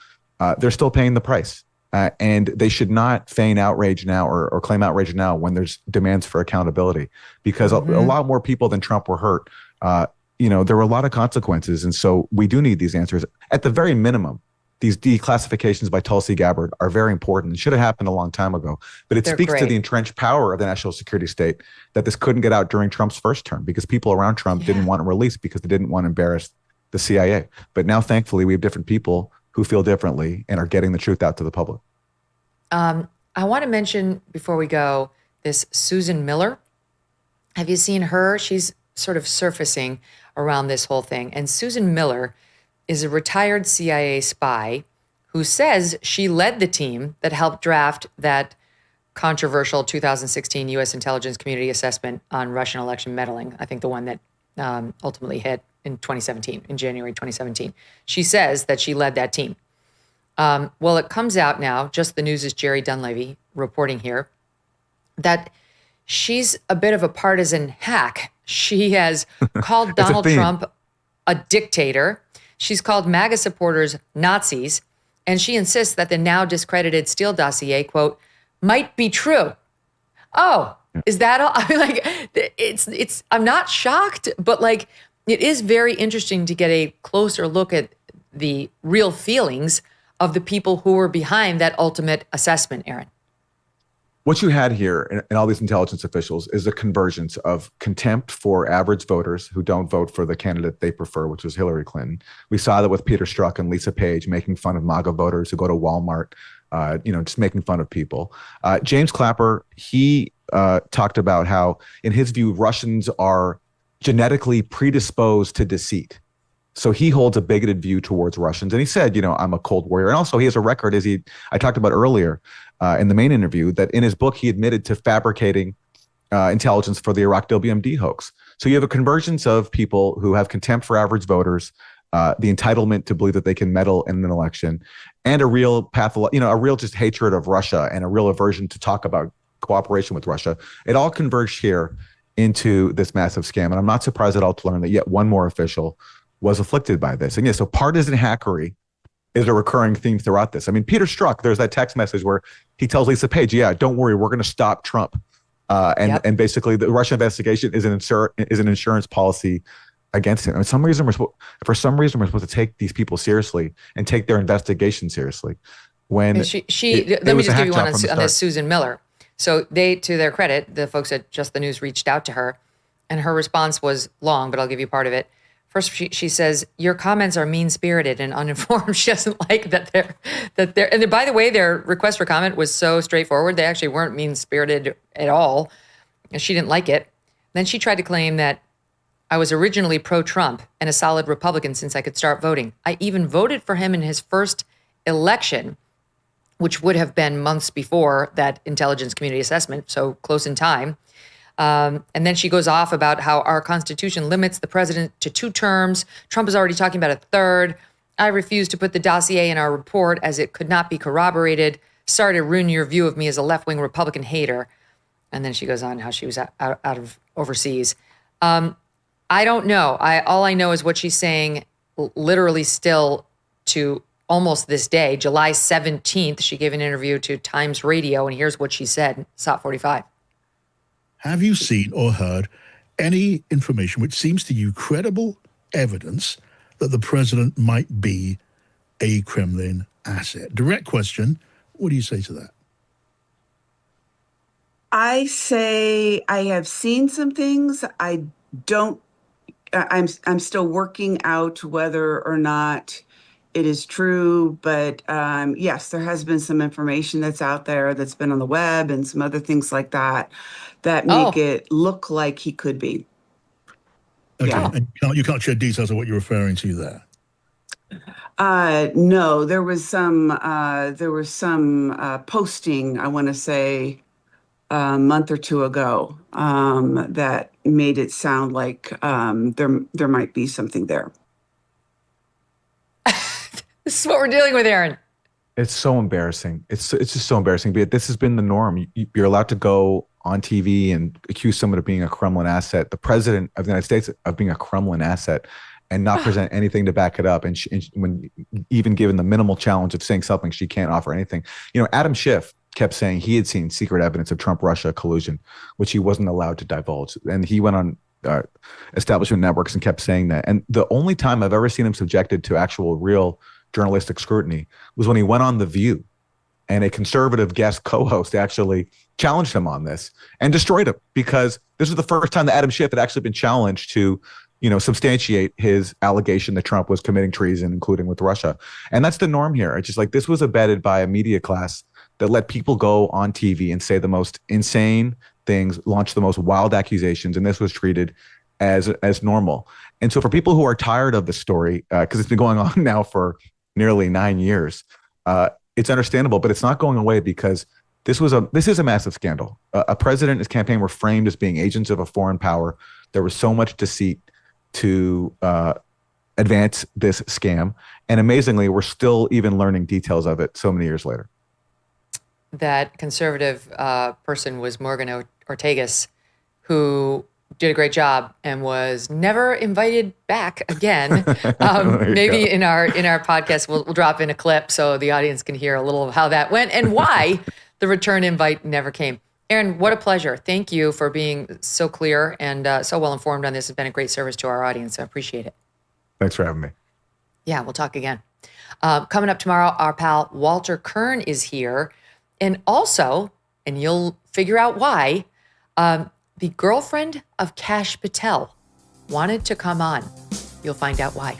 they're still paying the price. And they should not feign outrage now or claim outrage now when there's demands for accountability, because a lot more people than Trump were hurt. There were a lot of consequences. And so we do need these answers. At the very minimum, these declassifications by Tulsi Gabbard are very important. It should have happened a long time ago. But it speaks to the entrenched power of the national security state that this couldn't get out during Trump's first term because people around Trump didn't want it released because they didn't want to embarrass the CIA. But now, thankfully, we have different people who feel differently and are getting the truth out to the public. I want to mention before we go this Susan Miller. Have you seen her? She's sort of surfacing around this whole thing. And Susan Miller is a retired CIA spy who says she led the team that helped draft that controversial 2016 U.S. intelligence community assessment on Russian election meddling. I think the one that ultimately hit in 2017, in January 2017. She says that she led that team. Well, it comes out now, just the news is Jerry Dunleavy reporting here, that she's a bit of a partisan hack. She has called Donald Trump a dictator. She's called MAGA supporters Nazis, and she insists that the now discredited Steele dossier, quote, might be true. Oh, is that all? I mean, like, I'm not shocked, but like, it is very interesting to get a closer look at the real feelings of the people who were behind that ultimate assessment, Aaron. What you had here in all these intelligence officials is a convergence of contempt for average voters who don't vote for the candidate they prefer, which was Hillary Clinton. We saw that with Peter Strzok and Lisa Page making fun of MAGA voters who go to Walmart, just making fun of people. James Clapper, he talked about how, in his view, Russians are genetically predisposed to deceit. So he holds a bigoted view towards Russians. And he said, I'm a Cold Warrior. And also he has a record, as I talked about earlier in the main interview, that in his book, he admitted to fabricating intelligence for the Iraq WMD hoax. So you have a convergence of people who have contempt for average voters, the entitlement to believe that they can meddle in an election, and a real a real just hatred of Russia and a real aversion to talk about cooperation with Russia. It all converged here into this massive scam. And I'm not surprised at all to learn that yet one more official was afflicted by this. And so partisan hackery is a recurring theme throughout this. I mean, Peter Strzok, there's that text message where he tells Lisa Page, don't worry, we're going to stop Trump. And basically the Russia investigation is an insurance policy against him. I mean, for some reason, we're supposed to take these people seriously and take their investigation seriously. When let me just give you one on this Susan Miller. So they, to their credit, the folks at Just the News reached out to her, and her response was long, but I'll give you part of it. First, she says, your comments are mean-spirited and uninformed. She doesn't like that they're, and by the way, their request for comment was so straightforward. They actually weren't mean-spirited at all. She didn't like it. Then she tried to claim that I was originally pro-Trump and a solid Republican since I could start voting. I even voted for him in his first election, which would have been months before that intelligence community assessment, so close in time. And then she goes off about how our Constitution limits the president to 2 terms. Trump is already talking about a 3rd. I refuse to put the dossier in our report as it could not be corroborated. Sorry to ruin your view of me as a left-wing Republican hater. And then she goes on how she was out of overseas. I don't know. All I know is what she's saying literally still to almost this day, July 17th. She gave an interview to Times Radio, and here's what she said, SOT 45. Have you seen or heard any information which seems to you credible evidence that the president might be a Kremlin asset? Direct question. What do you say to that? I say I have seen some things. I'm still working out whether or not it is true, but yes, there has been some information that's out there that's been on the web and some other things like that make it look like he could be. Okay, yeah. And you can't share details of what you're referring to there. No, there was some posting, I want to say a month or 2 ago, that made it sound like there might be something there. This is what we're dealing with, Aaron. It's so embarrassing. It's just so embarrassing. But this has been the norm. You're allowed to go on TV and accuse someone of being a Kremlin asset, the president of the United States of being a Kremlin asset, and not present anything to back it up. And when even given the minimal challenge of saying something, she can't offer anything. Adam Schiff kept saying he had seen secret evidence of Trump-Russia collusion, which he wasn't allowed to divulge. And he went on establishment networks and kept saying that. And the only time I've ever seen him subjected to actual real journalistic scrutiny was when he went on The View, and a conservative guest co-host actually challenged him on this and destroyed him, because this was the first time that Adam Schiff had actually been challenged to, substantiate his allegation that Trump was committing treason, including with Russia. And that's the norm here. It's just like this was abetted by a media class that let people go on TV and say the most insane things, launch the most wild accusations, and this was treated as normal. And so for people who are tired of the story, because it's been going on now for nearly 9 years, it's understandable, but it's not going away, because this is a massive scandal. A president and his campaign were framed as being agents of a foreign power. There was so much deceit to advance this scam, and amazingly, we're still even learning details of it so many years later. That conservative person was Morgan Ortagus, who did a great job and was never invited back again. Maybe in our podcast, we'll drop in a clip so the audience can hear a little of how that went and why the return invite never came. Aaron, what a pleasure. Thank you for being so clear and so well informed on this. It's been a great service to our audience. I appreciate it. Thanks for having me. Yeah, we'll talk again. Coming up tomorrow, our pal Walter Kern is here. And also, and you'll figure out why, the girlfriend of Kash Patel wanted to come on. You'll find out why.